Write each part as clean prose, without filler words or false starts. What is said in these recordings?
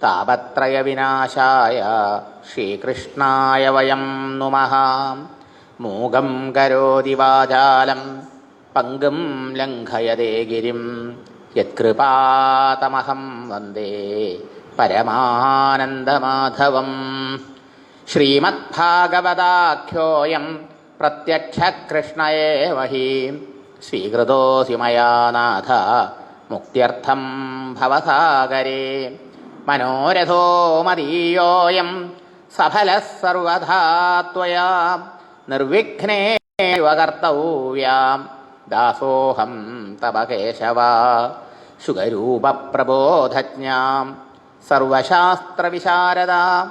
താപത്രയവിനാശായ ശ്രീകൃഷ്ണായ വയം നുമഃ. മൂകം കരോതി വാചാലം പങ്കും ലംഘയതേ ഗിരിം യത്കൃപാതമഹം വന്ദേ പരമാനന്ദമാധവം. ശ്രീമദ്ഭാഗവതാഖ്യോയം പ്രത്യക്ഷകൃഷ്ണ ഏവ ഹി സ്വീകൃതോऽസി മയാ നാഥ മുക്ത്യർത്ഥം ഭവസാഗരേ. മനോരഥോ മദീയോऽയം സഫലഃ സർവഥാ ത്വയാ നിർവിഘ്നേന കർത്തവ്യാം ദാസോഹം തവ കേശവ. ശുഗരൂപപ്രബോധജ്ഞാം സർവശാസ്ത്രവിശാരദാം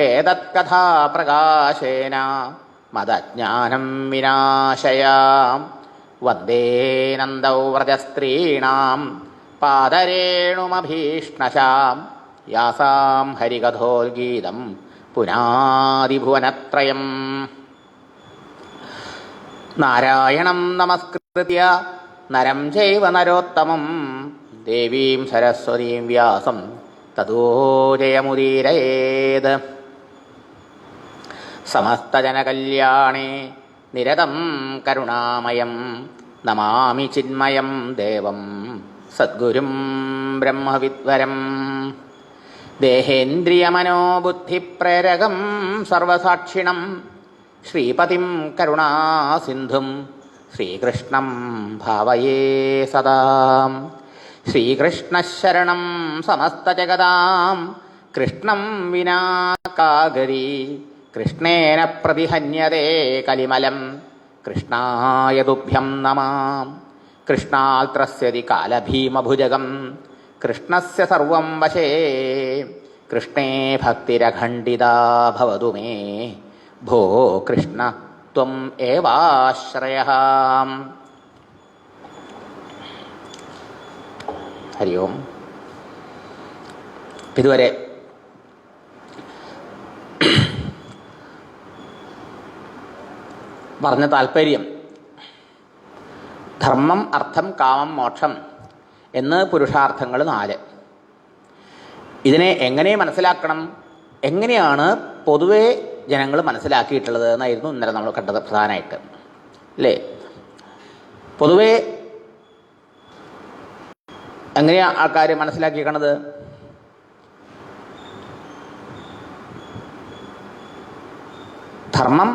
ഏതത്കഥാപ്രകാശേന മദജ്ഞാനം വിനാശയാം. വന്ദേ നന്ദൗവ്രജസ്ത്രീണാം പാദരേണുമഭീഷ്ണശാം യാസാം ഹരികഥോൽഗീതം പുനാദിഭുവനത്രയം. നാരായണം നമസ്കൃത്യ നരം ചൈവ നരോത്തമം ദേവീം സരസ്വതീം വ്യാസം തതോ ജയമുദീരയേത്. സമസ്തജനകല്യാണേ നിരതം കരുണാമയം നമാമി ചിന്മയം ദേവം സദ്ഗുരും ബ്രഹ്മവിദ്വരം. ദേഹേന്ദ്രിയമനോബുദ്ധിപ്രേരകം സർവസാക്ഷിണം ശ്രീപതിം കരുണാസിന്ധും ശ്രീകൃഷ്ണം ഭാവയേ സദാ. ശ്രീകൃഷ്ണശരണം സമസ്തജഗതാം കൃഷ്ണം വിനാ കാഗതി. കൃഷ്ണേന പ്രതിഹന്യതേ കലിമലം കൃഷ്ണായ തുഭ്യം നമാം. കൃഷ്ണാൽ ത്രസ്യതി കാലഭീമഭുജഗം കൃഷ്ണസ്യ സർവം വശേ. കൃഷ്ണേ ഭക്തിരഖണ്ഡിതാ ഭവതു മേ ഭോ കൃഷ്ണ ത്വം ഏവാശ്രയഃ. ഹരി ഓം. ഇതുവരെ പറഞ്ഞ താല്പര്യം ധർമ്മം അർത്ഥം കാമം മോക്ഷം എന്ന് പുരുഷാർത്ഥങ്ങൾ 4. ഇതിനെ എങ്ങനെ മനസ്സിലാക്കണം, എങ്ങനെയാണ് പൊതുവെ ജനങ്ങൾ മനസ്സിലാക്കിയിട്ടുള്ളത് എന്നായിരുന്നു ഇന്നലെ നമ്മൾ കണ്ടത് പ്രധാനമായിട്ട്, അല്ലേ? പൊതുവെ എങ്ങനെയാണ് ആൾക്കാർ മനസ്സിലാക്കിയേക്കണത്? ധർമ്മം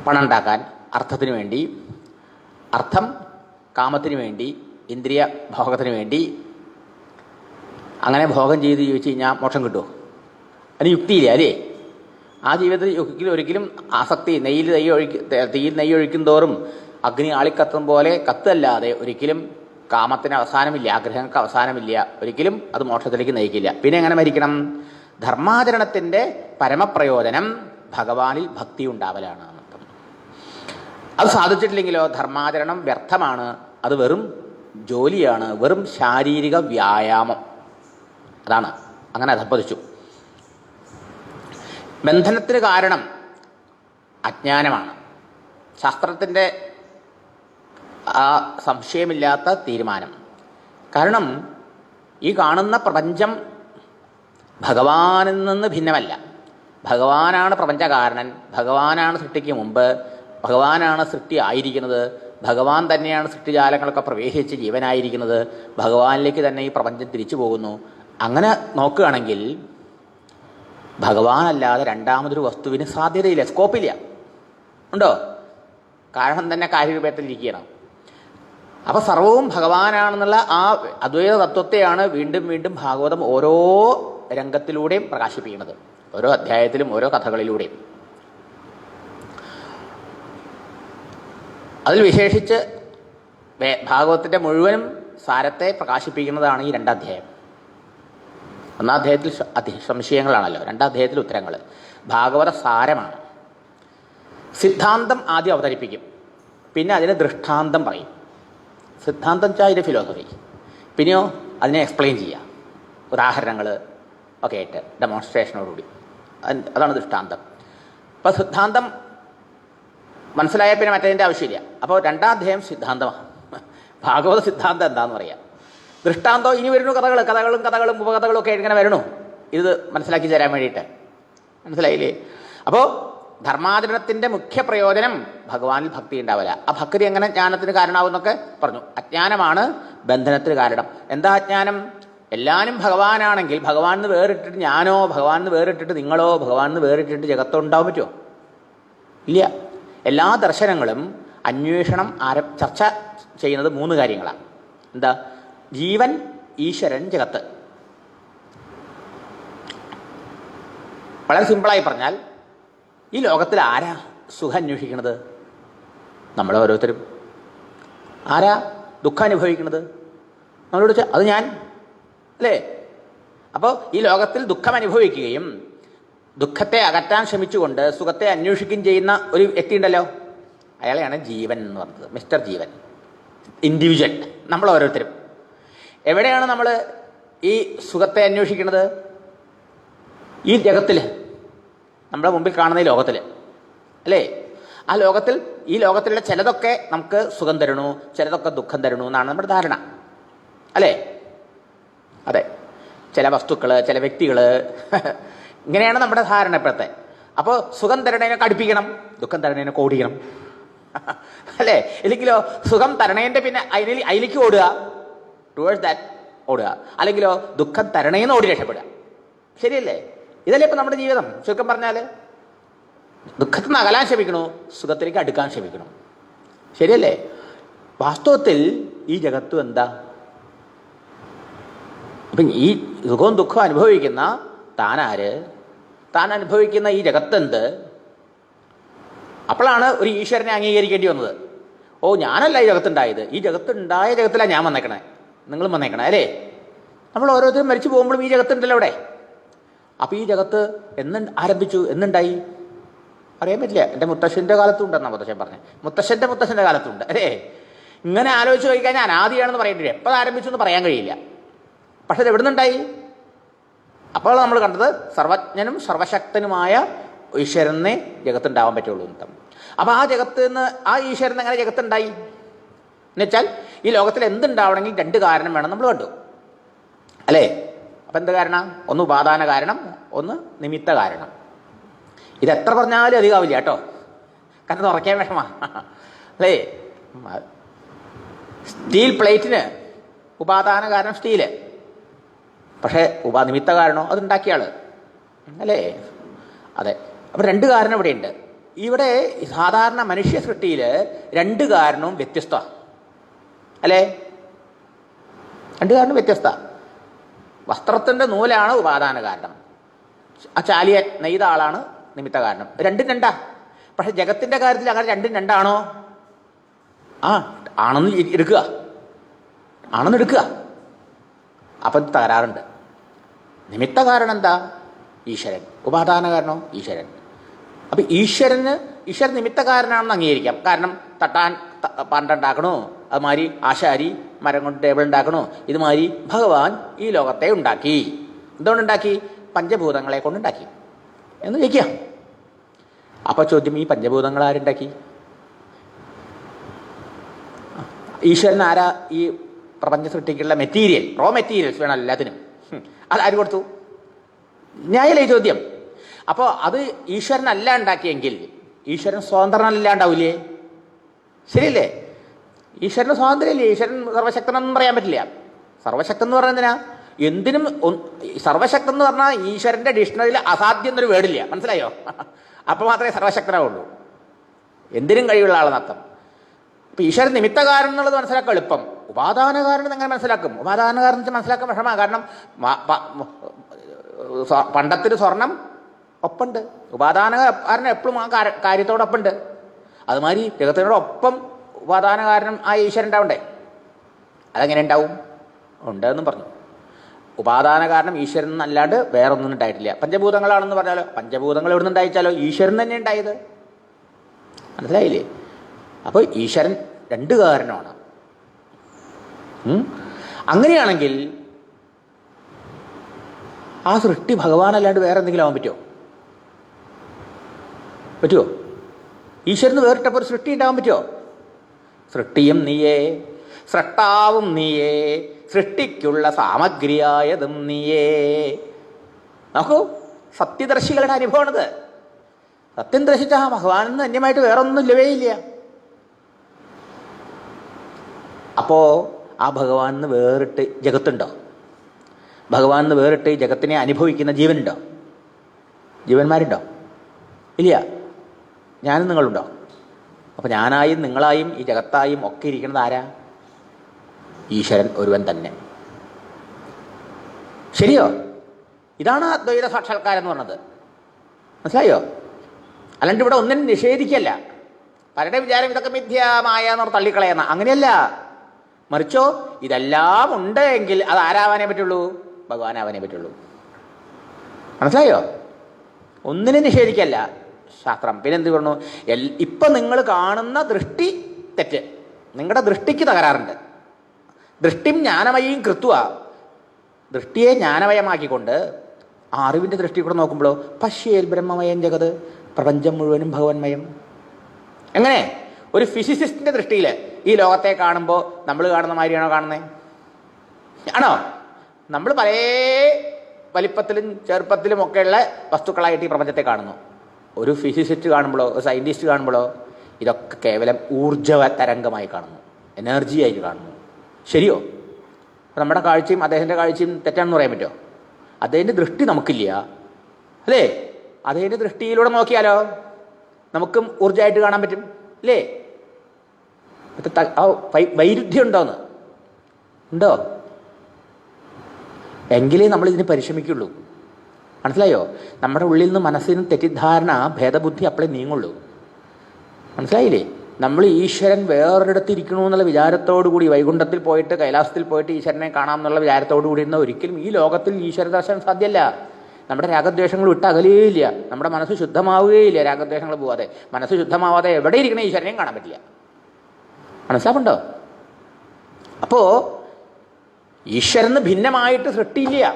പണം ഉണ്ടാക്കാൻ, അർത്ഥത്തിന് വേണ്ടി, അർത്ഥം കാമത്തിന് വേണ്ടി, ഇന്ദ്രിയ ഭോഗത്തിന് വേണ്ടി. അങ്ങനെ ഭോഗം ചെയ്ത് ജീവിച്ച് കഴിഞ്ഞാൽ മോക്ഷം കിട്ടുമോ? അതിന് യുക്തിയില്ല, അല്ലേ? ആ ജീവിതത്തിൽ ഒരിക്കലും ആസക്തി, തീയിൽ നെയ്യ് ഒഴിക്കും തോറും അഗ്നി ആളിക്കത്തും പോലെ കത്തല്ലാതെ ഒരിക്കലും കാമത്തിന് അവസാനമില്ല, ആഗ്രഹങ്ങൾക്ക് അവസാനമില്ല. ഒരിക്കലും അത് മോക്ഷത്തിലേക്ക് നയിക്കില്ല. പിന്നെ എങ്ങനെ മരിക്കണം? ധർമാചരണത്തിൻ്റെ പരമപ്രയോജനം ഭഗവാനിൽ ഭക്തി ഉണ്ടാവലാണ്. അത് സാധിച്ചിട്ടില്ലെങ്കിലോ ധർമാചരണം വ്യർത്ഥമാണ്. അത് വെറും ജോലിയാണ്, വെറും ശാരീരിക വ്യായാമം. അതാണ്, അങ്ങനെ അധപ്പതിച്ചു. ബന്ധനത്തിന് കാരണം അജ്ഞാനമാണ്. ശാസ്ത്രത്തിൻ്റെ ആ സംശയമില്ലാത്ത തീരുമാനം. കാരണം ഈ കാണുന്ന പ്രപഞ്ചം ഭഗവാനിൽ നിന്ന് ഭിന്നമല്ല. ഭഗവാനാണ് പ്രപഞ്ചകാരണൻ, ഭഗവാനാണ് സൃഷ്ടിക്ക് മുമ്പ്, ഭഗവാനാണ് സൃഷ്ടി ആയിരിക്കുന്നത്, ഭഗവാൻ തന്നെയാണ് സൃഷ്ടിജാലങ്ങളൊക്കെ പ്രവേശിച്ച് ജീവനായിരിക്കുന്നത്, ഭഗവാനിലേക്ക് തന്നെ ഈ പ്രപഞ്ചം തിരിച്ചു പോകുന്നു. അങ്ങനെ നോക്കുകയാണെങ്കിൽ ഭഗവാനല്ലാതെ രണ്ടാമതൊരു വസ്തുവിന് സാധ്യതയില്ല, സ്കോപ്പില്ല. ഉണ്ടോ? കാരണം തന്നെ കാര്യരൂപത്തിലിരിക്കണം. അപ്പം സർവവും ഭഗവാനാണെന്നുള്ള ആ അദ്വൈത തത്വത്തെയാണ് വീണ്ടും വീണ്ടും ഭാഗവതം ഓരോ രംഗത്തിലൂടെയും പ്രകാശിപ്പിക്കുന്നത്, ഓരോ അധ്യായത്തിലും ഓരോ കഥകളിലൂടെയും. അതിൽ വിശേഷിച്ച് ഭാഗവതത്തിൻ്റെ മുഴുവനും സാരത്തെ പ്രകാശിപ്പിക്കുന്നതാണ് ഈ 2 അധ്യായം. 1 അധ്യായത്തിൽ സംശയങ്ങളാണല്ലോ, 2 അധ്യായത്തിൽ ഉത്തരങ്ങൾ. ഭാഗവത സാരമാണ്. സിദ്ധാന്തം ആദ്യം അവതരിപ്പിക്കും, പിന്നെ അതിന് ദൃഷ്ടാന്തം പറയും. സിദ്ധാന്തം വെച്ചാൽ അതിൻ്റെ ഫിലോസഫി, പിന്നെയോ അതിനെ എക്സ്പ്ലെയിൻ ചെയ്യുക, ഉദാഹരണങ്ങൾ ഒക്കെ ആയിട്ട് ഡെമോൺസ്ട്രേഷനോടുകൂടി. അതാണ് ദൃഷ്ടാന്തം. അപ്പോൾ സിദ്ധാന്തം മനസ്സിലായ പിന്നെ മറ്റതിൻ്റെ ആവശ്യമില്ല. അപ്പോൾ 2-ാം അധ്യായം സിദ്ധാന്തമാണ്, ഭാഗവത സിദ്ധാന്തം എന്താണെന്ന് പറയാം. ദൃഷ്ടാന്തം ഇനി വരുന്നു, കഥകളും ഉപകഥകളും ഒക്കെ ഇങ്ങനെ വരണു, ഇത് മനസ്സിലാക്കി തരാൻ വേണ്ടിയിട്ട്. മനസ്സിലായില്ലേ? അപ്പോൾ ധർമാചരണത്തിൻ്റെ മുഖ്യ പ്രയോജനം ഭഗവാനിൽ ഭക്തി ഉണ്ടാവില്ല. ആ ഭക്തി എങ്ങനെ ജ്ഞാനത്തിന് കാരണമാവുമെന്നൊക്കെ പറഞ്ഞു. അജ്ഞാനമാണ് ബന്ധനത്തിന് കാരണം. എന്താ അജ്ഞാനം? എല്ലാവരും ഭഗവാനാണെങ്കിൽ ഭഗവാനിന്ന് വേറിട്ടിട്ട് ഞാനോ, ഭഗവാനിന്ന് വേറിട്ടിട്ട് നിങ്ങളോ, ഭഗവാനിന്ന് വേറിട്ടിട്ട് ജഗത്തോ ഉണ്ടാവാൻ പറ്റുമോ? ഇല്ല. എല്ലാ ദർശനങ്ങളും അന്വേഷണം ചർച്ച ചെയ്യുന്നത് 3 കാര്യങ്ങളാണ്. എന്താ? ജീവൻ, ഈശ്വരൻ, ജഗത്ത്. വളരെ സിമ്പിളായി പറഞ്ഞാൽ ഈ ലോകത്തിൽ ആരാ സുഖം അന്വേഷിക്കുന്നത്? നമ്മൾ ഓരോരുത്തരും. ആരാ ദുഃഖം അനുഭവിക്കുന്നത്? നമ്മളോട് അത് ഞാൻ അല്ലേ? അപ്പോൾ ഈ ലോകത്തിൽ ദുഃഖം അനുഭവിക്കുകയും ദുഃഖത്തെ അകറ്റാൻ ശ്രമിച്ചുകൊണ്ട് സുഖത്തെ അന്വേഷിക്കുകയും ചെയ്യുന്ന ഒരു വ്യക്തി ഉണ്ടല്ലോ, അയാളെയാണ് ജീവൻ എന്ന് പറഞ്ഞത്. മിസ്റ്റർ ജീവൻ, ഇൻഡിവിജ്വൽ. നമ്മൾ ഓരോരുത്തരും എവിടെയാണ് നമ്മൾ ഈ സുഖത്തെ അന്വേഷിക്കുന്നത്? ഈ ജഗത്തിൽ, നമ്മുടെ മുമ്പിൽ കാണുന്ന ഈ ലോകത്തിൽ അല്ലേ? ആ ലോകത്തിൽ, ഈ ലോകത്തിലുള്ള ചിലതൊക്കെ നമുക്ക് സുഖം തരണു, ചിലതൊക്കെ ദുഃഖം തരണു എന്നാണ് നമ്മുടെ ധാരണ അല്ലേ? അതെ, ചില വസ്തുക്കൾ, ചില വ്യക്തികൾ, ഇങ്ങനെയാണ് നമ്മുടെ ധാരണ ഇപ്പോഴത്തെ. അപ്പോൾ സുഖം തരണേനൊക്കെ അടുപ്പിക്കണം, ദുഃഖം തരണേനൊക്കെ ഓടിക്കണം അല്ലേ? ഇല്ലെങ്കിലോ സുഖം തരണേൻ്റെ പിന്നെ അതിലേക്ക് ഓടുക, ടുവേഴ്സ് ദാറ്റ് ഓടുക. അല്ലെങ്കിലോ ദുഃഖം തരണേന്ന് ഓടി രക്ഷപ്പെടുക. ശരിയല്ലേ? ഇതല്ലേ ഇപ്പം നമ്മുടെ ജീവിതം. ചുരുക്കം പറഞ്ഞാൽ ദുഃഖത്തിൽ നിന്ന് അകലാൻ ശ്രമിക്കണു, സുഖത്തിലേക്ക് അടുക്കാൻ ശ്രമിക്കണം. ശരിയല്ലേ? വാസ്തവത്തിൽ ഈ ജഗത്തും എന്താ? അപ്പം ഈ സുഖവും ദുഃഖവും അനുഭവിക്കുന്ന താനാര്? താൻ അനുഭവിക്കുന്ന ഈ ജഗത്തെന്ത്? അപ്പോഴാണ് ഒരു ഈശ്വരനെ അംഗീകരിക്കേണ്ടി വന്നത്. ഓ, ഞാനല്ല ഈ ജഗത്തുണ്ടായത്, ഈ ജഗത്തുണ്ടായ ജഗത്തിലാണ് ഞാൻ വന്നേക്കണേ, നിങ്ങളും വന്നേക്കണേ അല്ലേ? നമ്മൾ ഓരോരുത്തരും മരിച്ചു പോകുമ്പോഴും ഈ ജഗത്തുണ്ടല്ലോ അവിടെ. അപ്പോൾ ഈ ജഗത്ത് ആരംഭിച്ചു, എന്നുണ്ടായി? അറിയാൻ പറ്റില്ല. എൻ്റെ മുത്തശ്ശൻ്റെ കാലത്തും ഉണ്ടെന്നാണ് മുത്തശ്ശൻ പറഞ്ഞത്. മുത്തശ്ശൻ്റെ കാലത്തുണ്ട് അല്ലേ? ഇങ്ങനെ ആലോചിച്ച് നോക്കിക്കഴിഞ്ഞാൽ അനാദിയാണെന്ന് പറയേണ്ടി വരും. എപ്പോൾ ആരംഭിച്ചു എന്ന് പറയാൻ കഴിയില്ല. പക്ഷെ ഇത് എവിടെ നിന്നുണ്ടായി? അപ്പോൾ നമ്മൾ കണ്ടത് സർവജ്ഞനും സർവശക്തനുമായ ഈശ്വരനെ ജഗത്തുണ്ടാവാൻ പറ്റുള്ളൂ എന്ന്. അപ്പോൾ ആ ജഗത്ത് നിന്ന്, ആ ഈശ്വരൻ എങ്ങനെ ജഗത്തുണ്ടായി എന്നുവെച്ചാൽ ഈ ലോകത്തിൽ എന്തുണ്ടാവണമെങ്കിൽ 2 കാരണം വേണം നമ്മൾ കണ്ടു അല്ലേ? അപ്പം എന്ത് കാരണം? ഒന്ന് ഉപാദാന കാരണം, ഒന്ന് നിമിത്ത കാരണം. ഇതെത്ര പറഞ്ഞാലും അധികമാവില്ല കേട്ടോ, കാരണം തുറക്കാൻ വിഷമാണ് അല്ലേ? സ്റ്റീൽ പ്ലേറ്റിന് ഉപാദാന കാരണം സ്റ്റീല്, പക്ഷേ നിമിത്ത കാരണോ അതുണ്ടാക്കിയ ആള് അല്ലേ? അതെ. അപ്പം 2 കാരണം ഇവിടെയുണ്ട്. ഇവിടെ സാധാരണ മനുഷ്യ സൃഷ്ടിയിൽ 2 കാരണവും വ്യത്യസ്തമാണ് അല്ലേ? 2 കാരണം വ്യത്യസ്ത. വസ്ത്രത്തിൻ്റെ നൂലാണ് ഉപാദാന കാരണം, ആ ചാലിയ നെയ്ത ആളാണ് നിമിത്ത കാരണം. 2 2. പക്ഷെ ജഗത്തിൻ്റെ കാര്യത്തിൽ അങ്ങനെ 2 2 ആണെന്ന് എടുക്കുക. അപ്പം തകരാറുണ്ട്. നിമിത്ത കാരണം എന്താ? ഈശ്വരൻ. ഉപാദാന കാരണോ? ഈശ്വരൻ. അപ്പം ഈശ്വരൻ നിമിത്ത കാരനാണെന്ന് അംഗീകരിക്കാം. കാരണം തട്ടാൻ പണ്ടുണ്ടാക്കണോ, അതുമാതിരി ആശാരി മരം കൊണ്ട് ടേബിൾ ഉണ്ടാക്കണോ, ഇതുമാതിരി ഭഗവാൻ ഈ ലോകത്തെ ഉണ്ടാക്കി. എന്തുകൊണ്ടുണ്ടാക്കി? പഞ്ചഭൂതങ്ങളെ കൊണ്ടുണ്ടാക്കി എന്ന് ചോദിക്കാം. അപ്പോൾ ചോദ്യം, ഈ പഞ്ചഭൂതങ്ങൾ ആരുണ്ടാക്കി? ഈശ്വരൻ ആരാ ഈ പ്രപഞ്ച സൃഷ്ടിക്കുള്ള മെറ്റീരിയൽ, റോ മെറ്റീരിയൽസ് വേണം എല്ലാത്തിനും. അതാര് കൊടുത്തു? ന്യായല്ലേ ഈ ചോദ്യം? അപ്പോൾ അത് ഈശ്വരനല്ല ഉണ്ടാക്കിയെങ്കിൽ ഈശ്വരൻ സ്വതന്ത്രനല്ല ഉണ്ടാവില്ലേ? ശരിയല്ലേ? ഈശ്വരന് സ്വാതന്ത്ര്യമില്ലേ? ഈശ്വരൻ സർവശക്തനെന്നും പറയാൻ പറ്റില്ല. സർവശക്തൻ എന്ന് പറഞ്ഞാൽ എന്തിനും സർവശക്തൻ എന്ന് പറഞ്ഞാൽ ഈശ്വരൻ്റെ ഡിക്ഷണറിയിൽ അസാധ്യം എന്നൊരു വേർഡില്ല. മനസ്സിലായോ? അപ്പോൾ മാത്രമേ സർവശക്തനാവുള്ളൂ. എന്തിനും കഴിവുള്ള ആളെന്നർത്ഥം. ഇപ്പം ഈശ്വരൻ നിമിത്ത കാരണം എന്നുള്ളത് മനസ്സിലാക്കാൻ എളുപ്പം. ഉപാദാന കാരണം എങ്ങനെ മനസ്സിലാക്കും? ഉപാദാന കാരണം മനസ്സിലാക്കാൻ വിഷമമാണ്. കാരണം പണ്ടത്തിന് സ്വർണം ഒപ്പുണ്ട്, ഉപാദാന കാരണം എപ്പോഴും ആ കാര്യത്തോടൊപ്പമുണ്ട്. അതുമാതിരി ജഗത്തിനോടൊപ്പം ഉപാദാന കാരണം ആ ഈശ്വരൻ ഉണ്ടാവണ്ടേ? അതെങ്ങനെ ഉണ്ടാവും? ഉണ്ടെന്നും പറഞ്ഞു. ഉപാദാന കാരണം ഈശ്വരൻ അല്ലാണ്ട് വേറൊന്നും ഉണ്ടായിട്ടില്ല. പഞ്ചഭൂതങ്ങളാണെന്ന് പറഞ്ഞാലോ, പഞ്ചഭൂതങ്ങൾ എവിടെ നിന്നുണ്ടായിച്ചാലോ ഈശ്വരൻ തന്നെ ഉണ്ടായത്. മനസ്സിലായില്ലേ? അപ്പോൾ ഈശ്വരൻ 2 കാരണമാണ്. അങ്ങനെയാണെങ്കിൽ ആ സൃഷ്ടി ഭഗവാനല്ലാണ്ട് വേറെ എന്തെങ്കിലും ആവാൻ പറ്റുമോ? ഈശ്വരന് വേറിട്ടപ്പോൾ ഒരു സൃഷ്ടി ഉണ്ടാവാൻ പറ്റുമോ? സൃഷ്ടിയും നീയേ സ്രഷ്ടാവും നീയേ, സൃഷ്ടിക്കുള്ള സാമഗ്രിയായതും നീയേ. നോക്കൂ, സത്യദർശികളുടെ അനുഭവമാണിത്. സത്യം ദർശിച്ച ആ ഭഗവാനെന്ന് അന്യമായിട്ട് വേറൊന്നും ഇല്ലവേ ഇല്ല. അപ്പോ ആ ഭഗവാനെന്ന് വേറിട്ട് ജഗത്തുണ്ടോ? ഭഗവാനെന്ന് വേറിട്ട് ഈ ജഗത്തിനെ അനുഭവിക്കുന്ന ജീവനുണ്ടോ? ജീവന്മാരുണ്ടോ? ഇല്ല. ഞാനും നിങ്ങളുണ്ടോ? അപ്പം ഞാനായും നിങ്ങളായും ഈ ജഗത്തായും ഒക്കെ ഇരിക്കുന്നത് ആരാ? ഈശ്വരൻ ഒരുവൻ തന്നെ. ശരിയോ? ഇതാണ് അദ്വൈത സാക്ഷാത്കാരം എന്ന് പറഞ്ഞത്. മനസ്സിലായോ? അല്ലാണ്ട് ഇവിടെ ഒന്നിനും നിഷേധിക്കല്ല. പലരുടെ വിചാരം ഇതൊക്കെ മിഥ്യമായ എന്ന് തള്ളിക്കളയുന്ന, അങ്ങനെയല്ല. മറിച്ചോ ഇതെല്ലാം ഉണ്ട് എങ്കിൽ അത് ആരാവാനേ പറ്റുള്ളൂ? ഭഗവാനാവാനേ പറ്റുള്ളൂ. മനസ്സിലായോ? ഒന്നിനും നിഷേധിക്കല്ല ശാസ്ത്രം. പിന്നെന്ത് പറഞ്ഞു? ഇപ്പം നിങ്ങൾ കാണുന്ന ദൃഷ്ടി തെറ്റ്. നിങ്ങളുടെ ദൃഷ്ടിക്ക് തകരാറുണ്ട്. ദൃഷ്ടിം ജ്ഞാനമയും കൃത്വ, ദൃഷ്ടിയെ ജ്ഞാനമയമാക്കിക്കൊണ്ട് ആ അറിവിൻ്റെ ദൃഷ്ടി കൂടെ നോക്കുമ്പോഴോ പശ്യേൽ ബ്രഹ്മമയം ജഗത്, പ്രപഞ്ചം മുഴുവനും ഭഗവന്മയം. എങ്ങനെ? ഒരു ഫിസിസിസ്റ്റിൻ്റെ ദൃഷ്ടിയിൽ ഈ ലോകത്തെ കാണുമ്പോൾ നമ്മൾ കാണുന്ന മാതിരിയാണോ കാണുന്നത്? ആണോ? നമ്മൾ പല വലിപ്പത്തിലും ചെറുപ്പത്തിലും ഒക്കെയുള്ള വസ്തുക്കളായിട്ട് ഈ പ്രപഞ്ചത്തെ കാണുന്നു. ഒരു ഫിസിസിസ്റ്റ് കാണുമ്പോഴോ ഒരു സയൻറ്റിസ്റ്റ് കാണുമ്പോഴോ ഇതൊക്കെ കേവലം ഊർജ്ജ തരംഗമായി കാണുന്നു, എനർജിയായിട്ട് കാണുന്നു. ശരിയോ? അപ്പം നമ്മുടെ കാഴ്ചയും അദ്ദേഹത്തിൻ്റെ കാഴ്ചയും തെറ്റാണെന്ന് പറയാൻ പറ്റുമോ? അദ്ദേഹത്തിൻ്റെ ദൃഷ്ടി നമുക്കില്ല, അല്ലേ? അദ്ദേഹത്തിൻ്റെ ദൃഷ്ടിയിലൂടെ നോക്കിയാലോ നമുക്കും ഊർജ്ജമായിട്ട് കാണാൻ പറ്റും, അല്ലേ? ആ വൈരുദ്ധ്യം ഉണ്ടോന്ന്? ഉണ്ടോ? എങ്കിലേ നമ്മളിതിന് പരിശ്രമിക്കുള്ളൂ. മനസ്സിലായോ? നമ്മുടെ ഉള്ളിൽ നിന്ന് മനസ്സിന് തെറ്റിദ്ധാരണ ഭേദബുദ്ധി അപ്പോഴേ നീങ്ങുള്ളൂ. മനസ്സിലായില്ലേ? നമ്മൾ ഈശ്വരൻ വേറൊരിടത്ത് ഇരിക്കണു എന്നുള്ള വിചാരത്തോടു കൂടി വൈകുണ്ഠത്തിൽ പോയിട്ട് കൈലാസത്തിൽ പോയിട്ട് ഈശ്വരനെ കാണാം എന്നുള്ള വിചാരത്തോടു കൂടി ഇരുന്ന ഒരിക്കലും ഈ ലോകത്തിൽ ഈശ്വര ദർശനം സാധ്യമല്ല. നമ്മുടെ രാഗദ്വേഷങ്ങൾ വിട്ട് അകലുകയില്ല. നമ്മുടെ മനസ്സ് ശുദ്ധമാവുകയില്ല. രാഗദ്വേഷങ്ങൾ പോവാതെ മനസ്സ് ശുദ്ധമാവാതെ എവിടെ ഇരിക്കണ ഈശ്വരനെയും കാണാൻ പറ്റില്ല. മനസ്സിലാവുണ്ടോ? അപ്പോൾ ഈശ്വരന് ഭിന്നമായിട്ട് സൃഷ്ടിയില്ല.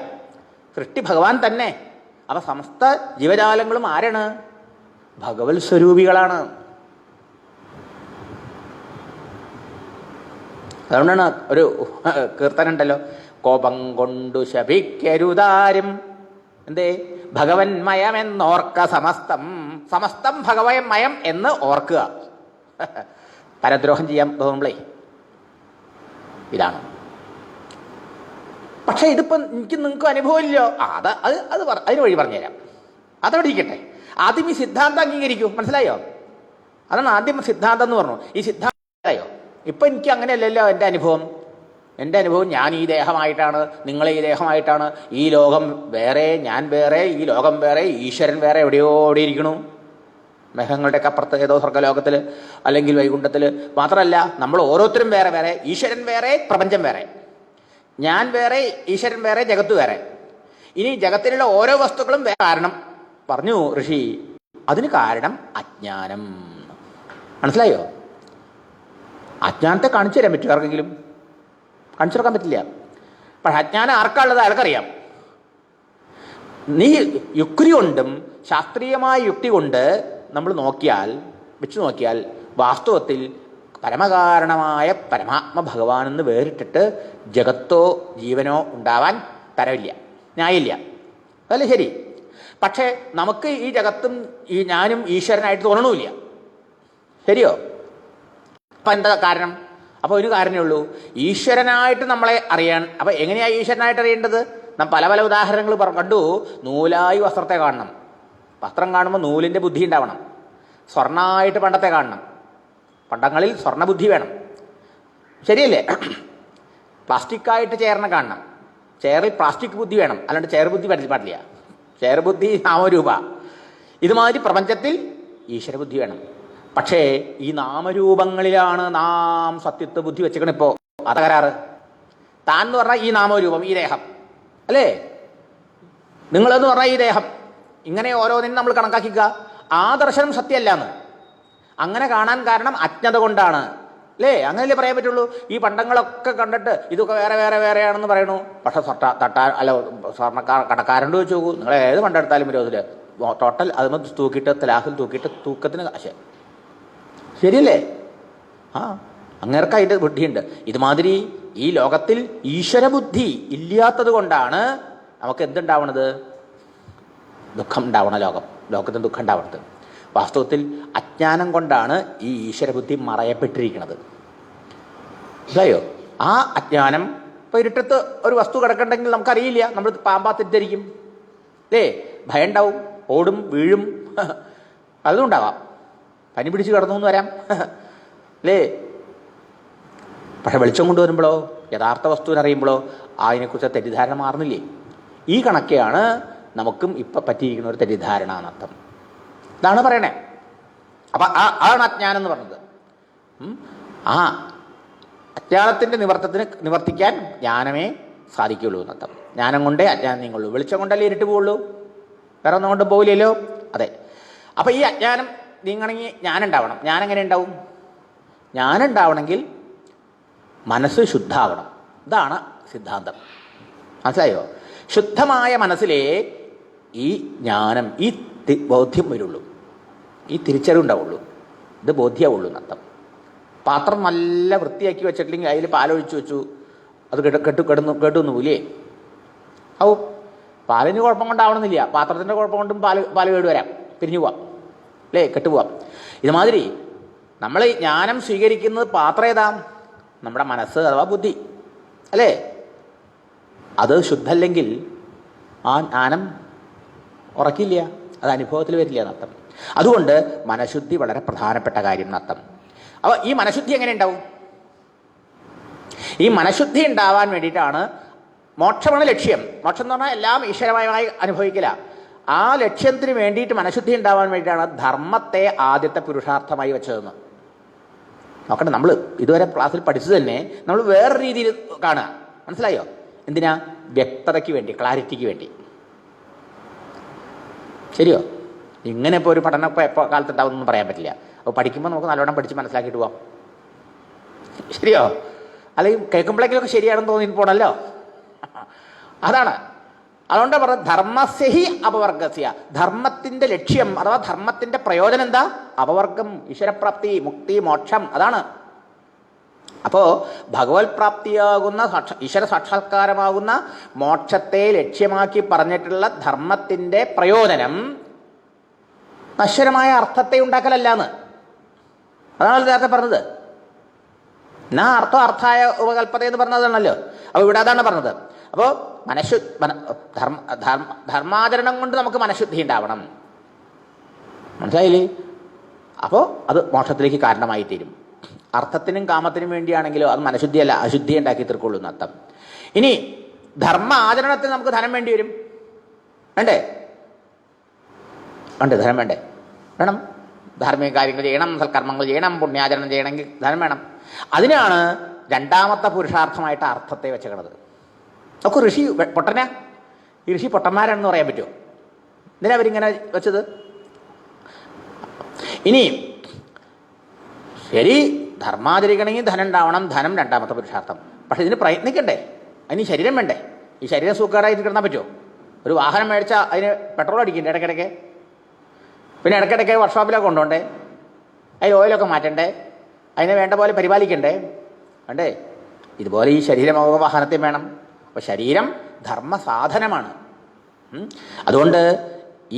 സൃഷ്ടി ഭഗവാൻ തന്നെ. അപ്പം സമസ്ത ജീവജാലങ്ങളും ആരാണ്? ഭഗവത് സ്വരൂപികളാണ്. അതുകൊണ്ടാണ് ഒരു കീർത്തനം ഉണ്ടല്ലോ, കോപം കൊണ്ടു ശപിക്കരുതാരും എന്തേ ഭഗവന്മയമെന്നോർക്ക സമസ്തം, സമസ്തം ഭഗവന്മയം എന്ന് ഓർക്കുക. പരദ്രോഹം ചെയ്യാൻ തോന്നുമ്പളേ ഇതാണ്. പക്ഷേ ഇതിപ്പം എനിക്ക് നിങ്ങൾക്ക് അനുഭവമില്ലല്ലോ. അതിന് വഴി പറഞ്ഞുതരാം. അതവിടെ ഇരിക്കട്ടെ. ആദ്യം ഈ സിദ്ധാന്തം അംഗീകരിക്കൂ. മനസ്സിലായോ? അതാണ് ആദ്യം സിദ്ധാന്തം എന്ന് പറഞ്ഞു. ഈ സിദ്ധാന്തമായോ? ഇപ്പം എനിക്ക് അങ്ങനെയല്ലല്ലോ എൻ്റെ അനുഭവം. എൻ്റെ അനുഭവം ഞാൻ ഈ ദേഹമായിട്ടാണ്, നിങ്ങൾ ഈ ദേഹമായിട്ടാണ്, ഈ ലോകം വേറെ, ഞാൻ വേറെ, ഈ ലോകം വേറെ, ഈശ്വരൻ വേറെ എവിടെയോ എവിടെ ഇരിക്കണു. മേഘങ്ങളുടെയൊക്കെ അപ്പുറത്ത് ഏതോ സ്വർഗ്ഗലോകത്തിൽ അല്ലെങ്കിൽ വൈകുണ്ഠത്തിൽ. മാത്രമല്ല നമ്മൾ ഓരോരുത്തരും വേറെ വേറെ, ഈശ്വരൻ വേറെ, പ്രപഞ്ചം വേറെ, ഞാൻ വേറെ, ഈശ്വരൻ വേറെ, ജഗത്ത് വേറെ. ഇനി ജഗത്തിലുള്ള ഓരോ വസ്തുക്കളും വേറെ. കാരണം പറഞ്ഞു ഋഷി, അതിന് കാരണം അജ്ഞാനം. മനസ്സിലായോ? അജ്ഞാനത്തെ കാണിച്ചു തരാൻ പറ്റുമോ ആർക്കെങ്കിലും? കാണിച്ചു കൊടുക്കാൻ പറ്റില്ല. പക്ഷെ അജ്ഞാനം ആർക്കാനുള്ളത് അയാൾക്കറിയാം. നീ യുക്തി കൊണ്ടും ശാസ്ത്രീയമായ യുക്തി കൊണ്ട് നമ്മൾ വെച്ച് നോക്കിയാൽ വാസ്തവത്തിൽ പരമകാരണമായ പരമാത്മ ഭഗവാനെന്ന് വേറിട്ടിട്ട് ജഗത്തോ ജീവനോ ഉണ്ടാവാൻ തരമില്ല, ന്യായമില്ല. അതല്ലേ ശരി? പക്ഷേ നമുക്ക് ഈ ജഗത്തും ഈ ഞാനും ഈശ്വരനായിട്ട് തോന്നണമില്ല. ശരിയോ? അപ്പം എന്താ കാരണം? അപ്പോൾ ഒരു കാരണമേ ഉള്ളൂ, ഈശ്വരനായിട്ട് നമ്മളെ അറിയാൻ. അപ്പം എങ്ങനെയാണ് ഈശ്വരനായിട്ട് അറിയേണ്ടത്? നാം പല പല ഉദാഹരണങ്ങൾ കണ്ടു. നൂലായി വസ്ത്രത്തെ കാണണം. വസ്ത്രം കാണുമ്പോൾ നൂലിൻ്റെ ബുദ്ധി ഉണ്ടാവണം. സ്വർണ്ണമായിട്ട് പണ്ടത്തെ കാണണം. പണ്ടങ്ങളിൽ സ്വർണ്ണബുദ്ധി വേണം. ശരിയല്ലേ? പ്ലാസ്റ്റിക്കായിട്ട് ചെയറിനെ കാണണം. ചെയറിൽ പ്ലാസ്റ്റിക് ബുദ്ധി വേണം. അല്ലാണ്ട് ചെയർ ബുദ്ധി പാടില്ല. ചെയർ ബുദ്ധി നാമരൂപ. ഇതുമാതിരി പ്രപഞ്ചത്തിൽ ഈശ്വരബുദ്ധി വേണം. പക്ഷേ ഈ നാമരൂപങ്ങളിലാണ് നാം സത്യത്വ ബുദ്ധി വെച്ചേക്കണിപ്പോൾ. അതകരാറ്. താൻ എന്ന് പറഞ്ഞാൽ ഈ നാമരൂപം, ഈ ദേഹം, അല്ലേ? നിങ്ങളെന്ന് പറഞ്ഞാൽ ഈ ദേഹം. ഇങ്ങനെ ഓരോന്നിനും നമ്മൾ കണക്കാക്കിക്കുക. ആ ദർശനം സത്യമല്ല എന്ന്. അങ്ങനെ കാണാൻ കാരണം അജ്ഞത കൊണ്ടാണ്, അല്ലേ? അങ്ങനെയല്ലേ പറയാൻ പറ്റുള്ളൂ. ഈ പണ്ടങ്ങളൊക്കെ കണ്ടിട്ട് ഇതൊക്കെ വേറെ വേറെ വേറെയാണെന്ന് പറയണു. പക്ഷെ സ്വർണ്ണക്കാർ കടക്കാരൻ്റെ വെച്ച് നോക്കൂ. നിങ്ങൾ ഏത് പണ്ടെടുത്താലും വിരോധത്തിൽ ടോട്ടൽ അതിന് തൂക്കിയിട്ട് തലാഹിൽ തൂക്കിയിട്ട് തൂക്കത്തിന് കാശ്. ശരിയല്ലേ? അങ്ങേർക്ക് അതിൻ്റെ ബുദ്ധിയുണ്ട്. ഇതുമാതിരി ഈ ലോകത്തിൽ ഈശ്വരബുദ്ധി ഇല്ലാത്തത് കൊണ്ടാണ് നമുക്ക് എന്തുണ്ടാവണത്? ദുഃഖം ഉണ്ടാവണ ലോകത്തിന് ദുഃഖം ഉണ്ടാവണത്. വാസ്തവത്തിൽ അജ്ഞാനം കൊണ്ടാണ് ഈ ഈശ്വരബുദ്ധി മറയപ്പെട്ടിരിക്കുന്നത്. മനസ്സിലായോ? ആ അജ്ഞാനം ഇപ്പോൾ ഇരുട്ടത്ത് ഒരു വസ്തു കിടക്കണ്ടെങ്കിൽ നമുക്കറിയില്ല, നമ്മൾ പാമ്പാ തെറ്റിദ്ധരിക്കും അല്ലേ? ഭയം ഉണ്ടാവും, ഓടും, വീഴും, അതും ഉണ്ടാവാം. പനി പിടിച്ച് കിടന്നു എന്ന് വരാം അല്ലേ? പക്ഷെ വെളിച്ചം കൊണ്ടുവരുമ്പോഴോ, യഥാർത്ഥ വസ്തുവിനറിയുമ്പോഴോ അതിനെക്കുറിച്ച് തെറ്റിദ്ധാരണ മാറുന്നില്ലേ? ഈ കണക്കെയാണ് നമുക്കും ഇപ്പം പറ്റിയിരിക്കുന്ന ഒരു തെറ്റിദ്ധാരണ എന്നർത്ഥം. ഇതാണ് പറയണേ. അപ്പം അതാണ് അജ്ഞാനം എന്ന് പറഞ്ഞത്. ആ അജ്ഞാനത്തിൻ്റെ നിവർത്തിക്കാൻ ജ്ഞാനമേ സാധിക്കുള്ളൂ എന്നർത്ഥം. ജ്ഞാനം കൊണ്ടേ അജ്ഞാനം നീങ്ങുള്ളൂ. വെളിച്ചം കൊണ്ടല്ലേ ഇരുട്ട് പോവുള്ളൂ, വേറെ ഒന്നും കൊണ്ടും പോവില്ലല്ലോ. അതെ. അപ്പം ഈ അജ്ഞാനം നീങ്ങണമെങ്കിൽ ജ്ഞാനുണ്ടാവണം. ജ്ഞാനെങ്ങനെ ഉണ്ടാവും? ജ്ഞാനുണ്ടാവണമെങ്കിൽ മനസ്സ് ശുദ്ധാവണം. ഇതാണ് സിദ്ധാന്തം. മനസ്സിലായോ? ശുദ്ധമായ മനസ്സിലേ ഈ ജ്ഞാനം, ഈ ബോധ്യം വരുള്ളൂ, ഈ തിരിച്ചറിവുണ്ടാവുള്ളൂ, ഇത് ബോധ്യമാവുള്ളൂ എന്നർത്ഥം. പാത്രം നല്ല വൃത്തിയാക്കി വെച്ചിട്ടില്ലെങ്കിൽ അതിൽ പാലൊഴിച്ച് വെച്ചു, അത് കേട്ടുവന്നു പോലേ ആവും. പാലിന് കുഴപ്പം കൊണ്ടാവണമെന്നില്ല, പാത്രത്തിൻ്റെ കുഴപ്പം കൊണ്ടും പാല് കേടുവരാം, പിരിഞ്ഞു പോവാം അല്ലേ, കെട്ടുപോവാം. ഇതുമാതിരി നമ്മൾ ജ്ഞാനം സ്വീകരിക്കുന്നത് പാത്രം ഏതാ? നമ്മുടെ മനസ്സ് അഥവാ ബുദ്ധി അല്ലേ? അത് ശുദ്ധല്ലെങ്കിൽ ആ ജ്ഞാനം ഉറക്കില്ല, അത് അനുഭവത്തിൽ വരില്ല എന്നർത്ഥം. അതുകൊണ്ട് മനഃശുദ്ധി വളരെ പ്രധാനപ്പെട്ട കാര്യം എന്നർത്ഥം. അപ്പോൾ ഈ മനഃശുദ്ധി എങ്ങനെ ഉണ്ടാവും? ഈ മനഃശുദ്ധി ഉണ്ടാവാൻ വേണ്ടിയിട്ടാണ് മോക്ഷമാണ് ലക്ഷ്യം. മോക്ഷം എന്ന് പറഞ്ഞാൽ എല്ലാം ഈശ്വരമയമായി അനുഭവിക്കില്ല. ആ ലക്ഷ്യത്തിന് വേണ്ടിയിട്ട് മനഃശുദ്ധി ഉണ്ടാവാൻ വേണ്ടിയിട്ടാണ് ധർമ്മത്തെ ആദ്യത്തെ പുരുഷാർത്ഥമായി വെച്ചതെന്ന്. നോക്കട്ടെ, നമ്മൾ ഇതുവരെ ക്ലാസ്സിൽ പഠിച്ചത് തന്നെ നമ്മൾ വേറെ രീതിയിൽ കാണുക. മനസ്സിലായോ? എന്തിനാ? വ്യക്തതയ്ക്ക് വേണ്ടി, ക്ലാരിറ്റിക്ക് വേണ്ടി. ശരിയോ? ഇങ്ങനെ ഇപ്പോൾ ഒരു പഠനം ഇപ്പോൾ എപ്പോൾ കാലത്തുണ്ടാവുമെന്നൊന്നും പറയാൻ പറ്റില്ല. അപ്പോൾ പഠിക്കുമ്പോൾ നമുക്ക് നല്ലോണം പഠിച്ച് മനസ്സിലാക്കിയിട്ട് പോവാം. ശരിയോ? അല്ലെങ്കിൽ കേൾക്കുമ്പോഴേക്കൊക്കെ ശരിയാണെന്ന് തോന്നിയിട്ട് പോകണമല്ലോ. അതാണ്. അതുകൊണ്ട് പറഞ്ഞ ധർമ്മസ്യഹി അപവർഗസ്യ. ധർമ്മത്തിൻ്റെ ലക്ഷ്യം അഥവാ ധർമ്മത്തിൻ്റെ പ്രയോജനം എന്താ? അപവർഗം, ഈശ്വരപ്രാപ്തി, മുക്തി, മോക്ഷം. അതാണ്. അപ്പോൾ ഭഗവത് പ്രാപ്തിയാകുന്ന ഈശ്വര സാക്ഷാത്കാരമാകുന്ന മോക്ഷത്തെ ലക്ഷ്യമാക്കി പറഞ്ഞിട്ടുള്ള ധർമ്മത്തിൻ്റെ പ്രയോജനം നശ്വരമായ അർത്ഥത്തെ ഉണ്ടാക്കലല്ലാന്ന്. അതാണ് നേരത്തെ പറഞ്ഞത്. എന്നാ അർത്ഥായ ഉപകൽപ്പത എന്ന് പറഞ്ഞതാണല്ലോ. അപ്പോൾ ഇവിടെ അതാണ് പറഞ്ഞത്. അപ്പോൾ ധർമാചരണം കൊണ്ട് നമുക്ക് മനഃശുദ്ധി ഉണ്ടാവണം. മനസ്സിലായില്ലേ? അപ്പോൾ അത് മോക്ഷത്തിലേക്ക് കാരണമായി തീരും. അർത്ഥത്തിനും കാമത്തിനും വേണ്ടിയാണെങ്കിലോ അത് മനഃശുദ്ധിയല്ല, അശുദ്ധി ഉണ്ടാക്കി തീർക്കുള്ളൂ എന്നർത്ഥം. ഇനി ധർമ്മ ആചരണത്തിന് നമുക്ക് ധനം വേണ്ടി വരും. വേണ്ടേ? ധനം വേണ്ടേ? വേണം. ധാർമ്മിക കാര്യങ്ങൾ ചെയ്യണം, സൽക്കർമ്മങ്ങൾ ചെയ്യണം, പുണ്യാചരണം ചെയ്യണമെങ്കിൽ ധനം വേണം. അതിനാണ് രണ്ടാമത്തെ പുരുഷാർത്ഥമായിട്ട് അർത്ഥത്തെ വെച്ചേക്കണത്. നമുക്ക് ഋഷി പൊട്ടനാ? ഈ ഋഷി പൊട്ടന്മാരാണെന്ന് പറയാൻ പറ്റുമോ? എന്തിനാ അവരിങ്ങനെ വെച്ചത്? ഇനി ശരി, ധർമാചരിക്കണമെങ്കിൽ ധനം ഉണ്ടാവണം, ധനം രണ്ടാമത്തെ പുരുഷാർത്ഥം. പക്ഷെ ഇതിന് പ്രയത്നിക്കണ്ടേ? അതിന് ശരീരം വേണ്ടേ? ഈ ശരീരം സുഖകരമായിട്ട് കിടന്നാൽ പറ്റുമോ? ഒരു വാഹനം മേടിച്ചാൽ അതിന് പെട്രോൾ അടിക്കണ്ടേ ഇടയ്ക്കിടയ്ക്ക്? പിന്നെ ഇടയ്ക്കിടയ്ക്ക് വർക്ക്ഷോപ്പിലൊക്കെ കൊണ്ടുപോണ്ടേ? അതിൽ ഓയിലൊക്കെ മാറ്റണ്ടേ? അതിനെ വേണ്ട പോലെ പരിപാലിക്കണ്ടേ? വേണ്ടേ? ഇതുപോലെ ഈ ശരീരമോ വാഹനത്തെ വേണം. അപ്പോൾ ശരീരം ധർമ്മസാധനമാണ്. അതുകൊണ്ട്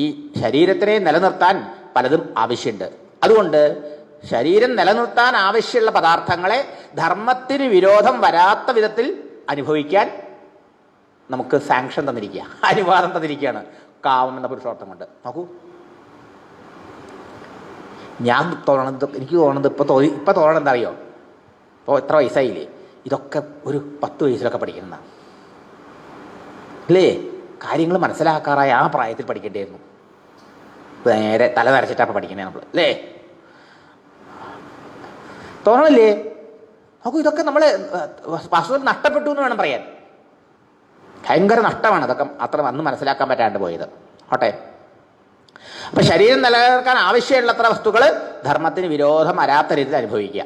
ഈ ശരീരത്തിനെ നിലനിർത്താൻ പലതും ആവശ്യമുണ്ട്. അതുകൊണ്ട് ശരീരം നിലനിർത്താൻ ആവശ്യമുള്ള പദാർത്ഥങ്ങളെ ധർമ്മത്തിന് വിരോധം വരാത്ത വിധത്തിൽ അനുഭവിക്കാൻ നമുക്ക് സാങ്ഷൻ തന്നിരിക്കുക, അനുവാദം തന്നിരിക്കുകയാണ് കാമം എന്ന പുരുഷാർത്ഥം കൊണ്ട്. നോക്കൂ, എനിക്ക് തോന്നുന്നത് ഇപ്പം തോന്നണം എന്താ അറിയോ? ഇപ്പോൾ എത്ര വയസ്സായില്ലേ? ഇതൊക്കെ ഒരു 10 വയസ്സിലൊക്കെ പഠിക്കുന്നതാണ് അല്ലേ? കാര്യങ്ങൾ മനസ്സിലാക്കാറായ ആ പ്രായത്തിൽ പഠിക്കേണ്ടിയിരുന്നു. നേരെ തല നരച്ചിട്ടാണ് പഠിക്കണേ നമ്മൾ അല്ലേ? തോന്നണില്ലേ? നോക്കൂ, ഇതൊക്കെ നമ്മൾ വാസ്തവത്തിൽ നഷ്ടപ്പെട്ടു എന്ന് വേണം പറയാൻ. ഭയങ്കര നഷ്ടമാണ് അതൊക്കെ അത്ര അന്ന് മനസ്സിലാക്കാൻ പറ്റാണ്ട് പോയത്. ഓട്ടെ, അപ്പം ശരീരം നിലനിൽക്കാൻ ആവശ്യമുള്ളത്ര വസ്തുക്കൾ ധർമ്മത്തിന് വിരോധം വരാത്ത രീതിയിൽ അനുഭവിക്കുക.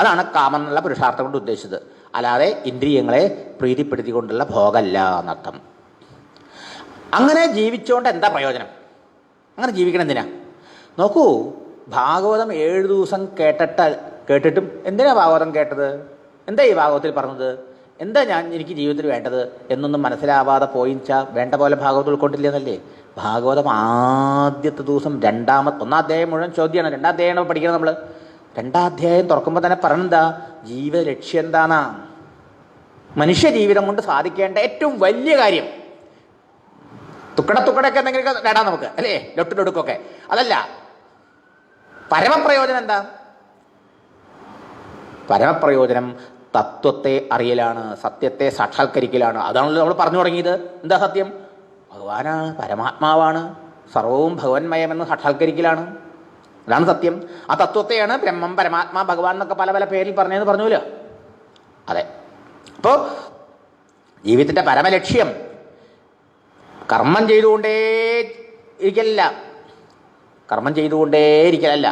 അതാണ് കാമം എന്നുള്ള പുരുഷാർത്ഥം കൊണ്ട് ഉദ്ദേശിച്ചത്. അല്ലാതെ ഇന്ദ്രിയങ്ങളെ പ്രീതിപ്പെടുത്തിക്കൊണ്ടുള്ള ഭോഗമല്ല എന്നർത്ഥം. അങ്ങനെ ജീവിച്ചുകൊണ്ട് എന്താ പ്രയോജനം? അങ്ങനെ ജീവിക്കണം എന്തിനാ? നോക്കൂ, ഭാഗവതം 7 ദിവസം കേട്ടിട്ടും എന്തിനാ ഭാഗവതം കേട്ടത്, എന്താ ഈ ഭാഗവത്തിൽ പറഞ്ഞത്, എന്താ എനിക്ക് ജീവിതത്തിൽ വേണ്ടത് എന്നൊന്നും മനസ്സിലാവാതെ പോയിച്ചാൽ വേണ്ട പോലെ ഭാഗവതം ഉൾക്കൊണ്ടില്ലെന്നല്ലേ. ഭാഗവതം ആദ്യത്തെ ദിവസം ഒന്നാം അധ്യായം മുഴുവൻ ചോദ്യമാണ്. 2ാം അധ്യായമാണ് പഠിക്കുന്നത് നമ്മൾ. 2ാം അധ്യായം തുറക്കുമ്പോൾ തന്നെ പറഞ്ഞെന്താ, ജീവിത ലക്ഷ്യം എന്താണാ, മനുഷ്യ ജീവിതം കൊണ്ട് സാധിക്കേണ്ട ഏറ്റവും വലിയ കാര്യം. തുക്കടൊക്കെ എന്തെങ്കിലുമൊക്കെ നേടാം നമുക്ക്, അല്ലേ, ലൊട്ടിലൊടുക്കൊക്കെ. അതല്ല, പരമപ്രയോജനം എന്താ? പരമപ്രയോജനം തത്വത്തെ അറിയലാണ്, സത്യത്തെ സാക്ഷാത്കരിക്കലാണ്. അതാണല്ലോ നമ്മൾ പറഞ്ഞു തുടങ്ങിയത്. എന്താ സത്യം? ഭഗവാനാണ്, പരമാത്മാവാണ്, സർവവും ഭഗവന്മയമെന്ന് സാക്ഷാത്കരിക്കലാണ്. അതാണ് സത്യം. ആ തത്വത്തെയാണ് ബ്രഹ്മം, പരമാത്മാ, ഭഗവാൻ എന്നൊക്കെ പല പല പേരിൽ പറഞ്ഞതെന്ന് പറഞ്ഞൂല്ലോ. അതെ. അപ്പോൾ ജീവിതത്തിൻ്റെ പരമലക്ഷ്യം കർമ്മം ചെയ്തുകൊണ്ടേ ഇരിക്കലല്ല,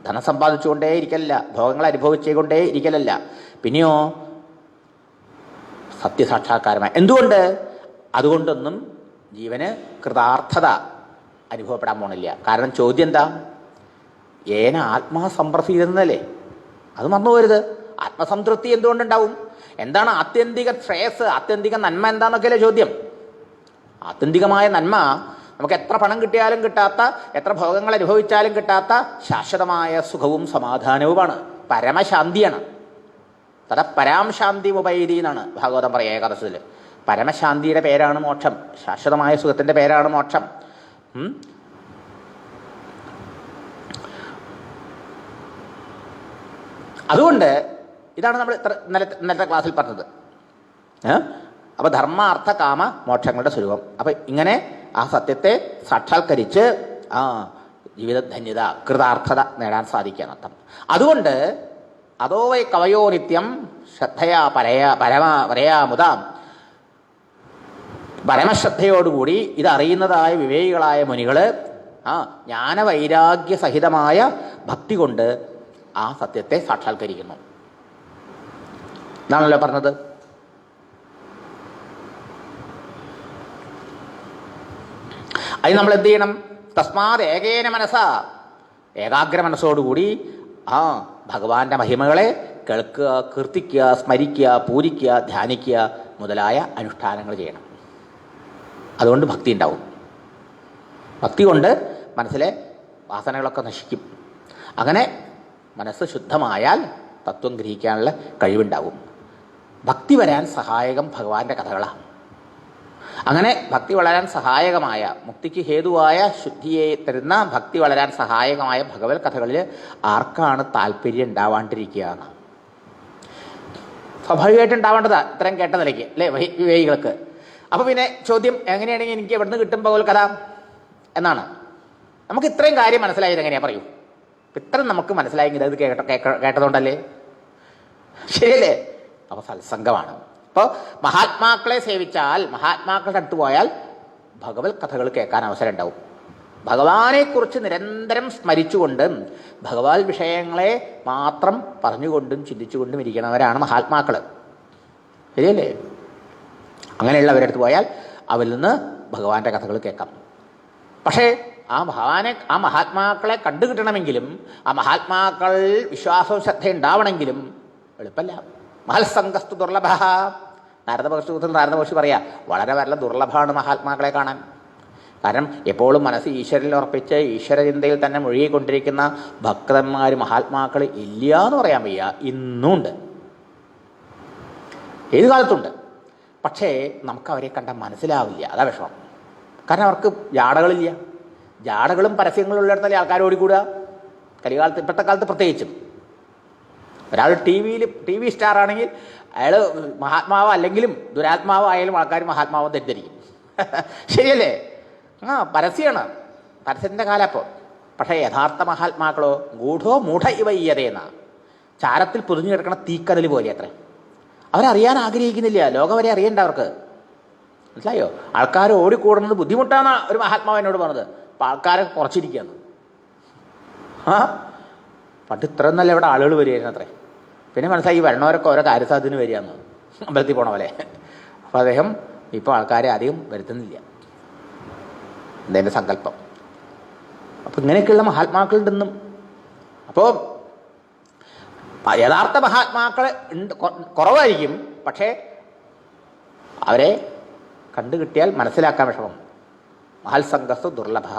ധനം സമ്പാദിച്ചുകൊണ്ടേ ഇരിക്കലല്ല, ഭോഗങ്ങൾ അനുഭവിച്ചുകൊണ്ടേ ഇരിക്കലല്ല, പിന്നെയോ സത്യസാക്ഷാത്കാരമായി. എന്തുകൊണ്ട്? അതുകൊണ്ടൊന്നും ജീവന് കൃതാർത്ഥത അനുഭവപ്പെടാൻ പോണില്ല. കാരണം ചോദ്യം എന്താ? ഏന ആത്മാ സംപ്രസീതെന്നല്ലേ. അത് മറന്നു പോരുത്. ആത്മസംതൃപ്തി എന്തുകൊണ്ടുണ്ടാവും? എന്താണ് ആത്യന്തിക ശ്രേയസ്, ആത്യന്തിക നന്മ എന്താണെന്നൊക്കെയല്ലേ ചോദ്യം. ആത്യന്തികമായ നന്മ നമുക്ക് എത്ര പണം കിട്ടിയാലും കിട്ടാത്ത, എത്ര ഭോഗങ്ങൾ അനുഭവിച്ചാലും കിട്ടാത്ത ശാശ്വതമായ സുഖവും സമാധാനവുമാണ്, പരമശാന്തിയാണ്. പരാം ശാന്തി ഉപൈതി എന്നാണ് ഭാഗവതം പറയുക ഏകാദശത്തിൽ. പരമശാന്തിയുടെ പേരാണ് മോക്ഷം, ശാശ്വതമായ സുഖത്തിൻ്റെ പേരാണ് മോക്ഷം. അതുകൊണ്ട് ഇതാണ് നമ്മൾ ഇന്നലത്തെ ക്ലാസ്സിൽ പറഞ്ഞത്. അപ്പോൾ ധർമ്മ അർത്ഥ കാമ മോക്ഷങ്ങളുടെ സ്വരൂപം. അപ്പം ഇങ്ങനെ ആ സത്യത്തെ സാക്ഷാത്കരിച്ച് ജീവിതധന്യത, കൃതാർത്ഥത നേടാൻ സാധിക്കാനർത്ഥം. അതുകൊണ്ട് അതോ വൈ കവയോ നിത്യം ശ്രദ്ധയാ പരയാമുതാം, പരമശ്രദ്ധയോടുകൂടി ഇതറിയുന്നതായ വിവേകികളായ മുനികൾ ജ്ഞാനവൈരാഗ്യ സഹിതമായ ഭക്തി കൊണ്ട് ആ സത്യത്തെ സാക്ഷാത്കരിക്കുന്നു. ഇതാണല്ലോ പറഞ്ഞത്. അത് നമ്മൾ എന്ത് ചെയ്യണം? തസ്മാത് ഏകേന മനസ്സാ, ഏകാഗ്ര മനസ്സോടുകൂടി ഭഗവാന്റെ മഹിമകളെ കേൾക്കുക, കീർത്തിക്കുക, സ്മരിക്കുക, പൂജിക്കുക, ധ്യാനിക്കുക മുതലായ അനുഷ്ഠാനങ്ങൾ ചെയ്യണം. അതുകൊണ്ട് ഭക്തി ഉണ്ടാവും. ഭക്തി കൊണ്ട് മനസ്സിലെ വാസനകളൊക്കെ നശിക്കും. അങ്ങനെ മനസ്സ് ശുദ്ധമായാൽ തത്വം ഗ്രഹിക്കാനുള്ള കഴിവുണ്ടാവും. ഭക്തി വരാൻ സഹായകം ഭഗവാന്റെ കഥകളാണ്. അങ്ങനെ ഭക്തി വളരാൻ സഹായകമായ, മുക്തിക്ക് ഹേതുവായ ശുദ്ധിയെ തരുന്ന, ഭക്തി വളരാൻ സഹായകമായ ഭഗവത് കഥകളിൽ ആർക്കാണ് താല്പര്യം ഉണ്ടാവാണ്ടിരിക്കുക എന്ന്? സ്വാഭാവികമായിട്ട് ഉണ്ടാവേണ്ടതാ ഇത്രയും കേട്ട നിലയ്ക്ക്, അല്ലേ, വിവേകികൾക്ക്. അപ്പോൾ പിന്നെ ചോദ്യം, എങ്ങനെയാണെങ്കിൽ എനിക്ക് എവിടുന്ന് കിട്ടും ഭഗവത് കഥ എന്നാണ്. നമുക്ക് ഇത്രയും കാര്യം മനസ്സിലായത് എങ്ങനെയാ പറയൂ? ഇത്രയും നമുക്ക് മനസ്സിലായെങ്കിൽ അത് കേട്ടതുകൊണ്ടല്ലേ? ശരിയല്ലേ? അപ്പോൾ സത്സംഗമാണ്. അപ്പോൾ മഹാത്മാക്കളെ സേവിച്ചാൽ, മഹാത്മാക്കളുടെ അടുത്ത് പോയാൽ ഭഗവത് കഥകൾ കേൾക്കാൻ അവസരം ഉണ്ടാവും. ഭഗവാനെക്കുറിച്ച് നിരന്തരം സ്മരിച്ചുകൊണ്ട് ഭഗവത് വിഷയങ്ങളെ മാത്രം പറഞ്ഞുകൊണ്ടും ചിന്തിച്ചുകൊണ്ടും ഇരിക്കുന്നവരാണ് മഹാത്മാക്കൾ. ശരിയല്ലേ? അങ്ങനെയുള്ളവരുടെ അടുത്ത് പോയാൽ അവരിൽ നിന്ന് ഭഗവാന്റെ കഥകൾ കേൾക്കാം. പക്ഷേ ആ മഹാത്മാക്കളെ കണ്ടുകിട്ടണമെങ്കിലും, ആ മഹാത്മാക്കൾ വിശ്വാസവും ശ്രദ്ധ ഉണ്ടാവണമെങ്കിലും എളുപ്പമല്ല. മഹത്സംഗസ്തു ദുർലഭ. നാരദ മഹർഷി പറയാ, വളരെ വളരെ ദുർലഭമാണ് മഹാത്മാക്കളെ കാണാൻ. കാരണം എപ്പോഴും മനസ്സ് ഈശ്വരനിൽ ഉറപ്പിച്ച് ഈശ്വരചിന്തയിൽ തന്നെ മുഴുകിക്കൊണ്ടിരിക്കുന്ന ഭക്തന്മാർ, മഹാത്മാക്കൾ ഇല്ല എന്ന് പറയാൻ വയ്യ. ഇന്നുണ്ട്, ഏത് കാലത്തുണ്ട്. പക്ഷേ നമുക്ക് അവരെ കണ്ടാൽ മനസ്സിലാവില്ല. അതാ വിഷമം. കാരണം അവർക്ക് ജാടകളില്ല. ജാടകളും പരസ്യങ്ങളും ഉള്ളിടത്തല്ലേ ആൾക്കാർ ഓടിക്കൂടുക. കലികാലത്ത്, ഇപ്പോഴത്തെ കാലത്ത് പ്രത്യേകിച്ചും. ഒരാൾ ടി വി സ്റ്റാർ ആണെങ്കിൽ അയാൾ മഹാത്മാവ് അല്ലെങ്കിലും ദുരാത്മാവ് ആയാലും ആൾക്കാർ മഹാത്മാവ് തെറ്റിദ്ധരിക്കും. ശരിയല്ലേ? പരസ്യമാണ്, പരസ്യത്തിൻ്റെ കാലം അപ്പോൾ. പക്ഷേ യഥാർത്ഥ മഹാത്മാക്കളോ ഗൂഢോ മൂഢ ഇവയ്യതേന്ന, ചാരത്തിൽ പൊതിഞ്ഞു കിടക്കണ തീക്കനൽ പോലെ അത്ര. അവരറിയാൻ ആഗ്രഹിക്കുന്നില്ല, ലോകം വരെ അറിയണ്ട അവർക്ക്. മനസ്സിലായോ? ആൾക്കാർ ഓടിക്കൂടുന്നത് ബുദ്ധിമുട്ടാണ് ഒരു മഹാത്മാവ് എന്നോട് പറഞ്ഞത്. അപ്പം ആൾക്കാരെ കുറച്ചിരിക്കുകയാണ്. പണ്ട് ഇത്രയും നല്ല ഇവിടെ ആളുകൾ വരികയായിരുന്നു അത്രേ. പിന്നെ മനസ്സിലായി ഈ വരണവരൊക്കെ ഓരോ കാര്യസാധ്യത്തിന് വരികയെന്ന്, അമ്പലത്തിൽ പോണ പോലെ. അപ്പോൾ അദ്ദേഹം ഇപ്പോൾ ആൾക്കാരെ അധികം വരുത്തുന്നില്ല, എൻ്റെ സങ്കല്പം. അപ്പോൾ ഇങ്ങനെയൊക്കെയുള്ള മഹാത്മാക്കളുണ്ടെന്നും. അപ്പോൾ യഥാർത്ഥ മഹാത്മാക്കൾ കുറവായിരിക്കും, പക്ഷേ അവരെ കണ്ടു കിട്ടിയാൽ മനസ്സിലാക്കാൻ വിഷമം. മഹൽസംഗസ്തു ദുർലഭ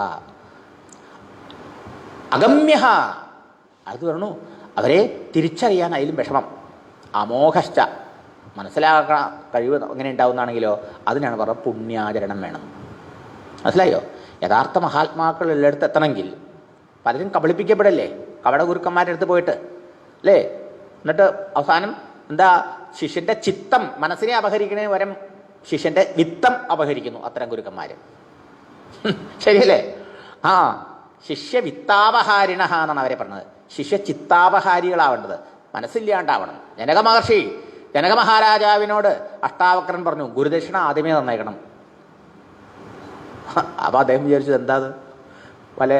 അഗമ്യ. അത് പറഞ്ഞു അവരെ തിരിച്ചറിയാൻ അതിലും വിഷമം. അമോഘശ്ച മനസ്സിലാക്കാൻ കഴിവ് എങ്ങനെ ഉണ്ടാവുന്നതാണെങ്കിലോ അതിനാണ് പറഞ്ഞത് പുണ്യാചരണം വേണം. മനസ്സിലായോ? യഥാർത്ഥ മഹാത്മാക്കൾ എല്ലായിടത്ത് എത്തണമെങ്കിൽ പലരും കബളിപ്പിക്കപ്പെടല്ലേ, കപട ഗുരുക്കന്മാരുടെ അടുത്ത് പോയിട്ട് അല്ലേ? എന്നിട്ട് അവസാനം എന്താ, ശിഷ്യന്റെ ചിത്തം മനസ്സിനെ അപഹരിക്കുന്നതിന് പകരം ശിഷ്യന്റെ വിത്തം അപഹരിക്കുന്നു അത്തരം ഗുരുക്കന്മാർ. ശരിയല്ലേ? ആ ശിഷ്യ വിത്താപഹാരിണ എന്നാണ് അവരെ പറഞ്ഞത്. ശിഷ്യ ചിത്താപഹാരികളാവേണ്ടത്, മനസ്സില്ലാണ്ടാവണം. ജനക മഹർഷി, ജനക മഹാരാജാവിനോട് അഷ്ടാവക്രൻ പറഞ്ഞു ഗുരുദക്ഷിണ ആദ്യമേ തന്നേക്കണം. അപ്പോൾ അദ്ദേഹം വിചാരിച്ചത് എന്താ പല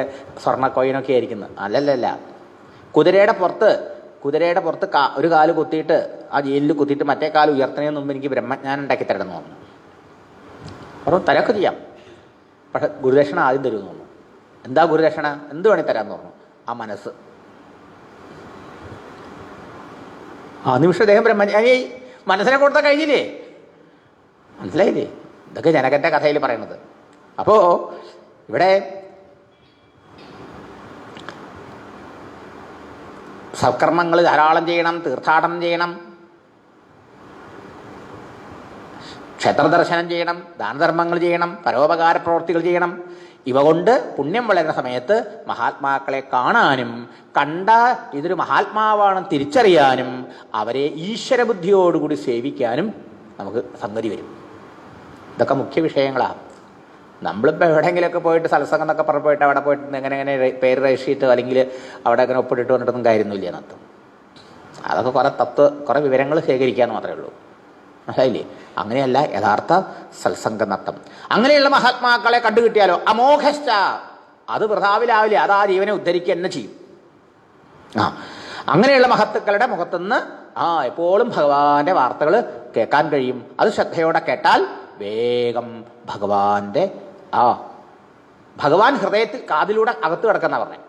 സ്വർണ്ണ കോയിനൊക്കെ ആയിരിക്കുന്നത്. അല്ലല്ല, കുതിരയുടെ പുറത്ത് ഒരു കാല് കുത്തിയിട്ട് ആ ജയിലിൽ കുത്തിയിട്ട് മറ്റേ കാല് ഉയർത്തുന്നതിന് മുമ്പ് എനിക്ക് ബ്രഹ്മജ്ഞാനം ഉണ്ടാക്കി തരണം എന്ന് പറഞ്ഞു. പറഞ്ഞു തരൊക്കെ ചെയ്യാം, പക്ഷെ ഗുരുദക്ഷിണ ആദ്യം തരുമെന്ന് പറഞ്ഞു. എന്താ ഗുരുദക്ഷിണ? എന്ത് വേണേൽ തരാമെന്ന് പറഞ്ഞു. ആ മനസ്സ്. ആ നിമിഷം അദ്ദേഹം ബ്രഹ്മജ്ഞാനിയായി. മനസ്സിനെ കൊടുത്താൽ കഴിഞ്ഞില്ലേ? മനസ്സിലായില്ലേ? ഇതൊക്കെ ജനകന്റെ കഥയിൽ പറയുന്നത്. അപ്പോൾ ഇവിടെ സൽക്കർമ്മങ്ങൾ ധാരാളം ചെയ്യണം, തീർത്ഥാടനം ചെയ്യണം, ക്ഷേത്രദർശനം ചെയ്യണം, ദാനധർമ്മങ്ങൾ ചെയ്യണം, പരോപകാര പ്രവൃത്തികൾ ചെയ്യണം. ഇവ കൊണ്ട് പുണ്യം വളരുന്ന സമയത്ത് മഹാത്മാക്കളെ കാണാനും കണ്ട ഇതൊരു മഹാത്മാവാണെന്ന് തിരിച്ചറിയാനും അവരെ ഈശ്വരബുദ്ധിയോടുകൂടി സേവിക്കാനും നമുക്ക് സംഗതി വരും. ഇതൊക്കെ മുഖ്യ വിഷയങ്ങളാണ്. നമ്മളിപ്പോൾ എവിടെയെങ്കിലുമൊക്കെ പോയിട്ട് സത്സംഗം എന്നൊക്കെ പറഞ്ഞു പോയിട്ട് അവിടെ പോയിട്ട് എങ്ങനെ പേര് രജിസ്റ്റർ ചെയ്തിട്ട് അല്ലെങ്കിൽ അവിടെ അങ്ങനെ ഒപ്പിട്ടിട്ട് വന്നിട്ടൊന്നും കാര്യമൊന്നുമില്ല എന്നർത്ഥം. അതൊക്കെ കുറേ വിവരങ്ങൾ ശേഖരിക്കാമെന്ന് മാത്രമേ ഉള്ളൂ. മനസ്സിലായില്ലേ? അങ്ങനെയല്ല യഥാർത്ഥ സത്സംഗനർത്ഥം. അങ്ങനെയുള്ള മഹാത്മാക്കളെ കണ്ടുകിട്ടിയാലോ അമോഘശ്ച, അത് വൃഥാവിലാവില്ല, അത് ആ ജീവനെ ഉദ്ധരിക്കുക തന്നെ ചെയ്യും. അങ്ങനെയുള്ള മഹത്തുക്കളുടെ മുഖത്തുനിന്ന് എപ്പോഴും ഭഗവാന്റെ വാർത്തകൾ കേൾക്കാൻ കഴിയും. അത് ശ്രദ്ധയോടെ കേട്ടാൽ വേഗം ഭഗവാൻ ഹൃദയത്തിൽ കാതിലൂടെ അകത്ത് കിടക്കുന്ന പറഞ്ഞേ.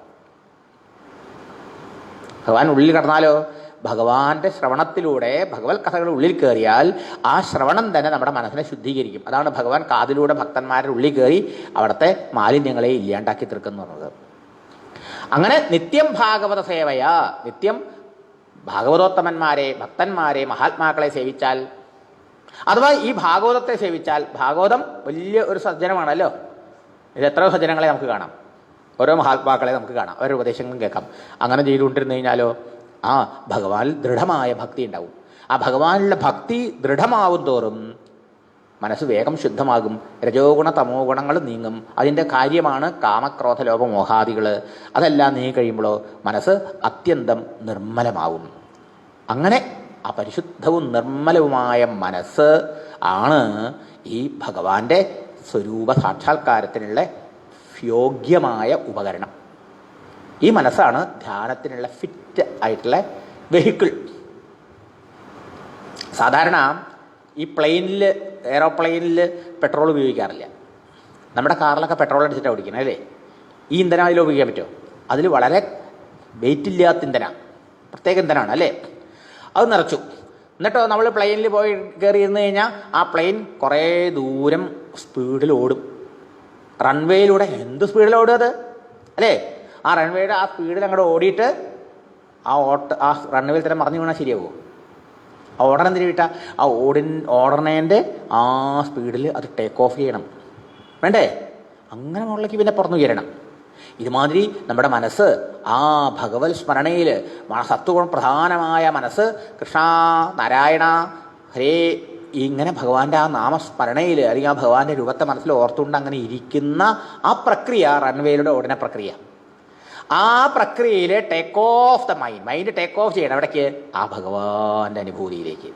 ഭഗവാൻ ഉള്ളിൽ കിടന്നാലോ, ഭഗവാന്റെ ശ്രവണത്തിലൂടെ ഭഗവത് കഥകൾ ഉള്ളിൽ കയറിയാൽ ആ ശ്രവണം തന്നെ നമ്മുടെ മനസ്സിനെ ശുദ്ധീകരിക്കും. അതാണ് ഭഗവാൻ കാതിലൂടെ ഭക്തന്മാരുടെ ഉള്ളിൽ കയറി അവിടുത്തെ മാലിന്യങ്ങളെ ഇല്ലാണ്ടാക്കി തീർക്കുന്നു പറഞ്ഞത്. അങ്ങനെ നിത്യം ഭാഗവത സേവയാ, നിത്യം ഭാഗവതോത്തമന്മാരെ, ഭക്തന്മാരെ, മഹാത്മാക്കളെ സേവിച്ചാൽ, അഥവാ ഈ ഭാഗവതത്തെ സേവിച്ചാൽ, ഭാഗവതം വലിയ ഒരു സജ്ജനമാണല്ലോ. ഇത് എത്രയോ സജ്ജനങ്ങളെ നമുക്ക് കാണാം, ഓരോ മഹാത്മാക്കളെ നമുക്ക് കാണാം, ഓരോ ഉപദേശങ്ങളും കേൾക്കാം. അങ്ങനെ ചെയ്തുകൊണ്ടിരുന്നു കഴിഞ്ഞാലോ ഭഗവാനിൽ ദൃഢമായ ഭക്തി ഉണ്ടാവും. ആ ഭഗവാനിലുള്ള ഭക്തി ദൃഢമാവും തോറും മനസ്സ് വേഗം ശുദ്ധമാകും, രജോ ഗുണ തമോ ഗുണങ്ങൾ നീങ്ങും. അതിൻ്റെ കാര്യമാണ് കാമക്രോധ ലോഭ മോഹാദികൾ. അതെല്ലാം നീങ്ങി കഴിയുമ്പോഴോ മനസ്സ് അത്യന്തം നിർമ്മലമാവും. അങ്ങനെ ആ പരിശുദ്ധവും നിർമ്മലവുമായ മനസ്സ് ആണ് ഈ ഭഗവാന്റെ സ്വരൂപ സാക്ഷാത്കാരത്തിനുള്ള യോഗ്യമായ ഉപകരണം. ഈ മനസ്സാണ് ധ്യാനത്തിനുള്ള ഫിറ്റ് ആയിട്ടുള്ള വെഹിക്കിൾ. സാധാരണ ഈ എയറോപ്ലെയിനിൽ പെട്രോൾ ഉപയോഗിക്കാറില്ല. നമ്മുടെ കാറിലൊക്കെ പെട്രോൾ അടിച്ചിട്ടാണ് ഓടിക്കുന്നത് അല്ലേ? ഈ ഇന്ധനം അതിൽ ഉപയോഗിക്കാൻ പറ്റുമോ? അതിൽ വളരെ വെയിറ്റ് ഇല്ലാത്ത ഇന്ധനമാണ്, പ്രത്യേക ഇന്ധനമാണ് അല്ലേ? അത് നിറച്ചു, എന്നിട്ടോ നമ്മൾ പ്ലെയിനിൽ പോയി കയറി ഇരുന്ന് കഴിഞ്ഞാൽ ആ പ്ലെയിൻ കുറേ ദൂരം സ്പീഡിൽ ഓടും. റൺവേയിലൂടെ എന്ത് സ്പീഡിൽ ഓടുക അത് അല്ലേ? ആ റൺവേയുടെ ആ സ്പീഡിൽ അങ്ങോട്ട് ഓടിയിട്ട് ആ റൺവേയിൽ തന്നെ മറിഞ്ഞു വീണാൽ ശരിയാവുമോ? ആ ഓടണം എന്തിനു വിട്ടാൽ ആ ഓടണേൻ്റെ ആ സ്പീഡിൽ അത് ടേക്ക് ഓഫ് ചെയ്യണം, വേണ്ടേ? അങ്ങനെ മുകളിലേക്ക് പിന്നെ പുറന്നുയരണം. ഇതുമാതിരി നമ്മുടെ മനസ്സ് ആ ഭഗവത് സ്മരണയിൽ സത്വഗുണ പ്രധാനമായ മനസ്സ് കൃഷ്ണ നാരായണ ഹരേ ഇങ്ങനെ ഭഗവാന്റെ ആ നാമസ്മരണയിൽ അല്ലെങ്കിൽ ആ ഭഗവാന്റെ രൂപത്തെ മനസ്സിൽ ഓർത്തുകൊണ്ട് അങ്ങനെ ഇരിക്കുന്ന ആ പ്രക്രിയ റൺവേയിലൂടെ ഓടുന്ന പ്രക്രിയ. ആ പ്രക്രിയയിൽ take off the mind take off ചെയ്യണം. എവിടേക്ക്? ആ ഭഗവാന്റെ അനുഭൂതിയിലേക്ക്.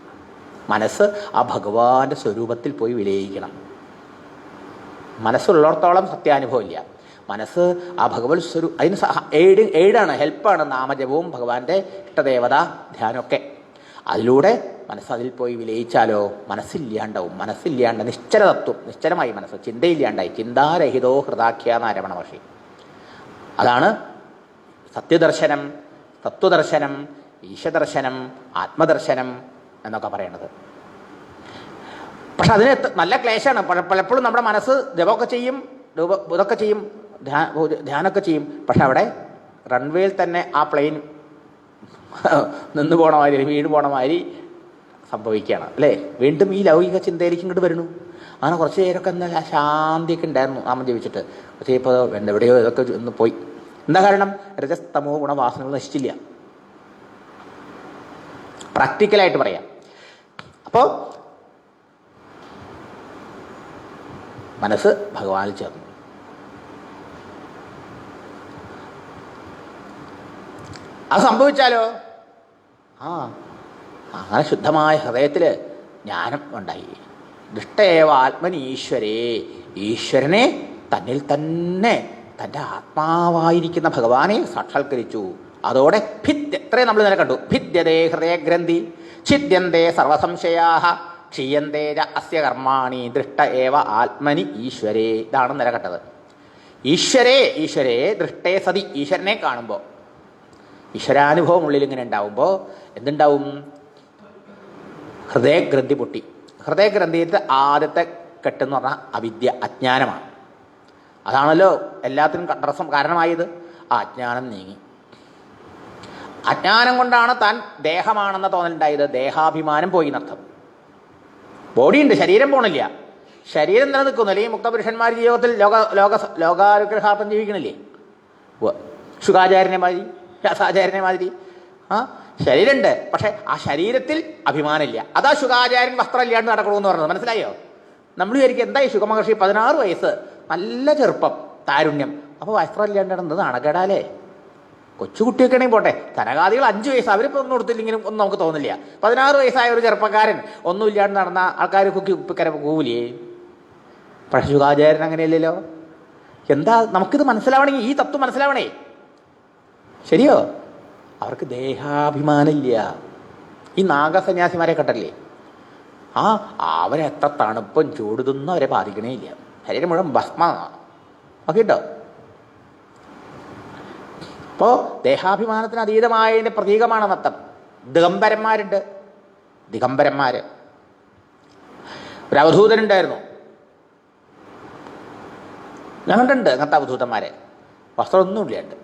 മനസ്സ് ആ ഭഗവാന്റെ സ്വരൂപത്തിൽ പോയി വിലയിക്കണം. മനസ്സുള്ളിടത്തോളം സത്യാനുഭവം ഇല്ല. മനസ്സ് ആ ഭഗവത് സ്വരൂപം അതിന് എയ്ഡാണ്, ഹെൽപ്പാണ് നാമജപവും ഭഗവാന്റെ ഇഷ്ടദേവത ധ്യാനമൊക്കെ. അതിലൂടെ മനസ്സ് അതിൽ പോയി വിലയിച്ചാലോ മനസ്സില്ലാണ്ടാവും. മനസ്സില്ലാണ്ട് നിശ്ചലതത്വം, നിശ്ചലമായി മനസ്സ്, ചിന്തയില്ലാണ്ടായി. ചിന്താരഹിതോ ഹൃദാഖ്യാന്ന രമണ മഹർഷി. അതാണ് സത്യദർശനം, തത്വദർശനം ഈശദർശനം, ആത്മദർശനം എന്നൊക്കെ പറയണത്. പക്ഷെ അതിന് നല്ല ക്ലേശമാണ്. പലപ്പോഴും നമ്മുടെ മനസ്സ് ജപമൊക്കെ ചെയ്യും, ഇതൊക്കെ ചെയ്യും, ധ്യാനമൊക്കെ ചെയ്യും. പക്ഷെ അവിടെ റൺവേയിൽ തന്നെ ആ പ്ലെയിൻ നിന്ന് പോണ മാതിരി, വീണ് പോണ മാതിരി സംഭവിക്കുകയാണ് അല്ലേ. വീണ്ടും ഈ ലൗകിക ചിന്തയിലേക്ക് ഇങ്ങോട്ട് വരുന്നു. അങ്ങനെ കുറച്ച് നേരമൊക്കെ എന്നാൽ ശാന്തിയൊക്കെ ഉണ്ടായിരുന്നു നാമം ജപിച്ചിട്ട്. പക്ഷേ ഇപ്പോൾ എവിടെയോ ഇതൊക്കെ ഒന്ന് പോയി. എന്താ കാരണം? രജസ്തമോ ഗുണവാസനകൾ നശിച്ചില്ല. പ്രാക്ടിക്കലായിട്ട് പറയാം. അപ്പോൾ മനസ്സ് ഭഗവാനിൽ ചേർന്നു. അത് സംഭവിച്ചാലോ അങ്ങനെ ശുദ്ധമായ ഹൃദയത്തിൽ ജ്ഞാനം ഉണ്ടായി. ദൃഷ്ടേവ ആത്മനി ഈശ്വരേ, ഈശ്വരനെ തന്നിൽ തന്നെ തൻ്റെ ആത്മാവായിരിക്കുന്ന ഭഗവാനെ സാക്ഷാത്കരിച്ചു. അതോടെ ഇത്രയും നമ്മൾ ഇന്നലെ കണ്ടു. ഭിദ്യതേ ഹൃദയഗ്രന്ഥി ഛിദ്യന്തേ സർവസംശയാഹ ക്ഷീയന്തേ അസ്യ കർമാണി ദൃഷ്ട ഏവ ആത്മനി ഈശ്വരേ. ഇതാണ് ഇന്നലെ കണ്ടത്. ഈശ്വരേ ദൃഷ്ടേ സതി, ഈശ്വരനെ കാണുമ്പോൾ, ഈശ്വരാനുഭവം ഉള്ളിൽ ഇങ്ങനെ ഉണ്ടാവുമ്പോൾ എന്തുണ്ടാവും? ഹൃദയഗ്രന്ഥി പൊട്ടി. ഹൃദയഗ്രന്ഥിയുടെ ആദ്യത്തെ കെട്ടെന്ന് പറഞ്ഞാൽ അവിദ്യ, അജ്ഞാനമാണ്. അതാണല്ലോ എല്ലാത്തിനും തടസ്സം കാരണമായത്. ആ അജ്ഞാനം നീങ്ങി. അജ്ഞാനം കൊണ്ടാണ് താൻ ദേഹമാണെന്ന തോന്നലുണ്ടായത്. ദേഹാഭിമാനം പോയി എന്നർത്ഥം. ബോഡിയുണ്ട്, ശരീരം പോണില്ല. ശരീരം നിലനിൽക്കുന്നു. അല്ലെങ്കിൽ മുക്തപുരുഷന്മാർ ജീവിതത്തിൽ ലോകാനുഗ്രഹാർത്ഥം ജീവിക്കണില്ലേ? ശുകാചാര്യനെ മാതിരി, വ്യാസാചാര്യനെ മാതിരി. ശരീരമുണ്ട്, പക്ഷെ ആ ശരീരത്തിൽ അഭിമാനമില്ല. അതാ ശുകാചാര്യൻ വസ്ത്രം ഇല്ലാണ്ട് നടക്കണമെന്ന് പറഞ്ഞത്. മനസ്സിലായോ? നമ്മൾ വിചാരിക്കും എന്തായി ശുഖമഹർഷി 16 വയസ്സ്, നല്ല ചെറുപ്പം, താരുണ്യം, അപ്പോൾ വസ്ത്രം ഇല്ലാണ്ട് നടന്നത് നാണക്കേടാലേ. കൊച്ചുകുട്ടിയൊക്കെ ആണെങ്കിൽ പോട്ടെ, ധനകാദികൾ 5 വയസ്സ്, അവരിപ്പോൾ ഒന്നും കൊടുത്തില്ലെങ്കിലും ഒന്നും നമുക്ക് തോന്നില്ല. 16 വയസ്സായ ഒരു ചെറുപ്പക്കാരൻ ഒന്നും ഇല്ലാണ്ട് നടന്ന ആൾക്കാർ കുക്കിക്കര പോകൂലേ? പക്ഷെ ശുഖാചാര്യൻ അങ്ങനെയല്ലല്ലോ. എന്താ നമുക്കിത് മനസ്സിലാവണമെങ്കിൽ ഈ തത്വം മനസ്സിലാവണേ. ശരിയോ? അവർക്ക് ദേഹാഭിമാനമില്ല. ഈ നാഗസന്യാസിമാരെ കണ്ടല്ലേ, അവരെത്ര തണുപ്പും ചൂടുതൊന്നും അവരെ ബാധിക്കണേ ഇല്ല. ശരീരം മുഴുവൻ ഭസ്മ നോക്കിട്ടോ. അപ്പോൾ ദേഹാഭിമാനത്തിന് അതീതമായതിൻ്റെ പ്രതീകമാണ് നൃത്തം. ദിഗംബരന്മാര്. ഒരു അവധൂതനുണ്ടായിരുന്നു. ഞാൻ കണ്ടിട്ടുണ്ട് അങ്ങനത്തെ അവധൂതന്മാരെ. വസ്ത്രമൊന്നും ഇല്ലാണ്ട്,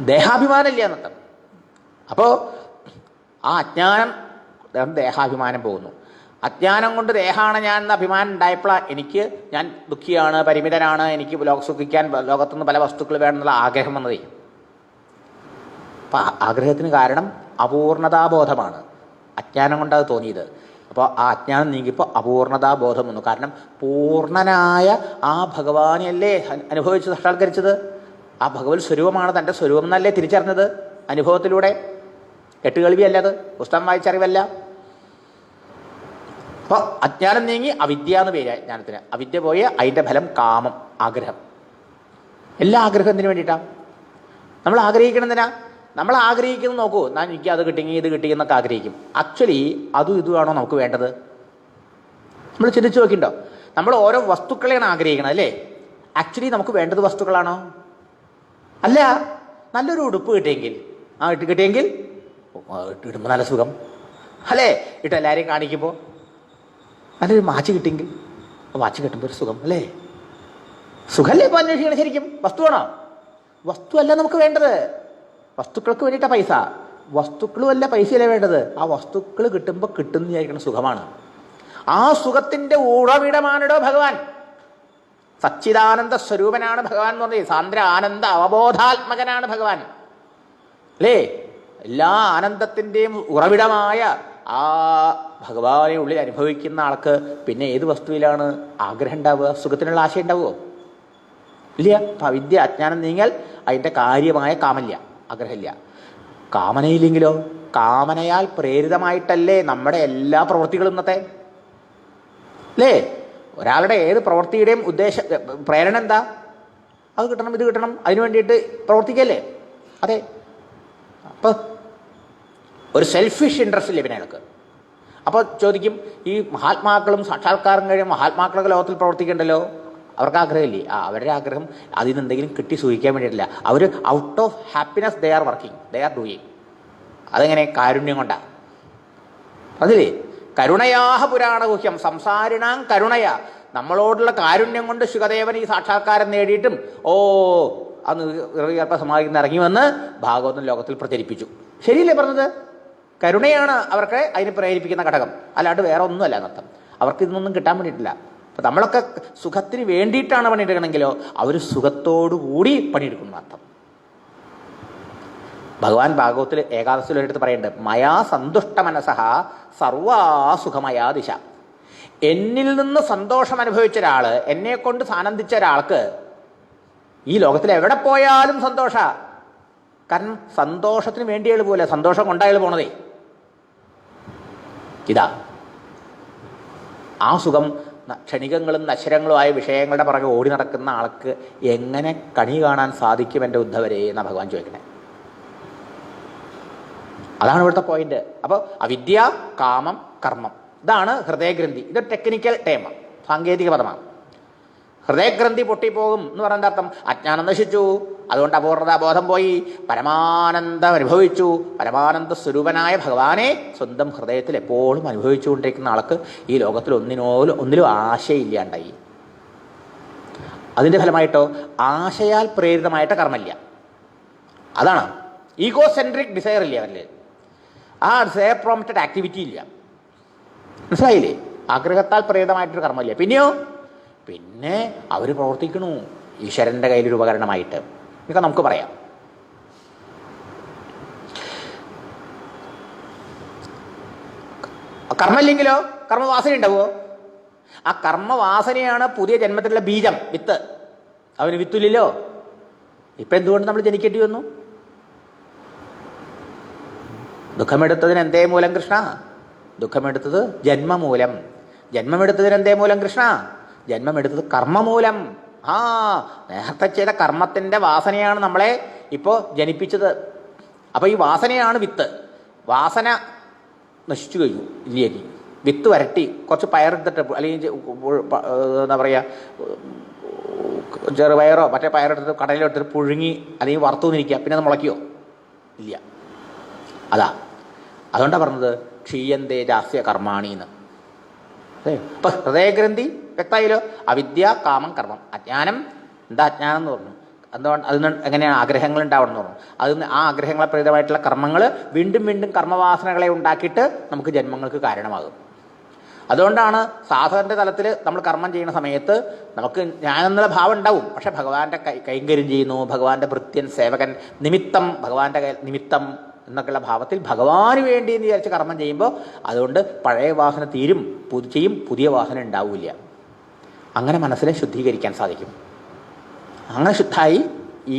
ദേഹാഭിമാനം ഇല്ല നൃത്തം. അപ്പോൾ ആ അജ്ഞാനം ദേഹാഭിമാനം പോകുന്നു. അജ്ഞാനം കൊണ്ട് ദേഹമാണ് ഞാൻ എന്ന അഭിമാനം ഉണ്ടായപ്പോഴാണ് ഞാൻ ദുഃഖിയാണ്, പരിമിതനാണ്, എനിക്ക് സുഖിക്കാൻ ലോകത്തുനിന്ന് പല വസ്തുക്കൾ വേണമെന്നുള്ള ആഗ്രഹം വന്നതേ. അപ്പം ആഗ്രഹത്തിന് കാരണം അപൂർണതാബോധമാണ്. അജ്ഞാനം കൊണ്ടത് തോന്നിയത്. അപ്പോൾ ആ അജ്ഞാനം നീങ്ങിയപ്പോൾ അപൂർണതാബോധം വന്നു. കാരണം പൂർണ്ണനായ ആ ഭഗവാനെയല്ലേ അനുഭവിച്ച് സാക്ഷാത്കരിച്ചത്. ആ ഭഗവത് സ്വരൂപമാണ് തൻ്റെ സ്വരൂപം എന്നല്ലേ തിരിച്ചറിഞ്ഞത് അനുഭവത്തിലൂടെ. കേട്ടുകേൾവിയല്ല, അത് പുസ്തകം വായിച്ചറിവല്ല. അപ്പോൾ അജ്ഞാനം നീങ്ങി അവിദ്യ എന്ന് പേര് അജ്ഞാനത്തിന്. അവിദ്യ പോയി അതിൻ്റെ ഫലം കാമം, ആഗ്രഹം. എല്ലാ ആഗ്രഹം എന്തിനു വേണ്ടിയിട്ടാണ് നമ്മൾ ആഗ്രഹിക്കണമെന്തിനാ? നമ്മൾ ആഗ്രഹിക്കുന്നത് നോക്കൂ, എനിക്ക് അത് കിട്ടിയെങ്കിൽ ഇത് കിട്ടിയെന്നൊക്കെ ആഗ്രഹിക്കും. ആക്ച്വലി അതും ഇതുമാണോ നമുക്ക് വേണ്ടത്? നമ്മൾ ചിന്തിച്ചു നോക്കിണ്ടോ? നമ്മൾ ഓരോ വസ്തുക്കളെയാണ് ആഗ്രഹിക്കണം അല്ലേ? ആക്ച്വലി നമുക്ക് വേണ്ടത് വസ്തുക്കളാണോ? അല്ല. നല്ലൊരു ഉടുപ്പ് കിട്ടിയെങ്കിൽ ഇടുമ്പോൾ നല്ല സുഖം അല്ലേ? എല്ലാവരെയും കാണിക്കുമ്പോൾ നല്ലൊരു വാച്ച് കിട്ടിയെങ്കിൽ വാച്ച് കിട്ടുമ്പോൾ ഒരു സുഖം അല്ലേ? സുഖമല്ലേ ഇപ്പോൾ അന്വേഷിക്കണം? ശരിക്കും വസ്തുവാണോ? വസ്തുവല്ല നമുക്ക് വേണ്ടത്. വസ്തുക്കൾക്ക് വേണ്ടിയിട്ടാണ് പൈസ. വസ്തുക്കളും അല്ല, പൈസയല്ലേ വേണ്ടത്. ആ വസ്തുക്കൾ കിട്ടുമ്പോൾ കിട്ടുന്ന വിചാരിക്കുന്ന സുഖമാണ്. ആ സുഖത്തിൻ്റെ ഉറവിടമാണിടോ ഭഗവാൻ. സച്ചിദാനന്ദ സ്വരൂപനാണ് ഭഗവാൻ എന്ന് പറഞ്ഞത്. സാന്ദ്ര ആനന്ദ അവബോധാത്മകനാണ് ഭഗവാൻ അല്ലേ? എല്ലാ ആനന്ദത്തിൻ്റെയും ഉറവിടമായ ആ ഭഗവാനെ ഉള്ളിൽ അനുഭവിക്കുന്ന ആൾക്ക് പിന്നെ ഏത് വസ്തുവിലാണ് ആഗ്രഹം ഉണ്ടാവുക? സുഖത്തിനുള്ള ആശയം ഉണ്ടാവുമോ? ഇല്ല. അപ്പം അവിദ്യ, അജ്ഞാനം നീങ്ങിയാൽ അതിൻ്റെ കാര്യമായ കാമല്ല, ആഗ്രഹമില്ല. കാമനയില്ലെങ്കിലോ? കാമനയാൽ പ്രേരിതമായിട്ടല്ലേ നമ്മുടെ എല്ലാ പ്രവൃത്തികളും ഇന്നത്തെ അല്ലേ? ഒരാളുടെ ഏത് പ്രവൃത്തിയുടെയും പ്രേരണ എന്താ? അത് കിട്ടണം, ഇത് കിട്ടണം, അതിനു വേണ്ടിയിട്ട് പ്രവർത്തിക്കല്ലേ? അതെ. അപ്പോൾ ഒരു സെൽഫിഷ് ഇൻട്രസ്റ്റ് ഇല്ലേ പിന്നെ അയാൾക്ക്. അപ്പോൾ ചോദിക്കും, ഈ മഹാത്മാക്കളും സാക്ഷാത്കാരം കഴിയും മഹാത്മാക്കളൊക്കെ ലോകത്തിൽ പ്രവർത്തിക്കണ്ടല്ലോ, അവർക്ക് ആഗ്രഹമില്ലേ? അവരുടെ ആഗ്രഹം അതിൽ നിന്ന് എന്തെങ്കിലും കിട്ടി സൂഹിക്കാൻ വേണ്ടിയിട്ടില്ല. അവർ out of happiness they are working, they are doing. അതെങ്ങനെ? കാരുണ്യം കൊണ്ടാണ്. അതിലേ കരുണയാഹ പുരാണഗുഹ്യം സംസാരിണാം കരുണയ, നമ്മളോടുള്ള കാരുണ്യം കൊണ്ട് ശുകദേവൻ ഈ സാക്ഷാത്കാരം നേടിയിട്ടും അന്ന് സമാധിക്കുന്ന ഇറങ്ങി വന്ന് ഭാഗവതം ലോകത്തിൽ പ്രചരിപ്പിച്ചു. ശരിയല്ലേ പറഞ്ഞത്? കരുണയാണ് അവർക്ക് അതിന് പ്രേരിപ്പിക്കുന്ന ഘടകം, അല്ലാണ്ട് വേറെ ഒന്നുമല്ല എന്നർത്ഥം. അവർക്ക് ഇതൊന്നും കിട്ടാൻ വേണ്ടിയിട്ടില്ല. അപ്പം നമ്മളൊക്കെ സുഖത്തിന് വേണ്ടിയിട്ടാണ് പണിയെടുക്കണമെങ്കിലോ അവർ സുഖത്തോടുകൂടി പണിയെടുക്കുന്ന അർത്ഥം. ഭഗവാൻ ഭാഗവത്തിൽ ഏകാദശിയിൽ ഒരിടത്ത് പറയുന്നുണ്ട്, മയാ സന്തുഷ്ട മനസ്സഹ സർവാ സുഖമയാ ദിശ. എന്നിൽ നിന്ന് സന്തോഷം അനുഭവിച്ച ഒരാൾ, എന്നെ കൊണ്ട് ആനന്ദിച്ച ഒരാൾക്ക് ഈ ലോകത്തിൽ എവിടെ പോയാലും സന്തോഷ. കാരണം സന്തോഷത്തിന് വേണ്ടി അയാൾ പോലെ, സന്തോഷം കൊണ്ടയാൾ പോണതേ. ഇതാ ആ സുഖം. ക്ഷണികങ്ങളും നശ്വരങ്ങളുമായ വിഷയങ്ങളുടെ പുറകെ ഓടി നടക്കുന്ന ആൾക്ക് എങ്ങനെ കണി കാണാൻ സാധിക്കും എൻ്റെ ഉദ്ധവരെ എന്നാ ഭഗവാൻ ചോദിക്കണേ. അതാണ് ഇവിടുത്തെ പോയിന്റ്. അപ്പോൾ അവിദ്യ, കാമം, കർമ്മം, ഇതാണ് ഹൃദയഗ്രന്ഥി. ഇതൊരു ടെക്നിക്കൽ ടേമാണ്, സാങ്കേതിക പദമാണ്. ഹൃദയഗ്രന്ഥി പൊട്ടിപ്പോകും എന്ന് പറയുന്ന അർത്ഥം അജ്ഞാനം നശിച്ചു, അതുകൊണ്ട് അപൂർണതാബോധം പോയി, പരമാനന്ദം അനുഭവിച്ചു. പരമാനന്ദ സ്വരൂപനായ ഭഗവാനെ സ്വന്തം ഹൃദയത്തിൽ എപ്പോഴും അനുഭവിച്ചുകൊണ്ടിരിക്കുന്ന ആൾക്ക് ഈ ലോകത്തിൽ ഒന്നിലും ആശയില്ലാണ്ടായി. അതിൻ്റെ ഫലമായിട്ടോ ആശയാൽ പ്രേരിതമായിട്ട് കർമ്മമില്ല. അതാണ് ഈഗോ സെൻട്രിക് ഡിസയർ ഇല്ല അവരിൽ. ആ ഡിസയർ പ്രോംപ്റ്റഡ് ആക്ടിവിറ്റി ഇല്ല. മനസ്സിലായില്ലേ? ആഗ്രഹത്താൽ പ്രേരിതമായിട്ടൊരു കർമ്മമില്ല. പിന്നെ അവർ പ്രവർത്തിക്കണു ഈശ്വരൻ്റെ കയ്യിലൊരു ഉപകരണമായിട്ട്. ഇതൊക്കെ നമുക്ക് പറയാം. കർമ്മമില്ലെങ്കിലോ കർമ്മവാസന ഉണ്ടാവുമോ? ആ കർമ്മവാസനയാണ് പുതിയ ജന്മത്തിലുള്ള ബീജം, വിത്ത്. അവന് വിത്തില്ലല്ലോ. ഇപ്പം എന്തുകൊണ്ട് നമ്മൾ ജനിക്കേണ്ടി വന്നു? ദുഃഖമെടുത്തതിന് എന്തേ മൂലം കൃഷ്ണ? ദുഃഖമെടുത്തത് ജന്മമൂലം. ജന്മമെടുത്തതിന് എന്തേ മൂലം കൃഷ്ണ? ജന്മമെടുത്തത് കർമ്മമൂലം. നേരത്തെ ചെയ്ത കർമ്മത്തിൻ്റെ വാസനയാണ് നമ്മളെ ഇപ്പോൾ ജനിപ്പിച്ചത്. അപ്പോൾ ഈ വാസനയാണ് വിത്ത്. വാസന നശിച്ചു കഴിഞ്ഞു, ഇല്ലേക്ക് വിത്ത് വരട്ടി കുറച്ച് പയറെടുത്തിട്ട്, അല്ലെങ്കിൽ എന്താ പറയുക, ചെറുപയറോ മറ്റേ പയറെടുത്ത് കടയിലെടുത്തിട്ട് പുഴുങ്ങി അല്ലെങ്കിൽ വറുത്തു നിൽക്കുക, പിന്നെ അത് മുളയ്ക്കുമോ? ഇല്ല. അതുകൊണ്ടാണ് പറഞ്ഞത് ക്ഷീയന്തേ ജാസ്യ കർമാണിന്ന്. അപ്പം ഹൃദയഗ്രന്ഥി വ്യക്തമായല്ലോ. അവിദ്യ, കാമം, കർമ്മം. അജ്ഞാനം, എന്താ അജ്ഞാനം എന്ന് പറഞ്ഞു? എന്തുകൊണ്ട് അതിന് എങ്ങനെയാണ് ആഗ്രഹങ്ങൾ ഉണ്ടാവണം എന്ന് പറഞ്ഞു? അതിന് ആ ആഗ്രഹങ്ങളെ പ്രേരിതമായിട്ടുള്ള കർമ്മങ്ങൾ വീണ്ടും വീണ്ടും കർമ്മവാസനകളെ ഉണ്ടാക്കിയിട്ട് നമുക്ക് ജന്മങ്ങൾക്ക് കാരണമാകും. അതുകൊണ്ടാണ് സാധകന്റെ തലത്തിൽ നമ്മൾ കർമ്മം ചെയ്യുന്ന സമയത്ത് നമുക്ക് ഞാനെന്നുള്ള ഭാവം ഉണ്ടാവും. പക്ഷെ ഭഗവാന്റെ കൈങ്കര്യം ചെയ്യുന്നു, ഭഗവാന്റെ ഭൃത്യൻ, സേവകൻ, നിമിത്തം, ഭഗവാന്റെ നിമിത്തം എന്നൊക്കെയുള്ള ഭാവത്തിൽ ഭഗവാന് വേണ്ടി എന്ന് വിചാരിച്ച് കർമ്മം ചെയ്യുമ്പോൾ അതുകൊണ്ട് പഴയ വാസന തീരും, പുതിയ വാസന ഉണ്ടാവില്ല. അങ്ങനെ മനസ്സിനെ ശുദ്ധീകരിക്കാൻ സാധിക്കും. അങ്ങനെ ശുദ്ധായി ഈ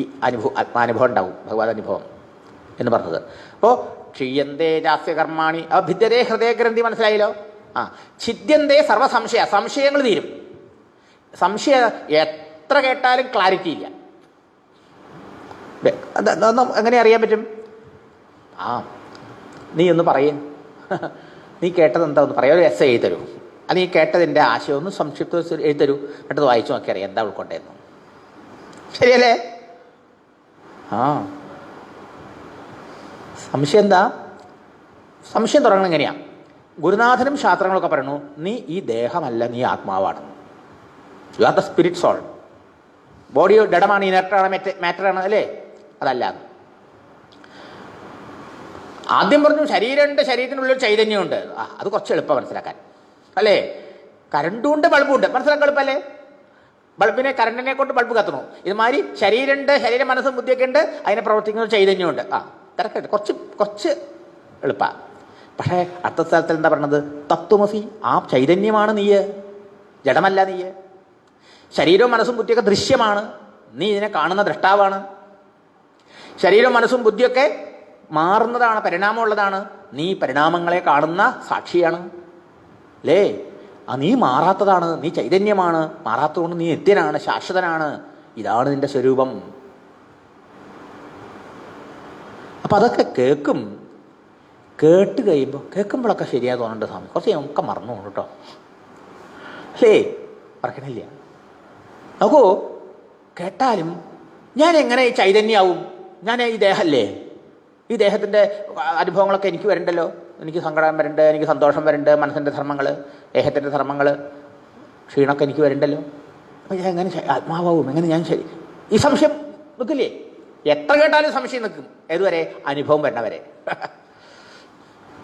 ആത്മാനുഭവം ഉണ്ടാവും, ഭഗവത് അനുഭവം എന്ന് പറഞ്ഞത്. അപ്പോൾ ക്ഷീയന്തേ ജാസ്യ കർമാണി ഭിദ്യതേ ഹൃദയഗ്രന്ഥി. മനസ്സിലായല്ലോ? ഛിദ്യന്തേ സർവസംശയ. സംശയങ്ങൾ തീരും. സംശയം എത്ര കേട്ടാലും ക്ലാരിറ്റി ഇല്ല. എങ്ങനെ അറിയാൻ പറ്റും? നീ ഒന്ന് പറയേ, നീ കേട്ടത് എന്താ ഒന്ന് പറയാം. ഒരു എസ് എഴുതി തരൂ, അല്ലെങ്കിൽ കേട്ടതിൻ്റെ ആശയം ഒന്ന് സംക്ഷിപ്ത എഴുതി തരൂ, എന്നിട്ട് വായിച്ചു നോക്കി അറിയാം എന്താ ഉൾക്കൊണ്ടേന്ന്. ശരിയല്ലേ? സംശയം എന്താ? സംശയം തുടങ്ങണം എങ്ങനെയാ? ഗുരുനാഥനും ശാസ്ത്രങ്ങളൊക്കെ പറയുന്നു, നീ ഈ ദേഹമല്ല, നീ ആത്മാവാണ്. You are the spirit soul. Body ജഡമാണ്, ഇനർട്ടാണ്, മാറ്ററാണ്, അല്ലേ? അതല്ല. ആദ്യം പറഞ്ഞു ശരീരമുണ്ട്, ശരീരത്തിനുള്ളിൽ ചൈതന്യമുണ്ട്. അത് കുറച്ച് എളുപ്പം മനസ്സിലാക്കാൻ, അല്ലേ? കരണ്ടുണ്ട്, ബൾബുണ്ട്, മനസ്സിലാക്കാൻ എളുപ്പമല്ലേ? ബൾബിനെ, കരണ്ടിനെ കൊണ്ട് ബൾബ് കത്തുന്നു. ഇതുമാതിരി ശരീരമുണ്ട്, ശരീര മനസ്സും ബുദ്ധിയൊക്കെ ഉണ്ട്, അതിനെ പ്രവർത്തിക്കുന്ന ചൈതന്യമുണ്ട്. തിരക്കുണ്ട്, കുറച്ച് എളുപ്പമാണ്. പക്ഷേ അടുത്ത സ്ഥലത്തിൽ എന്താ പറഞ്ഞത്? തത്വമസി. ആ ചൈതന്യമാണ് നീ, ജഡമല്ല നീ. ശരീരവും മനസ്സും ബുദ്ധിയൊക്കെ ദൃശ്യമാണ്, നീ ഇതിനെ കാണുന്ന ദ്രഷ്ടാവാണ്. ശരീരവും മനസ്സും ബുദ്ധിയൊക്കെ മാറുന്നതാണ്, പരിണാമമുള്ളതാണ്. നീ പരിണാമങ്ങളെ കാണുന്ന സാക്ഷിയാണ്, അല്ലേ? നീ മാറാത്തതാണ്, നീ ചൈതന്യമാണ്. മാറാത്തതുകൊണ്ട് നീ നിത്യനാണ്, ശാശ്വതനാണ്. ഇതാണ് നിന്റെ സ്വരൂപം. അപ്പം അതൊക്കെ കേട്ട് കഴിയുമ്പോൾ, കേൾക്കുമ്പോഴൊക്കെ ശരിയാ തോന്നുന്നുണ്ട് സ്വാമി, കുറച്ച് നമുക്ക് മറന്നു പോകും കേട്ടോ, അല്ലേ? മറക്കണില്ല. നോക്കൂ, കേട്ടാലും ഞാൻ എങ്ങനെ ഈ ചൈതന്യാവും? ഞാൻ ഈ ദേഹമല്ലേ, ഈ ദേഹത്തിൻ്റെ അനുഭവങ്ങളൊക്കെ എനിക്ക് വരണ്ടല്ലോ. എനിക്ക് സങ്കടം വരണ്ട്, എനിക്ക് സന്തോഷം വരണ്ട്, മനസ്സിൻ്റെ ധർമ്മങ്ങൾ, ദേഹത്തിൻ്റെ ധർമ്മങ്ങൾ, ക്ഷീണമൊക്കെ എനിക്ക് വരണ്ടല്ലോ. അപ്പോൾ ഞാൻ എങ്ങനെ ആത്മാവും? എങ്ങനെ ഞാൻ ശരി? ഈ സംശയം നിൽക്കില്ലേ? എത്ര കേട്ടാലും സംശയം നിൽക്കും. ഏതുവരെ? അനുഭവം വരണവരെ.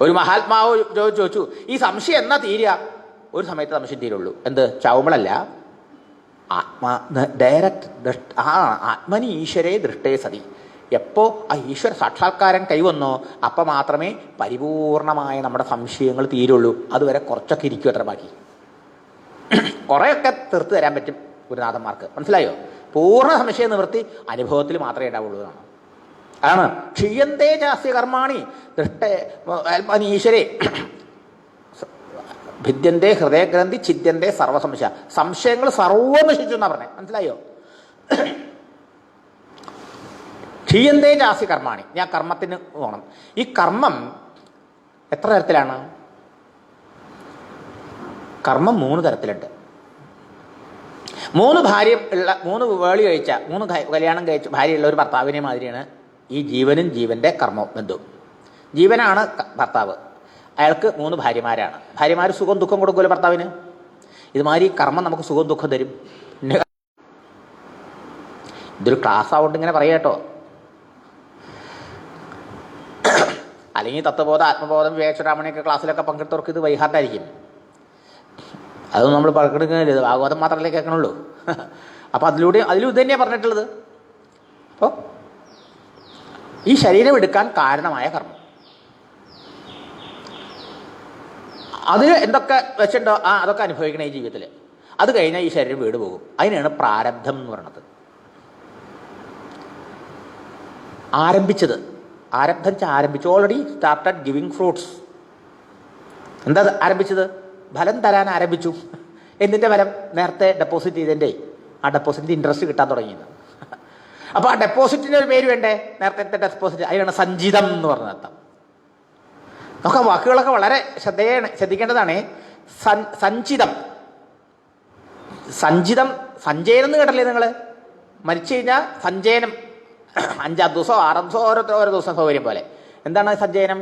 ഒരു മഹാത്മാവ് ചോദിച്ചു, ഈ സംശയം എന്നാ തീരുക? ഒരു സമയത്ത് സംശയം തീരുള്ളൂ. എന്ത്? ചാവുമ്പോഴല്ല, ഡയറക്റ്റ് ആത്മനി ഈശ്വരേ ദൃഷ്ടേ സതി. എപ്പോൾ ആ ഈശ്വര സാക്ഷാത്കാരം കൈവന്നോ അപ്പം മാത്രമേ പരിപൂർണമായ നമ്മുടെ സംശയങ്ങൾ തീരുള്ളൂ. അതുവരെ കുറച്ചൊക്കെ ഇരിക്കും അത്ര ബാക്കി. കുറേയൊക്കെ തീർത്ത് തരാൻ പറ്റും ഗുരുനാഥന്മാർക്ക്. മനസ്സിലായോ? പൂർണ്ണ സംശയ നിവൃത്തി അനുഭവത്തിൽ മാത്രമേ ഉണ്ടാവുള്ളൂ എന്നാണ്. അതാണ് ക്ഷീയന്തേ ജാസ്യ കർമാണി ദൃഷ്ടേ ഈശ്വരേ ഭിദ്യന്തേ ഹൃദയഗ്രന്ഥി ഛിദ്യന്തേ സർവസംശയ. സംശയങ്ങൾ സർവ്വം നശിച്ചു എന്നാ പറഞ്ഞത്. മനസ്സിലായോ? ക്ഷീയന്തേ ജാസ്യ കർമാണി. ഞാൻ കർമ്മത്തിന് പോകണം. ഈ കർമ്മം എത്ര തരത്തിലാണ്? കർമ്മം 3 തരത്തിലുണ്ട്. 3 ഭാര്യ ഉള്ള, 3 വേളി കഴിച്ച, 3 കല്യാണം കഴിച്ച ഭാര്യയുള്ള ഒരു ഭർത്താവിനെ മാതിരിയാണ് ഈ ജീവനും ജീവൻ്റെ കർമ്മ ബന്ധുവും. ജീവനാണ് ഭർത്താവ്, അയാൾക്ക് 3 ഭാര്യമാരാണ്. ഭാര്യമാർ സുഖം ദുഃഖം കൊടുക്കുമല്ലോ ഭർത്താവിന്. ഇതുമാതിരി കർമ്മം നമുക്ക് സുഖം ദുഃഖം തരും. പിന്നെ ഇതൊരു ക്ലാസ് ആവുകൊണ്ട് ഇങ്ങനെ പറയാം കേട്ടോ. അല്ലെങ്കിൽ തത്വബോധം, ആത്മബോധം, വിവേകചൂടാമണിയൊക്കെ ക്ലാസ്സിലൊക്കെ പങ്കെടുത്തവർക്ക് ഇത് വൈഹാർട്ടായിരിക്കും. അതൊന്നും നമ്മൾ പങ്കെടുക്കുന്നില്ല, ഭാഗവതം മാത്രമല്ലേ കേൾക്കണുള്ളൂ. അപ്പോൾ അതിലും ഇത് തന്നെയാണ് പറഞ്ഞിട്ടുള്ളത്. അപ്പോൾ ഈ ശരീരം എടുക്കാൻ കാരണമായ കർമ്മം, അതിൽ എന്തൊക്കെ വെച്ചിട്ടുണ്ടോ അതൊക്കെ അനുഭവിക്കണം ഈ ജീവിതത്തിൽ. അത് കഴിഞ്ഞാൽ ഈ ശരീരം വീട് പോകും. അതിനാണ് പ്രാരബ്ധം എന്ന് പറയുന്നത്. ആരംഭിച്ചത്, ആരംഭിച്ചു, ഓൾറെഡി സ്റ്റാർട്ടഡ് ഗിവിങ് ഫ്രൂട്ട്സ്. എന്താ ആരംഭിച്ചത്? ഫലം തരാൻ ആരംഭിച്ചു. എന്തിൻ്റെ ഫലം? നേരത്തെ ഡെപ്പോസിറ്റ് ചെയ്തതിൻ്റെ ആ ഡെപ്പോസിറ്റിൻ്റെ ഇൻട്രസ്റ്റ് കിട്ടാൻ തുടങ്ങിയത്. അപ്പോൾ ആ ഡെപ്പോസിറ്റിൻ്റെ ഒരു പേര് വേണ്ടേ? നേരത്തെ ഡെപ്പോസിറ്റ്, അതിനാണ് സഞ്ചിതം എന്ന് പറഞ്ഞ അർത്ഥം. നമുക്ക് വാക്കുകളൊക്കെ വളരെ ശ്രദ്ധിക്കേണ്ടതാണ്. സഞ്ചിതം, സഞ്ചയനം എന്ന് കേട്ടല്ലേ നിങ്ങൾ? മരിച്ചു കഴിഞ്ഞാൽ സഞ്ചയനം 5 ദിവസമോ 6 ദിവസമോ ഓരോ ദിവസം സൗകര്യം പോലെ. എന്താണ് സഞ്ചയനം?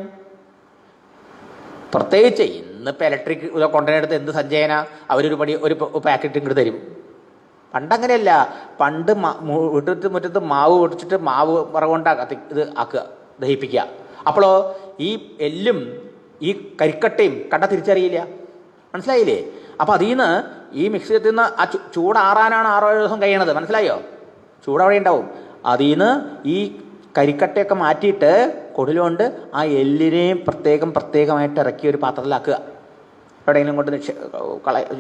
പ്രത്യേകിച്ച് ഇന്നിപ്പോൾ ഇലക്ട്രിക് കൊണ്ടുവന്നെടുത്ത് എന്ത് സഞ്ചയന, അവരൊരു ഒരു പാക്കറ്റ് ഇങ്ങോട്ട് തരും. പണ്ടങ്ങനെയല്ല. പണ്ട് മുറ്റത്ത് മാവ് പൊടിച്ചിട്ട് മാവ് വറകൊണ്ടാക്കി ഇത് ആക്കുക, ദഹിപ്പിക്കുക. അപ്പോഴോ ഈ എല്ലും ഈ കരിക്കട്ടയും കണ്ട തിരിച്ചറിയില്ല. മനസ്സിലായില്ലേ? അപ്പോൾ അതിൽ നിന്ന് ഈ മിക്സിയിൽ നിന്ന് ആ ചൂടാറാനാണ് 6-7 ദിവസം കഴിയണത്. മനസ്സിലായോ? ചൂടവിടെ ഉണ്ടാവും. അതിൽ നിന്ന് ഈ കരിക്കട്ടയൊക്കെ മാറ്റിയിട്ട് കൊടിലുകൊണ്ട് ആ എല്ലിനെയും പ്രത്യേകമായിട്ട് ഇറക്കി ഒരു പാത്രത്തിലാക്കുക, എവിടെയെങ്കിലും കൊണ്ട്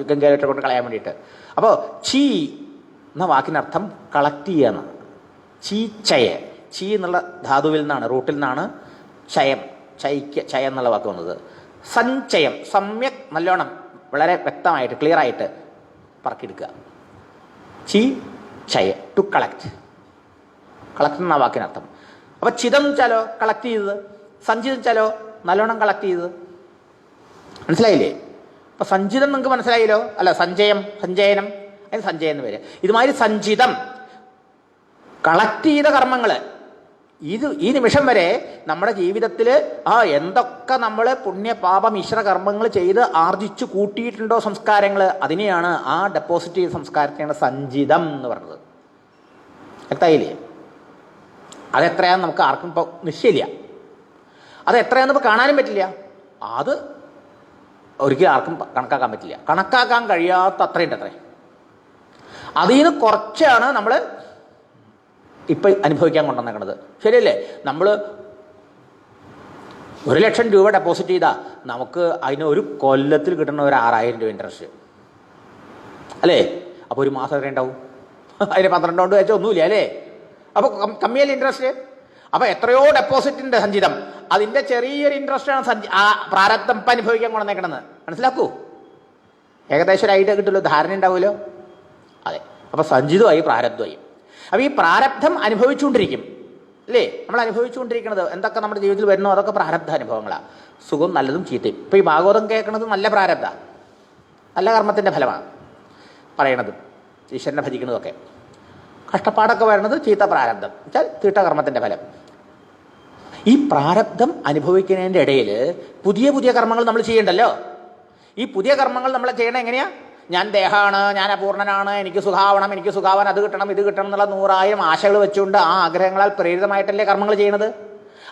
ഗംഗയിലോട്ട് കൊണ്ട് കളയാൻ വേണ്ടിയിട്ട്. അപ്പോൾ ചീ എന്ന വാക്കിനർത്ഥം കളക്ട് ചെയ്യുക. ചീ എന്നുള്ള ധാതുവിൽ നിന്നാണ്, റൂട്ടിൽ നിന്നാണ് ചയം എന്നുള്ള വാക്ക് വന്നത്. സഞ്ചയം, സമ്യക്, നല്ലോണം, വളരെ വ്യക്തമായിട്ട് ക്ലിയറായിട്ട് പറക്കിയെടുക്കുക. ടു കളക്ട് എന്ന വാക്കിനർത്ഥം. അപ്പോൾ ചിതം വെച്ചാലോ കളക്ട് ചെയ്തത്, സഞ്ചിതം വെച്ചാലോ നല്ലോണം കളക്ട് ചെയ്തത്. മനസ്സിലായില്ലേ? അപ്പോൾ സഞ്ചിതം നിങ്ങൾക്ക് മനസ്സിലായില്ലോ? അല്ല, സഞ്ചയനം, അതിന് സഞ്ചയം എന്ന് പേര്. ഇതുമാതിരി സഞ്ചിതം, കളക്ട് ചെയ്ത കർമ്മങ്ങൾ. ഈ നിമിഷം വരെ നമ്മുടെ ജീവിതത്തിൽ എന്തൊക്കെ നമ്മൾ പുണ്യപാപ മിശ്ര കർമ്മങ്ങൾ ചെയ്ത് ആർജിച്ചു കൂട്ടിയിട്ടുണ്ടോ സംസ്കാരങ്ങൾ, അതിനെയാണ് ആ ഡെപ്പോസിറ്റ് ചെയ്ത സംസ്കാരത്തെയാണ് സഞ്ചിതം എന്ന് പറഞ്ഞത്. എത്തായില്ലേ? അതെത്രയാണെന്ന് നമുക്ക് ആർക്കും ഇപ്പോൾ നിശ്ചയില്ല. അതെത്രയാണെന്ന് ഇപ്പോൾ കാണാനും പറ്റില്ല. അത് ഒരിക്കലും ആർക്കും കണക്കാക്കാൻ പറ്റില്ല. കണക്കാക്കാൻ കഴിയാത്ത അത്രയുണ്ട് അത്രേ. അതിൽ നിന്ന് കുറച്ചാണ് നമ്മൾ ഇപ്പം അനുഭവിക്കാൻ കൊണ്ടുവന്നേക്കണത്. ശരിയല്ലേ? നമ്മൾ 1,00,000 രൂപ ഡെപ്പോസിറ്റ് ചെയ്താൽ നമുക്ക് അതിന് ഒരു കൊല്ലത്തിൽ കിട്ടുന്ന ഒരു 6,000 രൂപ ഇൻട്രസ്റ്റ് അല്ലേ? അപ്പോൾ ഒരു മാസം എത്ര ഉണ്ടാവും? അതിന് 12 കൊണ്ട് വെച്ചാൽ ഒന്നുമില്ല അല്ലേ? അപ്പോൾ കമ്മിയല്ലേ ഇൻട്രസ്റ്റ്? അപ്പോൾ എത്രയോ ഡെപ്പോസിറ്റിൻ്റെ സഞ്ചിതം, അതിൻ്റെ ചെറിയൊരു ഇൻട്രസ്റ്റാണ് പ്രാരബ്ധം ഇപ്പം അനുഭവിക്കാൻ കൊണ്ടുവന്നേക്കണമെന്ന് മനസ്സിലാക്കൂ. ഏകദേശം ഒരു ഐഡിയ കിട്ടുമല്ലോ, ധാരണ ഉണ്ടാവുമല്ലോ. അതെ. അപ്പോൾ സഞ്ചിതമായി പ്രാരബ്ധമായി. അപ്പോൾ ഈ പ്രാരബ്ധം അനുഭവിച്ചുകൊണ്ടിരിക്കും അല്ലേ? നമ്മൾ അനുഭവിച്ചുകൊണ്ടിരിക്കുന്നത് എന്തൊക്കെ നമ്മുടെ ജീവിതത്തിൽ വരുന്നോ അതൊക്കെ പ്രാരബ്ധ അനുഭവങ്ങളാണ്. സുഖം, നല്ലതും ചീത്തയും. ഇപ്പോൾ ഈ ഭാഗവതം കേൾക്കുന്നത് നല്ല പ്രാരബ്ധ, നല്ല കർമ്മത്തിൻ്റെ ഫലമാണ് പറയണത്. ഈശ്വരനെ ഭജിക്കുന്നതൊക്കെ. കഷ്ടപ്പാടൊക്കെ വരുന്നത് ചീത്ത പ്രാരബ്ധം വെച്ചാൽ തീട്ടകർമ്മത്തിൻ്റെ ഫലം. ഈ പ്രാരബ്ധം അനുഭവിക്കുന്നതിൻ്റെ ഇടയിൽ പുതിയ പുതിയ കർമ്മങ്ങൾ നമ്മൾ ചെയ്യണ്ടല്ലോ. ഈ പുതിയ കർമ്മങ്ങൾ നമ്മൾ ചെയ്യണത് എങ്ങനെയാ? ഞാൻ ദേഹമാണ്, ഞാൻ അപൂർണനാണ്, എനിക്ക് സുഖാവണം, എനിക്ക് സുഖാവാൻ അത് കിട്ടണം ഇത് കിട്ടണം എന്നുള്ള 100,000 ആശകൾ വെച്ചുകൊണ്ട് ആ ആഗ്രഹങ്ങളാൽ പ്രേരിതമായിട്ടല്ലേ കർമ്മങ്ങൾ ചെയ്യണത്.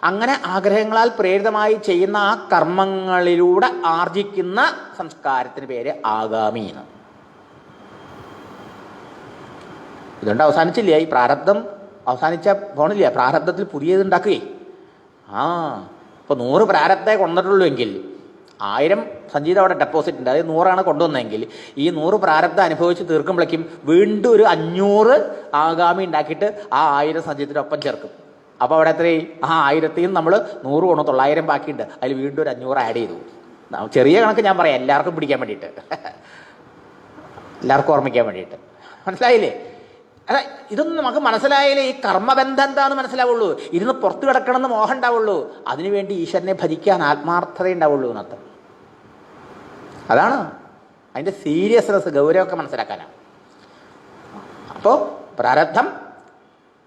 അങ്ങനെ ആഗ്രഹങ്ങളാൽ പ്രേരിതമായി ചെയ്യുന്ന ആ കർമ്മങ്ങളിലൂടെ ആർജിക്കുന്ന സംസ്കാരത്തിന് പേര് ആഗാമി എന്ന്. ഇതുകൊണ്ട് അവസാനിച്ചില്ല. ഈ പ്രാരബ്ധം അവസാനിച്ച പോണില്ല. പ്രാരബ്ധത്തിൽ പുതിയത് ഉണ്ടാക്കുകയെ. ഇപ്പോൾ 100 പ്രാരബ്ധേ കൊണ്ടിട്ടുള്ളൂ എങ്കിൽ 1000 സഞ്ചിത അവിടെ ഡെപ്പോസിറ്റ് ഉണ്ട്. അതായത് 100 കൊണ്ടുവന്നെങ്കിൽ ഈ 100 പ്രാരബ്ധം അനുഭവിച്ച് തീർക്കുമ്പോഴേക്കും വീണ്ടും ഒരു 500 ആഗാമി ഉണ്ടാക്കിയിട്ട് ആ 1000 സഞ്ചിതത്തിനൊപ്പം ചേർക്കും. അപ്പോൾ അവിടെ എത്രയും ആ 1000ത്തിൽ നിന്ന് നമ്മൾ 100 കൊണ്ടു 900 ബാക്കിയുണ്ട്. അതിൽ വീണ്ടും ഒരു 500 ആഡ് ചെയ്തു. ചെറിയ കണക്ക് ഞാൻ പറയാം, എല്ലാവർക്കും പിടിക്കാൻ വേണ്ടിയിട്ട്, എല്ലാവർക്കും ഓർമ്മിക്കാൻ വേണ്ടിയിട്ട്. മനസ്സിലായില്ലേ? അല്ല, ഇതൊന്നും നമുക്ക് മനസ്സിലായാലേ ഈ കർമ്മബന്ധം എന്താണെന്ന് മനസ്സിലാവുള്ളൂ. ഇരുന്ന് പുറത്തു കിടക്കണമെന്ന് മോഹം ഉണ്ടാവുള്ളൂ. അതിനുവേണ്ടി ഈശ്വരനെ ഭജിക്കാൻ ആത്മാർത്ഥത ഉണ്ടാവുള്ളൂ എന്നർത്ഥം. അതാണ് അതിൻ്റെ സീരിയസ്നെസ്, ഗൗരവമൊക്കെ മനസ്സിലാക്കാനാണ്. അപ്പോൾ പ്രാരബ്ധം,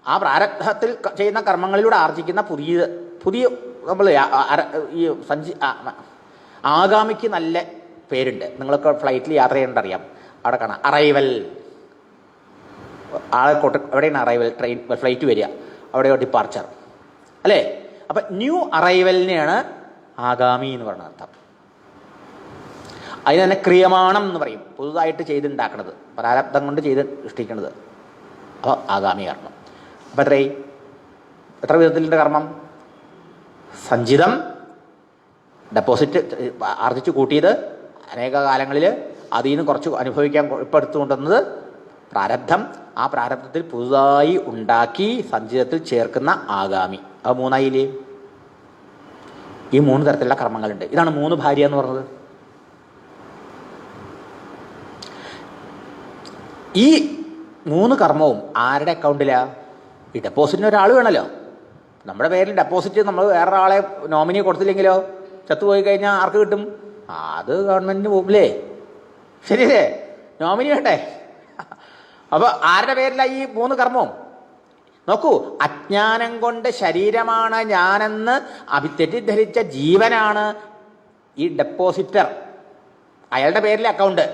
ആ പ്രാരബ്ധത്തിൽ ചെയ്യുന്ന കർമ്മങ്ങളിലൂടെ ആർജിക്കുന്ന പുതിയ നമ്മൾ ഈ ആഗാമിക്ക് നല്ല പേരുണ്ട്. നിങ്ങളൊക്കെ ഫ്ലൈറ്റിൽ യാത്ര ചെയ്യേണ്ടറിയാം. അവിടെ കാണാം അറൈവൽ. ആളെ എവിടെയാണ് അറൈവൽ? ട്രെയിൻ ഫ്ലൈറ്റ് വരിക, അവിടെയോ ഡിപ്പാർച്ചർ അല്ലേ? അപ്പം ന്യൂ അറൈവലിനെയാണ് ആഗാമി എന്ന് പറയുന്ന അർത്ഥം. അതിന് തന്നെ ക്രിയമാണം എന്ന് പറയും. പുതുതായിട്ട് ചെയ്തുണ്ടാക്കണത്, പ്രാരബ്ധം കൊണ്ട് ചെയ്ത് സൃഷ്ടിക്കുന്നത്. അപ്പോൾ ആഗാമി കർമ്മം. അപ്പം എത്ര വിധത്തിലുണ്ട് കർമ്മം? സഞ്ചിതം, ഡെപ്പോസിറ്റ് ആർജിച്ച് കൂട്ടിയത് അനേക കാലങ്ങളിൽ, അതിൽ നിന്ന് കുറച്ച് അനുഭവിക്കാൻ ഇപ്പോൾ എടുത്തുകൊണ്ടുവന്നത് പ്രാരബ്ധം. ആ പ്രാരബ്ധത്തിൽ പുതുതായി ഉണ്ടാക്കി സഞ്ചിതത്തിൽ ചേർക്കുന്ന ആഗാമി. അത് 3 ആയില്ലേ? ഈ 3 തരത്തിലുള്ള കർമ്മങ്ങളുണ്ട്. ഇതാണ് 3 ഭാര്യ എന്ന് പറഞ്ഞത്. ഈ 3 കർമ്മവും ആരുടെ അക്കൗണ്ടിലാണ്? ഈ ഡെപ്പോസിറ്റിന് ഒരാൾ വേണമല്ലോ. നമ്മുടെ പേരിൽ ഡെപ്പോസിറ്റ് നമ്മൾ വേറൊരാളെ നോമിനി കൊടുത്തില്ലെങ്കിലോ, ചത്തുപോയി കഴിഞ്ഞാൽ ആർക്ക് കിട്ടും? അത് ഗവൺമെൻറ്റിന് പോകില്ലേ? ശരിയല്ലേ? നോമിനി വേണ്ടേ? അപ്പോൾ ആരുടെ പേരിലാണ് ഈ 3 കർമ്മവും? നോക്കൂ, അജ്ഞാനം കൊണ്ട് ശരീരമാണ് ഞാനെന്ന് തെറ്റിദ്ധരിച്ച ജീവനാണ് ഈ ഡെപ്പോസിറ്റർ. അയാളുടെ പേരിലെ അക്കൗണ്ട്.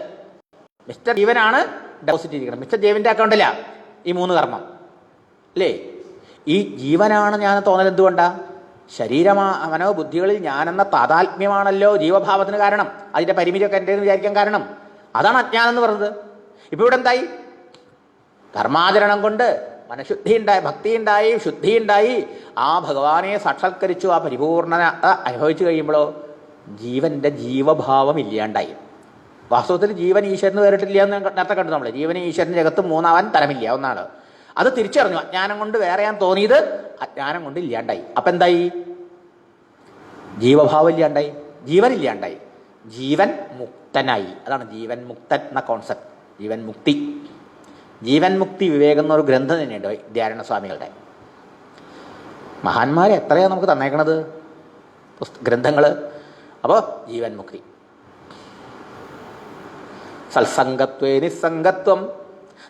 മിസ്റ്റർ ജീവനാണ് ഡെപ്പോസിറ്റ് ഇരിക്കണം. മിസ്റ്റർ ജീവൻ്റെ അക്കൗണ്ടിലാണ് ഈ 3 കർമ്മം അല്ലേ? ഈ ജീവനാണ് ഞാൻ തോന്നൽ എന്തുകൊണ്ടാണ്? മനോബുദ്ധികളിൽ ഞാനെന്ന താതാത്മ്യമാണല്ലോ ജീവഭാവത്തിന് കാരണം. അതിൻ്റെ പരിമിതിയൊക്കെ എൻ്റെന്ന് വിചാരിക്കാൻ കാരണം അതാണ് അജ്ഞാനം എന്ന് പറയുന്നത്. ഇപ്പോൾ ഇവിടെ എന്തായി? കർമാചരണം കൊണ്ട് മനഃശുദ്ധി ഉണ്ടായി, ഭക്തി ഉണ്ടായി, ശുദ്ധി ഉണ്ടായി, ആ ഭഗവാനെ സാക്ഷാത്കരിച്ചു, ആ പരിപൂർണത അനുഭവിച്ചു കഴിയുമ്പോഴോ ജീവൻ്റെ ജീവഭാവം ഇല്ലാണ്ടായി. വാസ്തവത്തിൽ ജീവൻ ഈശ്വരന് വേറിട്ടില്ല എന്ന് നേരത്തെ കണ്ടു നമ്മൾ. ജീവന് ഈശ്വരന് ജഗത്തും 3ആവാൻ തരമില്ല, ഒന്നാണ്. അത് തിരിച്ചറിഞ്ഞു. അജ്ഞാനം കൊണ്ട് വേറെ ഞാൻ തോന്നിയത് അജ്ഞാനം കൊണ്ട് ഇല്ലാണ്ടായി. അപ്പം എന്തായി? ജീവഭാവം ഇല്ലാണ്ടായി, ജീവൻ ഇല്ലാണ്ടായി, ജീവൻ മുക്തനായി. അതാണ് ജീവൻ മുക്തൻ എന്ന കോൺസെപ്റ്റ്. ജീവൻ മുക്തി. ജീവൻ മുക്തി വിവേകം എന്നൊരു ഗ്രന്ഥം തന്നെയുണ്ട് വിദ്യാരണ്യ സ്വാമികളുടെ. മഹാന്മാരെ എത്രയാണ് നമുക്ക് തന്നേക്കണത് ഗ്രന്ഥങ്ങൾ. അപ്പോൾ ജീവൻ മുക്തി. സത്സംഗത്വേ നിസ്സംഗത്വം,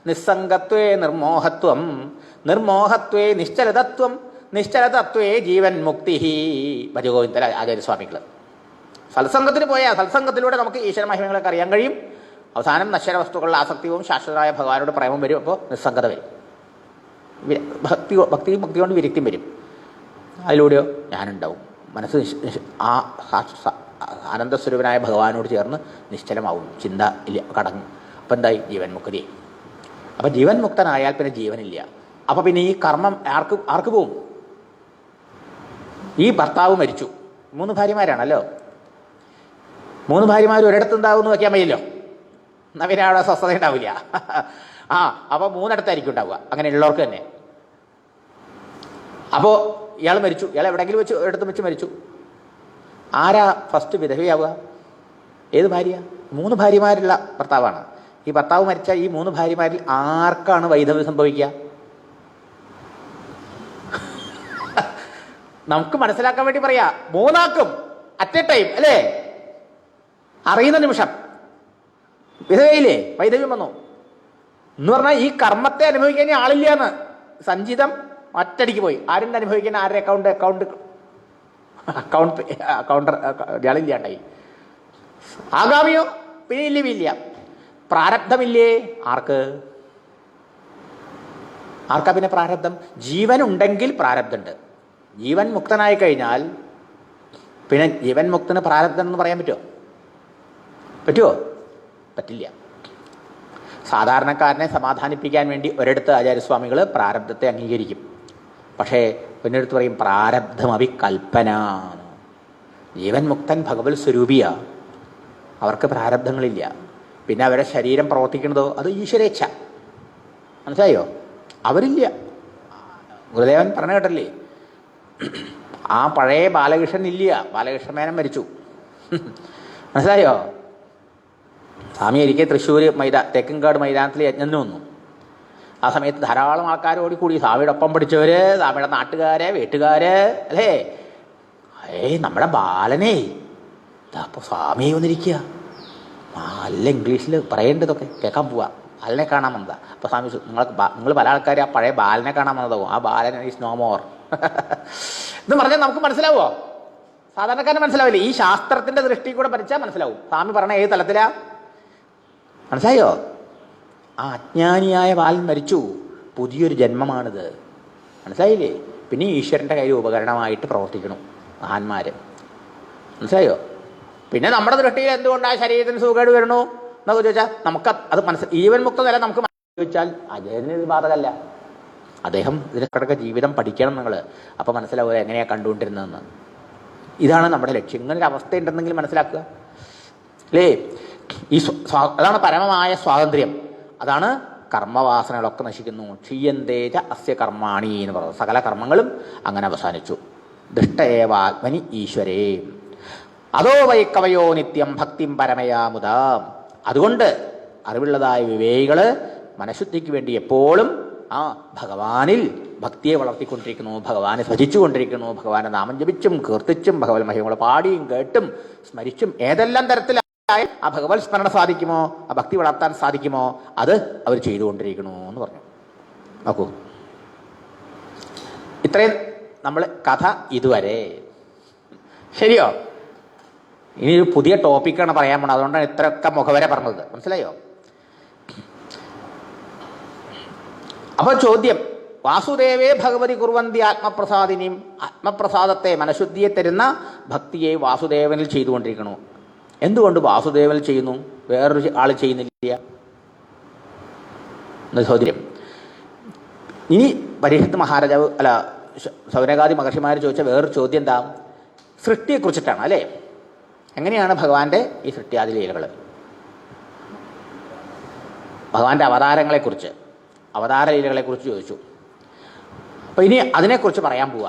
നിസ്സംഗത്വേ നിർമോഹത്വം, നിർമോഹത്വേ നിശ്ചലതത്വം, നിശ്ചലതത്വേ ജീവൻ മുക്തി. ഭജഗോവിന്ദ ആചാര്യസ്വാമികൾ. സത്സംഗത്തിന് പോയാൽ സത്സംഗത്തിലൂടെ നമുക്ക് ഈശ്വര മഹിമകളൊക്കെ അറിയാൻ കഴിയും. അവസാനം നശ്വര വസ്തുക്കളുടെ ആസക്തിയും ശാശ്വതമായ ഭഗവാനോട് പ്രേമം വരും. അപ്പോൾ നിസ്സംഗത വരും. ഭക്തി കൊണ്ട് വിരക്തിയും വരും. അതിലൂടെയോ ഞാനുണ്ടാവും. മനസ്സ് ആ ആനന്ദസ്വരൂപനായ ഭഗവാനോട് ചേർന്ന് നിശ്ചലമാവും. ചിന്ത ഇല്ല, കടങ്ങും. അപ്പം എന്തായി? ജീവൻ മുക്തി. അപ്പം ജീവൻ മുക്തനായാൽ പിന്നെ ജീവനില്ല. അപ്പം പിന്നെ ഈ കർമ്മം ആർക്ക് പോവും? ഈ ഭർത്താവ് മരിച്ചു, 3 ഭാര്യമാരാണല്ലോ. 3 ഭാര്യമാർ ഒരിടത്തുണ്ടാവും എന്ന് വയ്ക്കാൻ വയ്യല്ലോ. എന്നാൽ പിന്നെ അവിടെ സ്വസ്ഥത ഉണ്ടാവില്ല. അപ്പോൾ 3 ഇടത്തായിരിക്കും ഉണ്ടാവുക, അങ്ങനെയുള്ളവർക്ക് തന്നെ. അപ്പോൾ ഇയാൾ മരിച്ചു, ഇയാൾ എവിടെയെങ്കിലും വെച്ച് ഒരിടത്തും വെച്ച് മരിച്ചു. ആരാ ഫസ്റ്റ് വിധവയാവുക? ഏത് ഭാര്യ? 3 ഭാര്യമാരുള്ള ഭർത്താവാണ്. ഈ ഭർത്താവ് മരിച്ച ഈ 3 ഭാര്യമാരിൽ ആർക്കാണ് വൈധവ്യം സംഭവിക്കുക? നമുക്ക് മനസ്സിലാക്കാൻ വേണ്ടി പറയാ, 3 ആൾക്കും അറ്റ് എ ടൈം അല്ലേ? അറിയുന്ന നിമിഷം വിധവയില്ലേ? വൈധവ്യം വന്നു. എന്ന് പറഞ്ഞാൽ ഈ കർമ്മത്തെ അനുഭവിക്കാൻ ഇനി ആളില്ല എന്ന്. സഞ്ചിതം ഒറ്റടിക്ക് പോയി. ആരും അനുഭവിക്കാൻ ആരുടെ കൗണ്ടർ ഇയാളില്ലാണ്ടായി. ആഗാമിയോ പിന്നെ ഇല്ല. പ്രാരബ്ധമില്ലേ? ആർക്കാ പിന്നെ പ്രാരബ്ധം? ജീവൻ ഉണ്ടെങ്കിൽ പ്രാരബ്ധമുണ്ട്. ജീവൻ മുക്തനായി കഴിഞ്ഞാൽ പിന്നെ ജീവൻ മുക്തന് പ്രാരബ്ധം എന്ന് പറയാൻ പറ്റുമോ? പറ്റില്ല. സാധാരണക്കാരനെ സമാധാനിപ്പിക്കാൻ വേണ്ടി ഒരിടത്ത് ആചാര്യസ്വാമികൾ പ്രാരബ്ധത്തെ അംഗീകരിക്കും. പക്ഷേ പിന്നെടുത്ത് പറയും പ്രാരബ്ധമവി കൽപ്പന. ജീവൻ മുക്തൻ ഭഗവത് സ്വരൂപിയ, അവർക്ക് പ്രാരബ്ധങ്ങളില്ല. പിന്നെ അവരുടെ ശരീരം പ്രവർത്തിക്കുന്നതോ അത് ഈശ്വരേച്ഛ. മനസ്സിലായോ? അവരില്ല. ഗുരുദേവൻ പറഞ്ഞു കേട്ടല്ലേ, ആ പഴയ ബാലകൃഷ്ണൻ ഇല്ല. ബാലകൃഷ്ണ മേനൻ മരിച്ചു. മനസ്സിലായോ? സ്വാമി ഒരിക്കൽ തൃശ്ശൂർ തെക്കൻകാട് മൈതാനത്തിൽ യജ്ഞത്തിന് വന്നു. ആ സമയത്ത് ധാരാളം ആൾക്കാർ ഓടിക്കൂടി. സ്വാമിയുടെ ഒപ്പം പഠിച്ചവര്, സ്വാമിയുടെ നാട്ടുകാര്, വീട്ടുകാര്, അല്ലേ? നമ്മുടെ ബാലനെ അപ്പോൾ സ്വാമി വന്നിരിക്കുക. നല്ല ഇംഗ്ലീഷിൽ പറയേണ്ടതൊക്കെ കേൾക്കാൻ പോവാ. ബാലനെ കാണാൻ വന്നതാ. അപ്പോൾ സ്വാമി നിങ്ങൾ പല ആൾക്കാർ ആ പഴയ ബാലനെ കാണാൻ വന്നതാവും. ആ ബാലൻ ഈസ് നോ മോർ എന്ന് പറഞ്ഞാൽ നമുക്ക് മനസ്സിലാവോ? സാധാരണക്കാരന് മനസ്സിലാവില്ല. ഈ ശാസ്ത്രത്തിന്റെ ദൃഷ്ടി കൂടെ പഠിച്ചാൽ മനസ്സിലാവും. സ്വാമി പറഞ്ഞ ഏത് തലത്തിലാ? മനസ്സിലായോ? ആ അജ്ഞാനിയായ ബാലൻ മരിച്ചു. പുതിയൊരു ജന്മമാണിത്. മനസ്സിലായില്ലേ? പിന്നെ ഈശ്വരൻ്റെ കയ്യിൽ ഉപകരണമായിട്ട് പ്രവർത്തിക്കണം മഹാന്മാര്. മനസ്സിലായോ? പിന്നെ നമ്മുടെ ദൃഷ്ടിയിൽ എന്തുകൊണ്ടാണ് ശരീരത്തിന് സുഖേട് വരണു എന്നൊക്കെ ചോദിച്ചാൽ നമുക്ക് അത് ജീവൻ മുക്ത നില നമുക്ക് ചോദിച്ചാൽ അദ്ദേഹത്തിന് ഇത് ബാധകമല്ല. അദ്ദേഹം ഇതിനൊക്കെ ജീവിതം പഠിക്കണം നിങ്ങൾ. അപ്പോൾ മനസ്സിലാവുക എങ്ങനെയാണ് കണ്ടുകൊണ്ടിരുന്നതെന്ന്. ഇതാണ് നമ്മുടെ ലക്ഷ്യം. ഇങ്ങനൊരു അവസ്ഥ ഉണ്ടെന്നെങ്കിൽ മനസ്സിലാക്കുക അല്ലേ? അതാണ് പരമമായ സ്വാതന്ത്ര്യം. അതാണ് കർമ്മവാസനകളൊക്കെ നശിക്കുന്നു. ക്ഷീയന്തേജ അസ്യ കർമാണി എന്ന് പറയുന്നത്. സകല കർമ്മങ്ങളും അങ്ങനെ അവസാനിച്ചു. ദൃഷ്ടേവാത്മനി ഈശ്വരേ അതോ വൈ കവയോ നിത്യം ഭക്തിം പരമയാമുത. അതുകൊണ്ട് അറിവുള്ളതായ വിവേകികള് മനഃശുദ്ധിക്ക് വേണ്ടി എപ്പോഴും ഭഗവാനിൽ ഭക്തിയെ വളർത്തിക്കൊണ്ടിരിക്കുന്നു, ഭഗവാനെ ഭജിച്ചുകൊണ്ടിരിക്കുന്നു, ഭഗവാനെ നാമം ജപിച്ചും കീർത്തിച്ചും ഭഗവത് മഹിമകളെ പാടിയും കേട്ടും സ്മരിച്ചും ഏതെല്ലാം തരത്തിലായി ആ ഭഗവത് സ്മരണ സാധിക്കുമോ, ആ ഭക്തി വളർത്താൻ സാധിക്കുമോ അത് അവർ ചെയ്തുകൊണ്ടിരിക്കണു എന്ന് പറഞ്ഞു. നോക്കൂ, ഇത്രയും നമ്മൾ കഥ ഇതുവരെ. ശരിയോ? ഇനി ഒരു പുതിയ ടോപ്പിക്കാണ് പറയാൻ പോണത്. അതുകൊണ്ടാണ് ഇത്രയൊക്കെ മുഖവരെ പറഞ്ഞത്. മനസ്സിലായോ? അപ്പോൾ ചോദ്യം, വാസുദേവേ ഭഗവതി കുർവന്തി ആത്മപ്രസാദിനിയും. ആത്മപ്രസാദത്തെ, മനഃശുദ്ധിയെ തരുന്ന ഭക്തിയെ വാസുദേവനിൽ ചെയ്തുകൊണ്ടിരിക്കണു. എന്തുകൊണ്ട് വാസുദേവനിൽ ചെയ്യുന്നു, വേറൊരു ആൾ ചെയ്യുന്നില്ല എന്ന ചോദ്യം. ഇനി പരീക്ഷത്ത് മഹാരാജാവ് സൗനകാദി മഹർഷിമാർ ചോദിച്ച വേറൊരു ചോദ്യം എന്താ? സൃഷ്ടിയെക്കുറിച്ചിട്ടാണ് അല്ലേ? എങ്ങനെയാണ് ഭഗവാന്റെ ഈ സൃഷ്ടിയാദി ലീലകൾ, ഭഗവാന്റെ അവതാര ലീലകളെക്കുറിച്ച് ചോദിച്ചു. അപ്പോൾ ഇനി അതിനെക്കുറിച്ച് പറയാൻ പോവുക.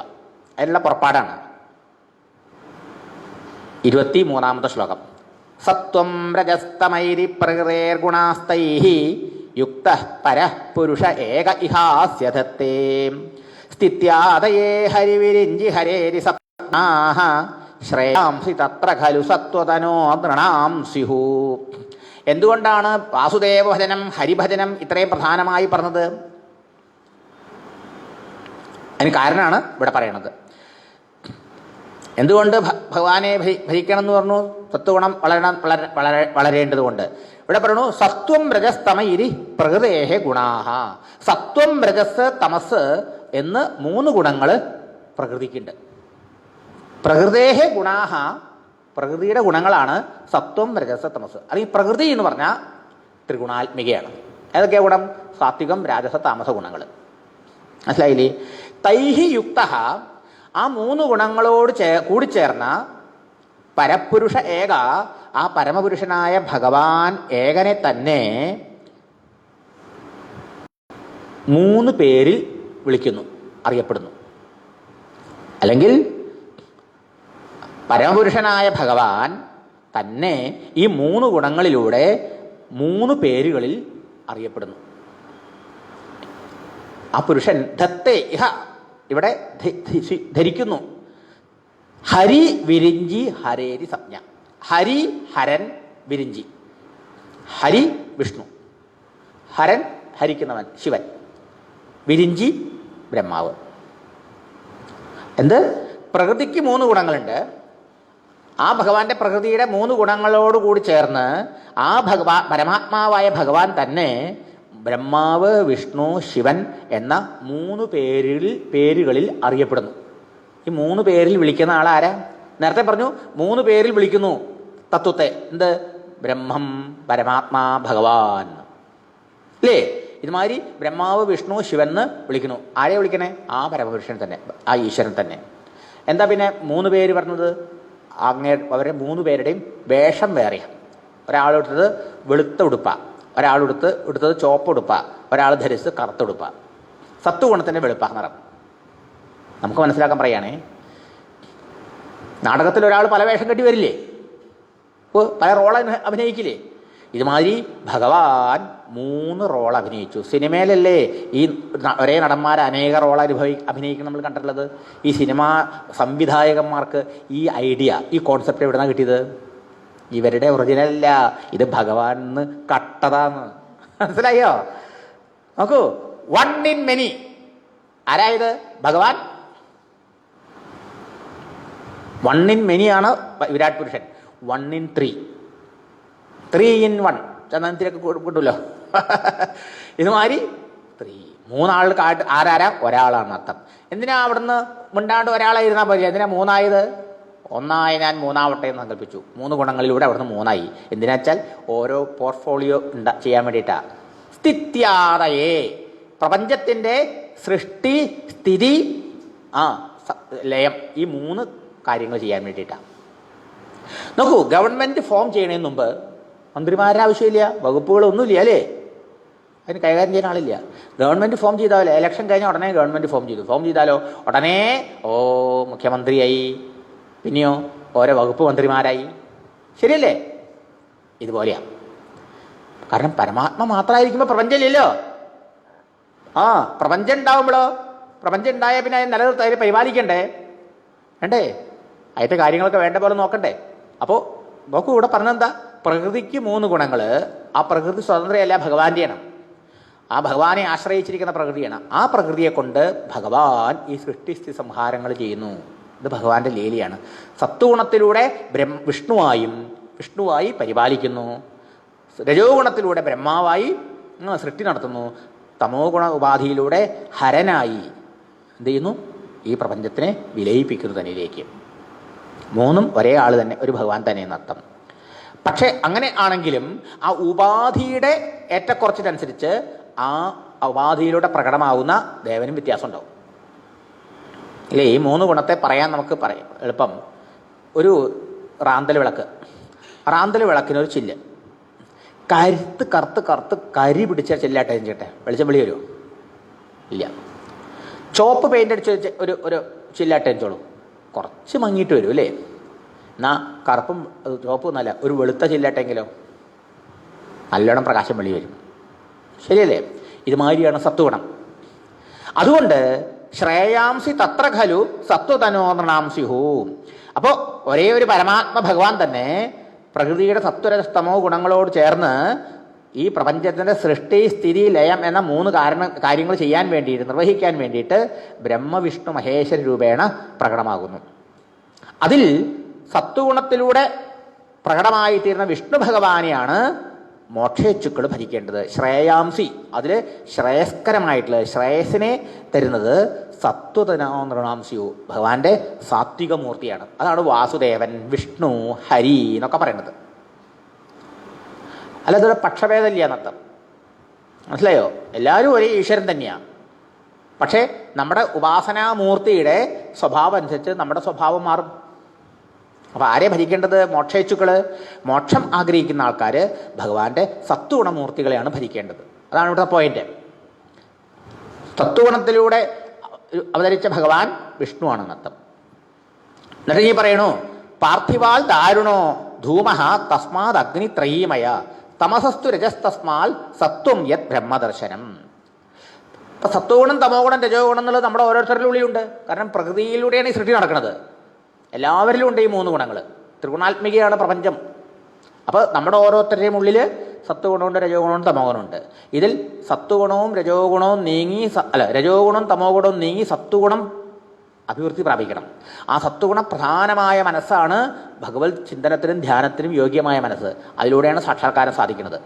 അതിനുള്ള പുറപ്പാടാണ് 23-ാമത്തെ ശ്ലോകം. സത്വം രജസ്തമൈരി പ്രകൃതേർഗുണാസ്തൈഹി യുക്തഃ പരഃ പുരുഷ ഏക ഇഹാസ്യധത്തേ സ്ഥിത്യാദയേ ഹരിവിരിഞ്ചി ഹരേരി സപ്നാഃ ശ്രേയാംസി തത്ര ഖലു സത്വതനോ നൃണാം സ്യുഃ. എന്തുകൊണ്ടാണ് വാസുദേവ ഭജനം, ഹരിഭജനം ഇത്രയും പ്രധാനമായി പറഞ്ഞത്? അതിന് കാരണമാണ് ഇവിടെ പറയണത്. എന്തുകൊണ്ട് ഭഗവാനെ ഭജിക്കണം എന്ന് പറഞ്ഞു? സത്വഗുണം വളരേണ്ടതുകൊണ്ട്. ഇവിടെ പറയണു സത്വം രജസ്തമ ഇരി പ്രകൃതേഹ ഗുണാഹ. സത്വം രജസ് തമസ് എന്ന് 3 ഗുണങ്ങൾ പ്രകൃതിക്കുണ്ട്. പ്രകൃതേഹ ഗുണാഹ, പ്രകൃതിയുടെ ഗുണങ്ങളാണ് സത്വം രജസ് തമസ്. അല്ലെങ്കിൽ പ്രകൃതി എന്ന് പറഞ്ഞാൽ ത്രിഗുണാത്മികയാണ്. ഏതൊക്കെയാ ഗുണം? സാത്വികം രാജസ താമസ ഗുണങ്ങൾ. മനസ്സിലായില്ലേ? തൈഹി യുക്ത, ആ 3 ഗുണങ്ങളോട് കൂടിച്ചേർന്ന പരപുരുഷ ഏക, ആ പരമപുരുഷനായ ഭഗവാൻ ഏകനെ തന്നെ 3 പേരിൽ വിളിക്കുന്നു, അറിയപ്പെടുന്നു. അല്ലെങ്കിൽ പരമപുരുഷനായ ഭഗവാൻ തന്നെ ഈ 3 ഗുണങ്ങളിലൂടെ 3 പേരുകളിൽ അറിയപ്പെടുന്നു. ആ പുരുഷൻ ധത്തെ ഇഹ, ഇവിടെ ധരിക്കുന്നു. ഹരി വിരിഞ്ചി ഹരേരി സംജ്ഞ. ഹരി ഹരൻ, വിരിഞ്ചി. ഹരി വിഷ്ണു, ഹരൻ ഹരിക്കുന്നവൻ ശിവൻ, വിരിഞ്ചി ബ്രഹ്മാവ്. എന്ത്? പ്രകൃതിക്ക് 3 ഗുണങ്ങളുണ്ട്. ആ ഭഗവാന്റെ പ്രകൃതിയുടെ 3 ഗുണങ്ങളോടുകൂടി ചേർന്ന് ആ പരമാത്മാവായ ഭഗവാൻ തന്നെ ബ്രഹ്മാവ്, വിഷ്ണു, ശിവൻ എന്ന 3 പേരുകളിൽ അറിയപ്പെടുന്നു. ഈ 3 പേരിൽ വിളിക്കുന്ന ആളാരാ? നേരത്തെ പറഞ്ഞു 3 പേരിൽ വിളിക്കുന്നു തത്വത്തെ. എന്ത്? ബ്രഹ്മം, പരമാത്മാ, ഭഗവാൻ അല്ലേ? ഇതുമാതിരി ബ്രഹ്മാവ്, വിഷ്ണു, ശിവൻ എന്ന് വിളിക്കുന്നു. ആരെ വിളിക്കണേ? ആ പരമപുരുഷൻ തന്നെ, ആ ഈശ്വരൻ തന്നെ. എന്താ പിന്നെ 3 പേര് പറഞ്ഞത്? അവരെ 3 പേരുടെയും വേഷം വേറെയാണ്. ഒരാളെടുത്തത് വെളുത്ത ഉടുപ്പ, ഒരാളെടുത്തത് ചുവപ്പ് ഉടുപ്പ, ഒരാൾ ധരിച്ച് കറുത്ത ഉടുപ്പ. സത്വഗുണത്തിൻ്റെ വെളുപ്പ നിറം നമുക്ക് മനസ്സിലാക്കാൻ പറയുകയാണേ. നാടകത്തിൽ ഒരാൾ പല വേഷം കെട്ടി വരില്ലേ? പല റോൾ അഭിനയിക്കില്ലേ? ഇതുമാതിരി ഭഗവാൻ 3 റോൾ അഭിനയിച്ചു. സിനിമയിലല്ലേ ഈ ഒരേ നടന്മാർ അനേക റോൾ അഭിനയിക്കണം നമ്മൾ കണ്ടിട്ടുള്ളത്. ഈ സിനിമാ സംവിധായകന്മാർക്ക് ഈ ഐഡിയ, ഈ കോൺസെപ്റ്റ് എവിടെ നിന്നാണ് കിട്ടിയത്? ഇവരുടെ ഒറിജിനലല്ല, ഇത് ഭഗവാൻ കട്ടതാന്ന്. മനസ്സിലായോ? നോക്കൂ, 1 in many. ആരായത്? ഭഗവാൻ 1 in many ആണ് വിരാട് പുരുഷൻ. 1 in 3, 3 in 1 ചന്ദനത്തിലൊക്കെ കിട്ടുമല്ലോ. ഇതുമാതിരി 3 ആൾക്ക് ആരാരാ? ഒരാളാണ് അർത്ഥം. എന്തിനാ അവിടുന്ന് മിണ്ടാണ്ട് ഒരാളായിരുന്നാൽ പോലെ? എന്തിനാ 3 ആയത്? 1 ഞാൻ 3 എന്ന് സങ്കല്പിച്ചു. 3 ഗുണങ്ങളിലൂടെ അവിടുന്ന് 3 എന്തിനാ വെച്ചാൽ ഓരോ പോർട്ട്ഫോളിയോ ചെയ്യാൻ വേണ്ടിയിട്ടാണ്. സ്ഥിത്യാദയേ, പ്രപഞ്ചത്തിൻ്റെ സൃഷ്ടി, സ്ഥിതി, ലയം, ഈ 3 കാര്യങ്ങൾ ചെയ്യാൻ വേണ്ടിയിട്ടാണ്. നോക്കൂ, ഗവൺമെൻറ് ഫോം ചെയ്യണതിന് മുമ്പ് മന്ത്രിമാരുടെ ആവശ്യമില്ല, വകുപ്പുകളൊന്നുമില്ല അല്ലേ? അതിന് കൈകാര്യം ചെയ്യാൻ ആളില്ല. ഗവൺമെൻറ് ഫോം ചെയ്താലോ, ഇലക്ഷൻ കഴിഞ്ഞാൽ ഉടനെ ഗവൺമെൻറ് ഫോം ചെയ്താലോ ഉടനെ മുഖ്യമന്ത്രിയായി, പിന്നെയോ ഓരോ വകുപ്പ് മന്ത്രിമാരായി. ശരിയല്ലേ? ഇതുപോലെയാണ്. കാരണം പരമാത്മ മാത്രമായിരിക്കുമ്പോൾ പ്രപഞ്ചമില്ലല്ലോ. പ്രപഞ്ചം ഉണ്ടാവുമ്പോഴോ, പ്രപഞ്ചം ഉണ്ടായാൽ പിന്നെ അതിന് നിലനിർത്തി അതിനെ പരിപാലിക്കണ്ടേ? വേണ്ടേ? അതിൻ്റെ കാര്യങ്ങളൊക്കെ വേണ്ട പോലെ നോക്കണ്ടേ? അപ്പോൾ നോക്കൂ, ഇവിടെ പറഞ്ഞെന്താ? പ്രകൃതിക്ക് 3 ഗുണങ്ങൾ. ആ പ്രകൃതി സ്വതന്ത്രയല്ല, ഭഗവാന്റെയാണ്. ആ ഭഗവാനെ ആശ്രയിച്ചിരിക്കുന്ന പ്രകൃതിയാണ്. ആ പ്രകൃതിയെ കൊണ്ട് ഭഗവാൻ ഈ സൃഷ്ടിസ്ഥിതി സംഹാരങ്ങൾ ചെയ്യുന്നു. ഇത് ഭഗവാന്റെ ലീലയാണ്. സത്വഗുണത്തിലൂടെ വിഷ്ണുവായി പരിപാലിക്കുന്നു. രജോ ഗുണത്തിലൂടെ ബ്രഹ്മാവായി സൃഷ്ടി നടത്തുന്നു. തമോ ഗുണ ഉപാധിയിലൂടെ ഹരനായി എന്ത് ചെയ്യുന്നു? ഈ പ്രപഞ്ചത്തിനെ വിലയിപ്പിക്കുന്നു തന്നിലേക്ക്. 3 ഒരേ ആൾ തന്നെ, ഒരു ഭഗവാൻ തന്നെ എന്നർത്ഥം. പക്ഷെ അങ്ങനെ ആണെങ്കിലും ആ ഉപാധിയുടെ ഏറ്റക്കുറച്ചിനനുസരിച്ച് ആ ഉപാധിയിലൂടെ പ്രകടമാവുന്ന ദേവനും വ്യത്യാസം ഉണ്ടാവും അല്ലേ? ഈ 3 ഗുണത്തെ പറയാൻ നമുക്ക് എളുപ്പം. ഒരു റാന്തൽ വിളക്കിനൊരു ചില്ല്, കറുത്ത് കരി പിടിച്ച ചില്ലാട്ടെ ചേട്ടെ, വെളിച്ചം വെളി വരുമോ? ഇല്ല. ചോപ്പ് പെയിൻ്റ് അടിച്ച് ഒരു ചില്ലാട്ടെ വെച്ചോളൂ, കുറച്ച് മങ്ങിയിട്ട് വരും അല്ലേ? എന്നാൽ കറുപ്പും ചുവപ്പും നല്ല ഒരു വെളുത്ത ചില്ലാട്ടെങ്കിലോ നല്ലോണം പ്രകാശം വെളി വരും. ശരിയല്ലേ? ഇതുമാതിരിയാണ് സത്വഗുണം. അതുകൊണ്ട് ശ്രേയാംസി തത്ര ഖലു സത്വതനോ നൃണാംസ്യുഹു. അപ്പോൾ ഒരേ ഒരു പരമാത്മ ഭഗവാൻ തന്നെ പ്രകൃതിയുടെ സത്വരജസ്തമോ ഗുണങ്ങളോട് ചേർന്ന് ഈ പ്രപഞ്ചത്തിൻ്റെ സൃഷ്ടി, സ്ഥിതി, ലയം എന്ന 3 കാര്യങ്ങൾ ചെയ്യാൻ വേണ്ടിയിട്ട്, നിർവഹിക്കാൻ വേണ്ടിയിട്ട് ബ്രഹ്മവിഷ്ണു മഹേശ്വര രൂപേണ പ്രകടമാകുന്നു. അതിൽ സത്വഗുണത്തിലൂടെ പ്രകടമായിത്തീരുന്ന വിഷ്ണു ഭഗവാനെയാണ് മോക്ഷേച്ഛുക്കൾ ഭരിക്കേണ്ടത്. ശ്രേയാംസി, അതിൽ ശ്രേയസ്കരമായിട്ടുള്ള ശ്രേയസിനെ തരുന്നത് സത്വതനോ നൃണാംസ്യു, ഭഗവാന്റെ സാത്വിക മൂർത്തിയാണ്. അതാണ് വാസുദേവൻ, വിഷ്ണു, ഹരി എന്നൊക്കെ പറയുന്നത്. അല്ല, ഇതൊരു പക്ഷഭേദമില്ല എന്നർത്ഥം. മനസ്സിലായോ? എല്ലാവരും ഒരേ ഈശ്വരൻ തന്നെയാണ്. പക്ഷേ നമ്മുടെ ഉപാസനാമൂർത്തിയുടെ സ്വഭാവം അനുസരിച്ച് നമ്മുടെ സ്വഭാവം മാറും. അപ്പോൾ ആരെ ഭരിക്കേണ്ടത്? മോക്ഷേച്ഛുക്കൾ. മോക്ഷം ആഗ്രഹിക്കുന്ന ആൾക്കാർ ഭഗവാന്റെ സത്വഗുണമൂർത്തികളെയാണ് ഭരിക്കേണ്ടത്. അതാണ് ഇവിടുത്തെ പോയിന്റ്. സത്വഗുണത്തിലൂടെ അവതരിച്ച ഭഗവാൻ വിഷ്ണുവാണെന്നർത്ഥം. എന്നിട്ട് ഈ പറയണു, പാർത്ഥിവാൽ ദാരുണോ ധൂമഃ തസ്മാത് അഗ്നിത്രയീമയ തമസസ്തു രജസ്തസ്മാൽ സത്വം യത് ബ്രഹ്മദർശനം. ഇപ്പം സത്വഗുണം, തമോ ഗുണം, രജോ ഗുണം എന്നുള്ളത് നമ്മുടെ ഓരോരുത്തരുടെ ഉള്ളിലുണ്ട്. കാരണം പ്രകൃതിയിലൂടെയാണ് ഈ സൃഷ്ടി നടക്കുന്നത്. എല്ലാവരിലും ഉണ്ട് ഈ 3 ഗുണങ്ങൾ. ത്രിഗുണാത്മികയാണ് പ്രപഞ്ചം. അപ്പോൾ നമ്മുടെ ഓരോരുത്തരുടെയും ഉള്ളിൽ സത്വഗുണമുണ്ട്, രജോഗുണമുണ്ട്, തമോ ഗുണമുണ്ട്. ഇതിൽ സത്വഗുണവും രജോഗുണവും നീങ്ങി രജോഗുണവും തമോ ഗുണവും നീങ്ങി സത്വഗുണം അഭിവൃദ്ധി പ്രാപിക്കണം. ആ സത്വഗുണ പ്രധാനമായ മനസ്സാണ് ഭഗവത് ചിന്തനത്തിനും ധ്യാനത്തിനും യോഗ്യമായ മനസ്സ്. അതിലൂടെയാണ് സാക്ഷാത്കാരം സാധിക്കുന്നത്.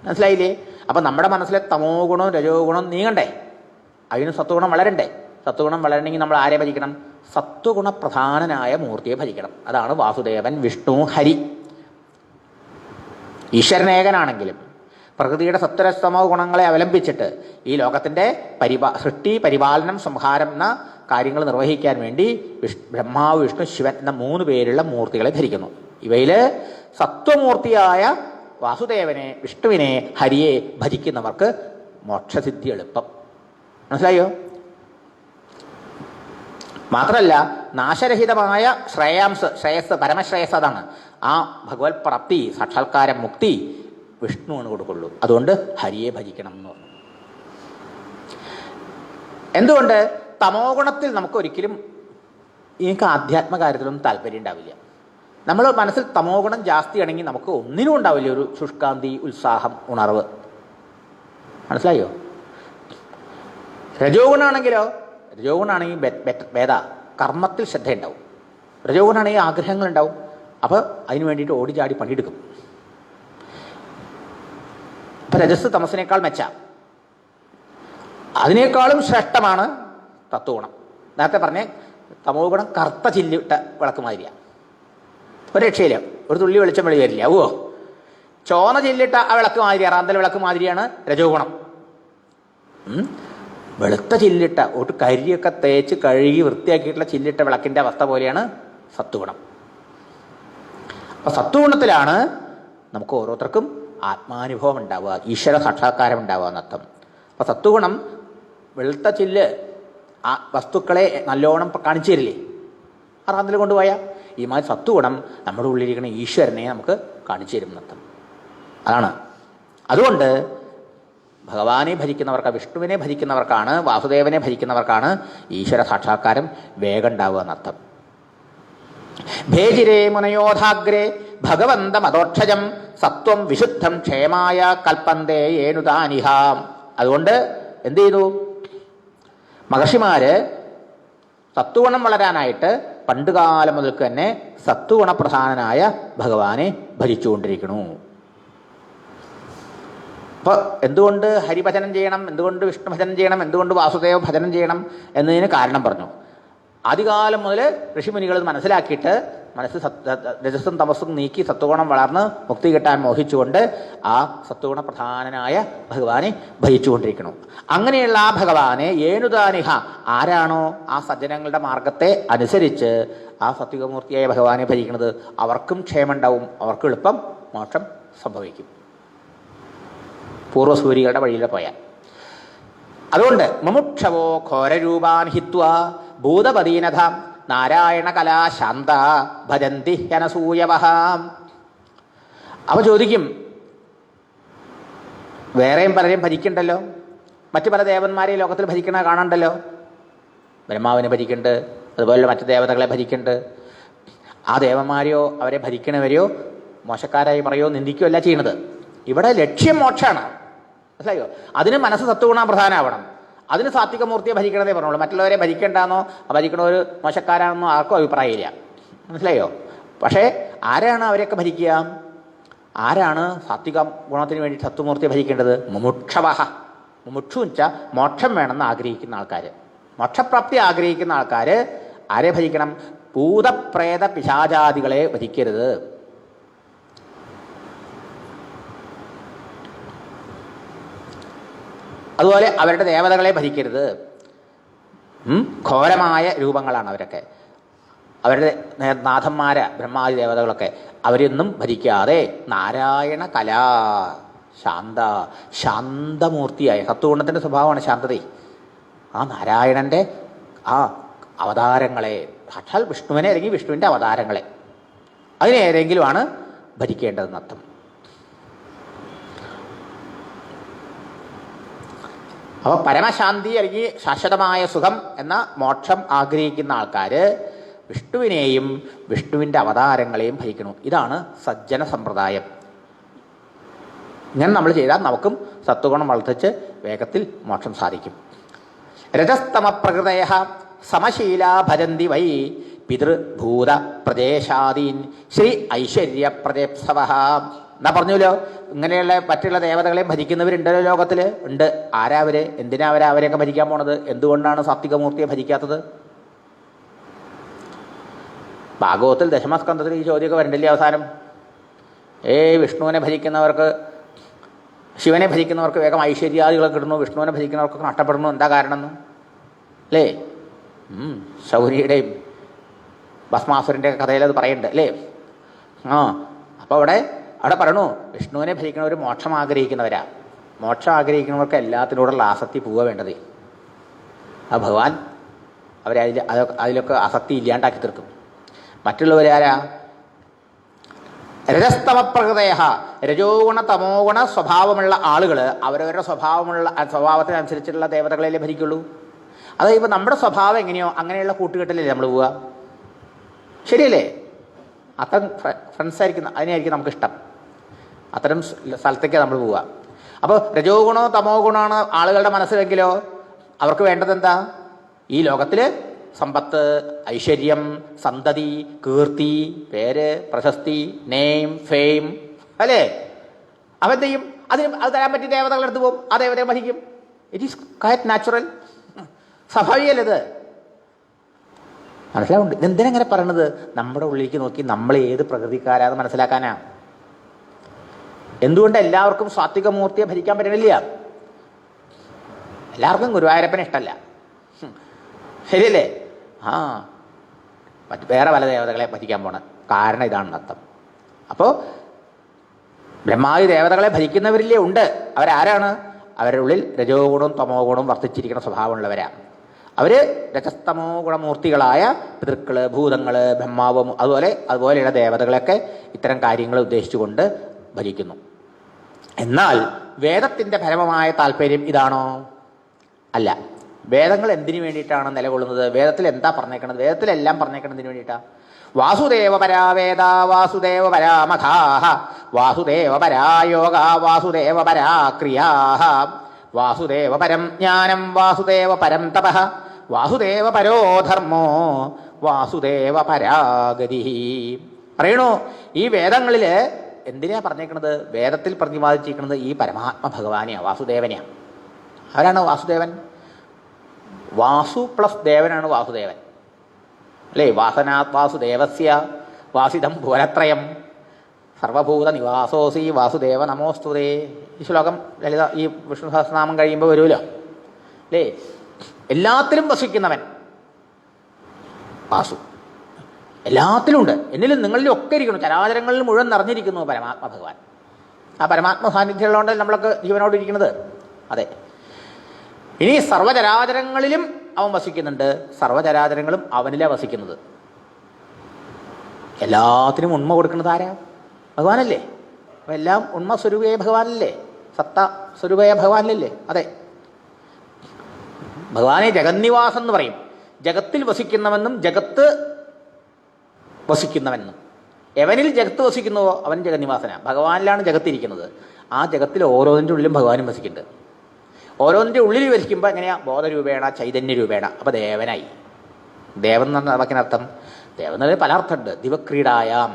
മനസ്സിലായില്ലേ? അപ്പം നമ്മുടെ മനസ്സിലെ തമോ ഗുണവും രജോ ഗുണവും നീങ്ങണ്ടേ? അതിന് സത്വഗുണം വളരണ്ടേ? സത്വഗുണം വളരണമെങ്കിൽ നമ്മൾ ആരെ ഭജിക്കണം? സത്വഗുണ പ്രധാനനായ മൂർത്തിയെ ഭജിക്കണം. അതാണ് വാസുദേവൻ, വിഷ്ണു, ഹരി. ഈശ്വരനേകനാണെങ്കിലും പ്രകൃതിയുടെ സത്വരസ്തമോ ഗുണങ്ങളെ അവലംബിച്ചിട്ട് ഈ ലോകത്തിൻ്റെ സൃഷ്ടി, പരിപാലനം, സംഹാരം എന്ന കാര്യങ്ങൾ നിർവഹിക്കാൻ വേണ്ടി ബ്രഹ്മാവ്, വിഷ്ണു, ശിവൻ എന്ന 3 പേരുള്ള മൂർത്തികളെ ധരിക്കുന്നു. ഇവയിൽ സത്വമൂർത്തിയായ വാസുദേവനെ, വിഷ്ണുവിനെ, ഹരിയെ ഭജിക്കുന്നവർക്ക് മോക്ഷസിദ്ധി എളുപ്പം. മനസ്സിലായോ? മാത്രമല്ല നാശരഹിതമായ ശ്രേയസ്, പരമശ്രേയസ് അതാണ്. ആ ഭഗവത് പ്രാപ്തി, സാക്ഷാത്കാരം, മുക്തി വിഷ്ണുവിന് കൊടുക്കുള്ളൂ. അതുകൊണ്ട് ഹരിയെ ഭജിക്കണം എന്ന് പറഞ്ഞു. എന്തുകൊണ്ട്? തമോ ഗുണത്തിൽ നമുക്കൊരിക്കലും എനിക്ക് ആധ്യാത്മകാര്യത്തിലൊന്നും താല്പര്യം ഉണ്ടാവില്ല. നമ്മൾ മനസ്സിൽ തമോ ഗുണം ജാസ്തിയാണെങ്കിൽ നമുക്ക് ഒന്നിനും ഉണ്ടാവില്ല ഒരു ശുഷ്കാന്തി, ഉത്സാഹം, ഉണർവ്. മനസ്സിലായോ? രജോ ഗുണമാണെങ്കിലോ, രജോ ഗുണമാണെങ്കിൽ ഭേദ കർമ്മത്തിൽ ശ്രദ്ധയുണ്ടാവും. രജോ ഗുണമാണെങ്കിൽ ആഗ്രഹങ്ങളുണ്ടാവും. അപ്പോൾ അതിന് വേണ്ടിയിട്ട് ഓടിച്ചാടി പണിയെടുക്കും. അപ്പം രജസ് തമസിനേക്കാൾ മെച്ച. അതിനേക്കാളും ശ്രേഷ്ഠമാണ് തത്വഗുണം. നേരത്തെ പറഞ്ഞ തമോ ഗുണം കറുത്ത ചില്ലിട്ട വിളക്ക് മാതിരിയാണ്. ഒരു രക്ഷയില്ല, ഒരു തുള്ളി വെളിച്ചം വെളി വരില്ല. ഓ, ചോന്ന ചില്ലിട്ട ആ വിളക്ക് മാതിരിയാണ്, റാന്തൽ വിളക്ക് മാതിരിയാണ് രജോ ഗുണം. വെളുത്ത ചില്ലിട്ട ഒരു കരിയൊക്കെ തേച്ച് കഴുകി വൃത്തിയാക്കിയിട്ടുള്ള ചില്ലിട്ട വിളക്കിൻ്റെ അവസ്ഥ പോലെയാണ് സത്വഗുണം. അപ്പം സത്വഗുണത്തിലാണ് നമുക്ക് ഓരോരുത്തർക്കും ആത്മാനുഭവം ഉണ്ടാവുക, ഈശ്വര സാക്ഷാത്കാരം ഉണ്ടാവുക എന്നർത്ഥം. അപ്പം സത്വഗുണം വെളുത്ത ചില്ല് ആ വസ്തുക്കളെ നല്ലോണം കാണിച്ചു തരില്ലേ, ആ റാന്തൽ കൊണ്ടുപോയാൽ. ഈ മാതിരി സത്വഗുണം നമ്മുടെ ഉള്ളിലിരിക്കുന്ന ഈശ്വരനെ നമുക്ക് കാണിച്ചു തരും എന്നർത്ഥം. അതാണ്. അതുകൊണ്ട് ഭഗവാനെ ഭജിക്കുന്നവർക്ക്, വിഷ്ണുവിനെ ഭജിക്കുന്നവർക്കാണ്, വാസുദേവനെ ഭജിക്കുന്നവർക്കാണ് ഈശ്വര സാക്ഷാത്കാരം വേഗം ഉണ്ടാവുക എന്നർത്ഥം. ഭേജിരേ മുനയോധാഗ്രേ ഭഗവന്ത മതോക്ഷജം സത്വം വിശുദ്ധം ക്ഷേമായ കൽപ്പന്തേ ഏനുതാനിഹാം. അതുകൊണ്ട് എന്ത് ചെയ്തു? മഹർഷിമാര് സത്വഗുണം വളരാനായിട്ട് പണ്ടുകാലം മുതൽക്ക് തന്നെ സത്വഗുണപ്രധാനനായ ഭഗവാനെ ഭജിച്ചുകൊണ്ടിരിക്കണു. അപ്പോൾ എന്തുകൊണ്ട് ഹരിഭജനം ചെയ്യണം, എന്തുകൊണ്ട് വിഷ്ണു ഭജനം ചെയ്യണം, എന്തുകൊണ്ട് വാസുദേവ ഭജനം ചെയ്യണം എന്നതിന് കാരണം പറഞ്ഞു. ആദ്യകാലം മുതൽ ഋഷിമുനികൾ മനസ്സിലാക്കിയിട്ട് മനസ്സ് രജസ്സും തമസ്സും നീക്കി സത്വഗുണം വളർന്ന് മുക്തി കിട്ടാൻ മോഹിച്ചുകൊണ്ട് ആ സത്വഗുണ പ്രധാനനായ ഭഗവാനെ ഭജിച്ചുകൊണ്ടിരിക്കണം. അങ്ങനെയുള്ള ആ ഭഗവാനെ ഏനുദാനിഹ, ആരാണോ ആ സജ്ജനങ്ങളുടെ മാർഗത്തെ അനുസരിച്ച് ആ സത്വികമൂർത്തിയായ ഭഗവാനെ ഭജിക്കുന്നത് അവർക്കും ക്ഷേമമുണ്ടാവും, അവർക്ക് എളുപ്പം മോക്ഷം സംഭവിക്കും, പൂർവ്വസൂരികളുടെ വഴിയിൽ പോയാൽ. അതുകൊണ്ട് മുമുക്ഷവോ ഘോരരൂപാൻ ഹിത്വ ഭൂതപദീനഥ നാരായണ കലാ ശാന്ത ഭജന്തി ഹ്യനസൂയവഃ. അവ ചോദിക്കും, വേറെയും പലരെയും ഭജിക്കണ്ടല്ലോ, മറ്റു പല ദേവന്മാരെയും ലോകത്തിൽ ഭജിക്കണ കാണണ്ടല്ലോ. ബ്രഹ്മാവിനെ ഭജിക്കുന്നുണ്ട്, അതുപോലെ മറ്റു ദേവതകളെ ഭജിക്കുന്നുണ്ട്. ആ ദേവന്മാരെയോ അവരെ ഭജിക്കണവരെയോ മോശക്കാരായി പറയോ നിന്ദിക്കുകയോ അല്ല ചെയ്യണത്. ഇവിടെ ലക്ഷ്യം മോക്ഷമാണ്. മനസ്സിലായോ? അതിന് മനസ്സ് സത്വഗുണം പ്രധാനമാവണം. അതിന് സാത്വികമൂർത്തിയെ ഭജിക്കണതേ പറഞ്ഞോളൂ. മറ്റുള്ളവരെ ഭജിക്കേണ്ടെന്നോ ഭജിക്കണവർ മോശക്കാരാണെന്നോ ആർക്കും അഭിപ്രായമില്ല. മനസ്സിലായോ? പക്ഷേ ആരാണ് അവരെയൊക്കെ ഭജിക്കുക? ആരാണ് സാത്വിക ഗുണത്തിന് വേണ്ടി സത്വമൂർത്തിയെ ഭജിക്കേണ്ടത്? മുമുക്ഷവഃ. മുമുക്ഷു എന്ന് വെച്ചാൽ മോക്ഷം വേണമെന്ന് ആഗ്രഹിക്കുന്ന ആൾക്കാർ, മോക്ഷപ്രാപ്തി ആഗ്രഹിക്കുന്ന ആൾക്കാർ ആരെ ഭജിക്കണം? ഭൂതപ്രേത പിശാചാദികളെ ഭജിക്കരുത്. അതുപോലെ അവരുടെ ദേവതകളെ ഭജിക്കരുത്. ഘോരമായ രൂപങ്ങളാണ് അവരൊക്കെ. അവരുടെ നാഥന്മാരെ ബ്രഹ്മാദി ദേവതകളൊക്കെ അവരൊന്നും ഭജിക്കാതെ നാരായണ കലാ ശാന്ത, ശാന്തമൂർത്തിയായ സത്വഗുണത്തിൻ്റെ സ്വഭാവമാണ് ശാന്തത. ആ നാരായണൻ്റെ ആ അവതാരങ്ങളെ, സാക്ഷാൽ വിഷ്ണുവിനെ അല്ലെങ്കിൽ വിഷ്ണുവിൻ്റെ അവതാരങ്ങളെ, അതിനേതെങ്കിലുമാണ് ഭജിക്കേണ്ടതെന്നർത്ഥം. അപ്പോൾ പരമശാന്തി അല്ലെങ്കിൽ ശാശ്വതമായ സുഖം എന്ന മോക്ഷം ആഗ്രഹിക്കുന്ന ആൾക്കാർ വിഷ്ണുവിനെയും വിഷ്ണുവിൻ്റെ അവതാരങ്ങളെയും ഭജിക്കണം. ഇതാണ് സജ്ജന സമ്പ്രദായം. ഇങ്ങനെ നമ്മൾ ചെയ്താൽ നമുക്കും സത്വഗുണം വർദ്ധിച്ച് വേഗത്തിൽ മോക്ഷം സാധിക്കും. രജസ്തമ പ്രകൃതയ സമശീല ഭജന്തി വൈ പിതൃഭൂത പ്രദേശാദീൻ ശ്രീ ഐശ്വര്യ പ്രദേപ്സവ എന്നാ പറഞ്ഞല്ലോ. ഇങ്ങനെയുള്ള മറ്റുള്ള ദേവതകളെയും ഭജിക്കുന്നവരുണ്ടല്ലോ ലോകത്തിൽ ഉണ്ട്. ആരാവര്? എന്തിനാ അവരെയൊക്കെ ഭജിക്കാൻ പോണത്? എന്തുകൊണ്ടാണ് സാത്വികമൂർത്തിയെ ഭജിക്കാത്തത്? ഭാഗവത്തിൽ ദശമസ്കന്ധത്തിൽ ഈ ചോദ്യമൊക്കെ വരണ്ടില്ലേ അവസാനം? വിഷ്ണുവിനെ ഭജിക്കുന്നവർക്ക്, ശിവനെ ഭജിക്കുന്നവർക്ക് വേഗം ഐശ്വര്യാദികളൊക്കെ കിട്ടുന്നു, വിഷ്ണുവിനെ ഭജിക്കുന്നവർക്കൊക്കെ നഷ്ടപ്പെടുന്നു. എന്താ കാരണം അല്ലേ? ശൗരിയുടെയും ഭസ്മാസുരൻ്റെ കഥയിൽ അത് പറയുന്നുണ്ട് അല്ലേ? അപ്പോൾ അവിടെ പറയണു, വിഷ്ണുവിനെ ഭജിക്കുന്നവർ മോക്ഷം ആഗ്രഹിക്കുന്നവരാ. മോക്ഷം ആഗ്രഹിക്കുന്നവർക്ക് എല്ലാത്തിനോടുള്ള ആസക്തി പോവുക വേണ്ടത്. ആ ഭഗവാൻ അതിലൊക്കെ ആസക്തി ഇല്ലാണ്ടാക്കി തീർക്കും. മറ്റുള്ളവരാരാ? രജസ്തമ പ്രകൃതയ രജോ ഗുണ തമോ ഗുണ സ്വഭാവമുള്ള ആളുകൾ അവരവരുടെ സ്വഭാവത്തിനനുസരിച്ചുള്ള ദേവതകളെയല്ലേ ഭരിക്കുള്ളൂ. അതായത് ഇപ്പോൾ നമ്മുടെ സ്വഭാവം എങ്ങനെയോ അങ്ങനെയുള്ള കൂട്ടുകെട്ടിലല്ലേ നമ്മൾ പോവുക. ശരിയല്ലേ? അത്തരം ഫ്രണ്ട്സായിരിക്കും, അതിനായിരിക്കും നമുക്കിഷ്ടം. അത്തരം സ്ഥലത്തേക്കാണ് നമ്മൾ പോവുക. അപ്പോൾ രജോ ഗുണോ തമോ ഗുണമാണ് ആളുകളുടെ മനസ്സിലെങ്കിലോ അവർക്ക് വേണ്ടത് എന്താ? ഈ ലോകത്തിൽ സമ്പത്ത്, ഐശ്വര്യം, സന്തതി, കീർത്തി, പേര്, പ്രശസ്തി, നെയിം, ഫെയിം അല്ലേ? അവൻ ചെയ്യും. അത് തരാൻ പറ്റിയ ദേവതകളുടെ അടുത്ത് പോകും, ആ ദേവതയെ വഹിക്കും. ഇറ്റ് ഈസ് ക്വയറ്റ് നാച്ചുറൽ, സ്വാഭാവികമല്ലത്. മനസ്സിലാവുണ്ട്? എന്തിനെങ്ങനെ പറയണത്? നമ്മുടെ ഉള്ളിലേക്ക് നോക്കി നമ്മൾ ഏത് പ്രകൃതിക്കാരാന്ന് മനസ്സിലാക്കാനാ. എന്തുകൊണ്ട് എല്ലാവർക്കും സാത്വികമൂർത്തിയെ ഭരിക്കാൻ പറ്റണില്ല? എല്ലാവർക്കും ഗുരുവായൂരപ്പനെ ഇഷ്ടമല്ല, ശരിയല്ലേ? വേറെ പല ദേവതകളെ ഭജിക്കാൻ പോണ കാരണം ഇതാണ് അർത്ഥം. അപ്പോൾ ബ്രഹ്മാദി ദേവതകളെ ഭജിക്കുന്നവരില്ലേ ഉണ്ട്. അവരാരാണ്? അവരുടെ ഉള്ളിൽ രജോ ഗുണവും തമോ ഗുണവും വർദ്ധിച്ചിരിക്കുന്ന സ്വഭാവമുള്ളവരാണ്. അവർ രജസ്തമോ ഗുണമൂർത്തികളായ പിതൃക്കള്, ഭൂതങ്ങള്, ബ്രഹ്മാവും അതുപോലെയുള്ള ദേവതകളെയൊക്കെ ഇത്തരം കാര്യങ്ങൾ ഉദ്ദേശിച്ചുകൊണ്ട് ഭജിക്കുന്നു. എന്നാൽ വേദത്തിൻ്റെ പരമമായ താല്പര്യം ഇതാണോ? അല്ല. വേദങ്ങൾ എന്തിനു വേണ്ടിയിട്ടാണ് നിലകൊള്ളുന്നത്? വേദത്തിൽ എന്താ പറഞ്ഞേക്കണത്? വേദത്തിലെല്ലാം പറഞ്ഞേക്കണത് എന്തിനു വേണ്ടിയിട്ടാണ്? വാസുദേവ പരാ വേദ, വാസുദേവ പരാ മഖാഃ, വാസുദേവ പരാ യോഗ, വാസുദേവ പരാ ക്രിയാഃ, വാസുദേവ പരം ജ്ഞാനം, വാസുദേവ പരം തപഃ, വാസുദേവ പരോ ധർമ്മോ, വാസുദേവ പരാഗതി. പറയണു, ഈ വേദങ്ങളിൽ എന്തിനാ പറഞ്ഞേക്കണത്? വേദത്തിൽ പ്രതിപാദിച്ചിരിക്കുന്നത് ഈ പരമാത്മ ഭഗവാനെയാണ്, വാസുദേവനെയാണ്. ആരാണ് വാസുദേവൻ? വാസു പ്ലസ് ദേവനാണ് വാസുദേവൻ അല്ലേ? വാസനാത് വാസുദേവസ്യ വാസിതം ഭുവനത്രയം സർവഭൂത നിവാസോസി വാസുദേവ നമോസ്തുതേ. ഈ ശ്ലോകം ലളിത ഈ വിഷ്ണു സഹസ്രനാമം കഴിയുമ്പോൾ വരുമല്ലോ അല്ലേ? എല്ലാത്തിലും വസിക്കുന്നവൻ വാസു, എല്ലാത്തിലും ഉണ്ട്. എന്നിലും നിങ്ങളിലും ഒക്കെ ഇരിക്കുന്നു, ചരാചരങ്ങളിൽ മുഴുവൻ നിറഞ്ഞിരിക്കുന്നു പരമാത്മ ഭഗവാൻ. ആ പരമാത്മ സാന്നിധ്യമുള്ളതുകൊണ്ട് നമ്മളൊക്കെ ജീവനോട് ഇരിക്കുന്നത്. അതെ. ഇനി സർവചരാചരങ്ങളിലും അവൻ വസിക്കുന്നുണ്ട്, സർവചരാചരങ്ങളും അവനിലാണ് വസിക്കുന്നത്. എല്ലാത്തിനും ഉണ്മ കൊടുക്കുന്നത് ആരാ? ഭഗവാനല്ലേ. അപ്പം എല്ലാം ഉണ്മ സ്വരൂപയായ ഭഗവാനല്ലേ, സത്ത സ്വരൂപയായ ഭഗവാനല്ലേ? അതെ. ഭഗവാനെ ജഗന്നിവാസം എന്ന് പറയും. ജഗത്തിൽ വസിക്കുന്നവെന്നും ജഗത്ത് വസിക്കുന്നവെന്നും. എവനിൽ ജഗത്ത് വസിക്കുന്നുവോ അവൻ ജഗന്നിവാസനാണ്. ഭഗവാനിലാണ് ജഗത്തിരിക്കുന്നത്. ആ ജഗത്തിൽ ഓരോന്നിൻ്റെ ഉള്ളിലും ഭഗവാനും വസിക്കുന്നുണ്ട്. ഓരോന്നിൻ്റെ ഉള്ളിൽ വസിക്കുമ്പോൾ എങ്ങനെയാ? ബോധരൂപേണ, ചൈതന്യ രൂപേണ. അപ്പോൾ ദേവനായി. ദേവൻ എന്ന് പറഞ്ഞ വാക്കിനർത്ഥം, ദേവൻ എന്നതിൽ പല അർത്ഥമുണ്ട്. ദിവക്രീഡായാം,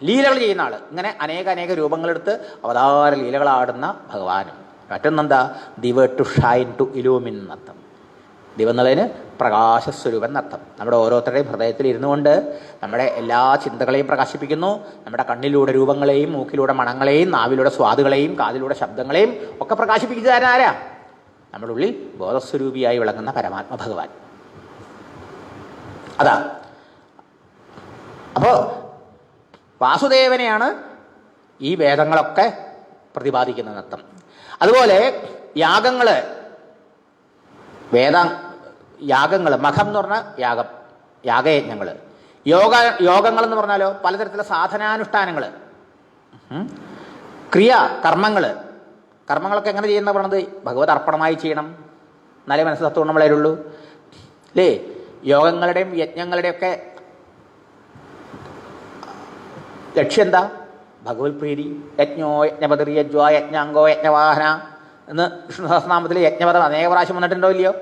ലീലകൾ ചെയ്യുന്ന ആൾ. ഇങ്ങനെ അനേക രൂപങ്ങളെടുത്ത് അവതാര ലീലകളാടുന്ന ഭഗവാനും. മറ്റൊന്നെന്താ? ദിവ ടു ഷൈൻ, ടു ഇലൂമിൻ എന്നർത്ഥം. ദിവ എന്നുള്ളതിന് പ്രകാശസ്വരൂപൻ എന്നർത്ഥം. നമ്മുടെ ഓരോരുത്തരുടെയും ഹൃദയത്തിൽ ഇരുന്നു കൊണ്ട് നമ്മുടെ എല്ലാ ചിന്തകളെയും പ്രകാശിപ്പിക്കുന്നു. നമ്മുടെ കണ്ണിലൂടെ രൂപങ്ങളെയും, മൂക്കിലൂടെ മണങ്ങളെയും, നാവിലൂടെ സ്വാദുകളെയും, കാതിലൂടെ ശബ്ദങ്ങളെയും ഒക്കെ പ്രകാശിപ്പിച്ചു തരാൻ ആരാ? നമ്മുടെ ഉള്ളിൽ ബോധസ്വരൂപിയായി വിളങ്ങുന്ന പരമാത്മ ഭഗവാൻ. അതാ. അപ്പോൾ വാസുദേവനെയാണ് ഈ വേദങ്ങളൊക്കെ പ്രതിപാദിക്കുന്ന നൃത്തം. അതുപോലെ യാഗങ്ങൾ, യാഗങ്ങൾ, മഖം എന്ന് പറഞ്ഞാൽ യാഗം, യാഗയജ്ഞങ്ങൾ. യോഗങ്ങൾ എന്ന് പറഞ്ഞാലോ പലതരത്തിലുള്ള സാധനാനുഷ്ഠാനങ്ങൾ, കർമ്മങ്ങളൊക്കെ എങ്ങനെ ചെയ്യുന്ന പറഞ്ഞത്? ഭഗവത് അർപ്പണമായി ചെയ്യണം, എന്നാലേ മനസ്സ് തത്വം വളരുള്ളൂ അല്ലേ? യോഗങ്ങളുടെയും യജ്ഞങ്ങളുടെയൊക്കെ ലക്ഷ്യം എന്താ? ഭഗവത് പ്രീതി. യജ്ഞോ യജ്ഞപതിർ യജ്വാ യജ്ഞാംഗോ യജ്ഞവാഹന എന്ന് വിഷ്ണു സഹസ്രനാമത്തിൽ യജ്ഞപദം അനേക പ്രാവശ്യം വന്നിട്ടുണ്ടോ ഇല്ലയോ?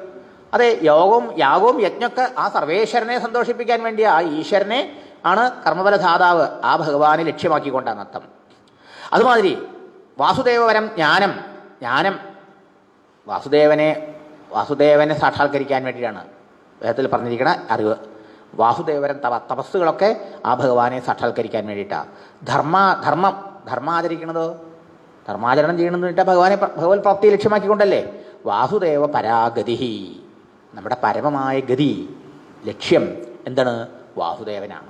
അതെ, യാഗവും യജ്ഞമൊക്കെ ആ സർവേശ്വരനെ സന്തോഷിപ്പിക്കാൻ വേണ്ടി ആ ഈശ്വരനെ ആണ് കർമ്മഫലദാതാവ്, ആ ഭഗവാനെ ലക്ഷ്യമാക്കിക്കൊണ്ടാണ് അർത്ഥം. അതുമാതിരി വാസുദേവപരം ജ്ഞാനം വാസുദേവനെ സാക്ഷാത്കരിക്കാൻ വേണ്ടിയിട്ടാണ് വേദത്തിൽ പറഞ്ഞിരിക്കുന്ന അറിവ്. വാസുദേവരൻ തപസ്സുകളൊക്കെ ആ ഭഗവാനെ സാക്ഷാത്കരിക്കാൻ വേണ്ടിയിട്ടാണ്. ധർമാചരിക്കണതോ ധർമാചരണം ചെയ്യണമെന്ന് വെച്ചാൽ ഭഗവത് പ്രാപ്തിയെ ലക്ഷ്യമാക്കിക്കൊണ്ടല്ലേ. വാസുദേവ പരാഗതി, നമ്മുടെ പരമമായ ഗതി ലക്ഷ്യം എന്താണ്? വാസുദേവനാണ്.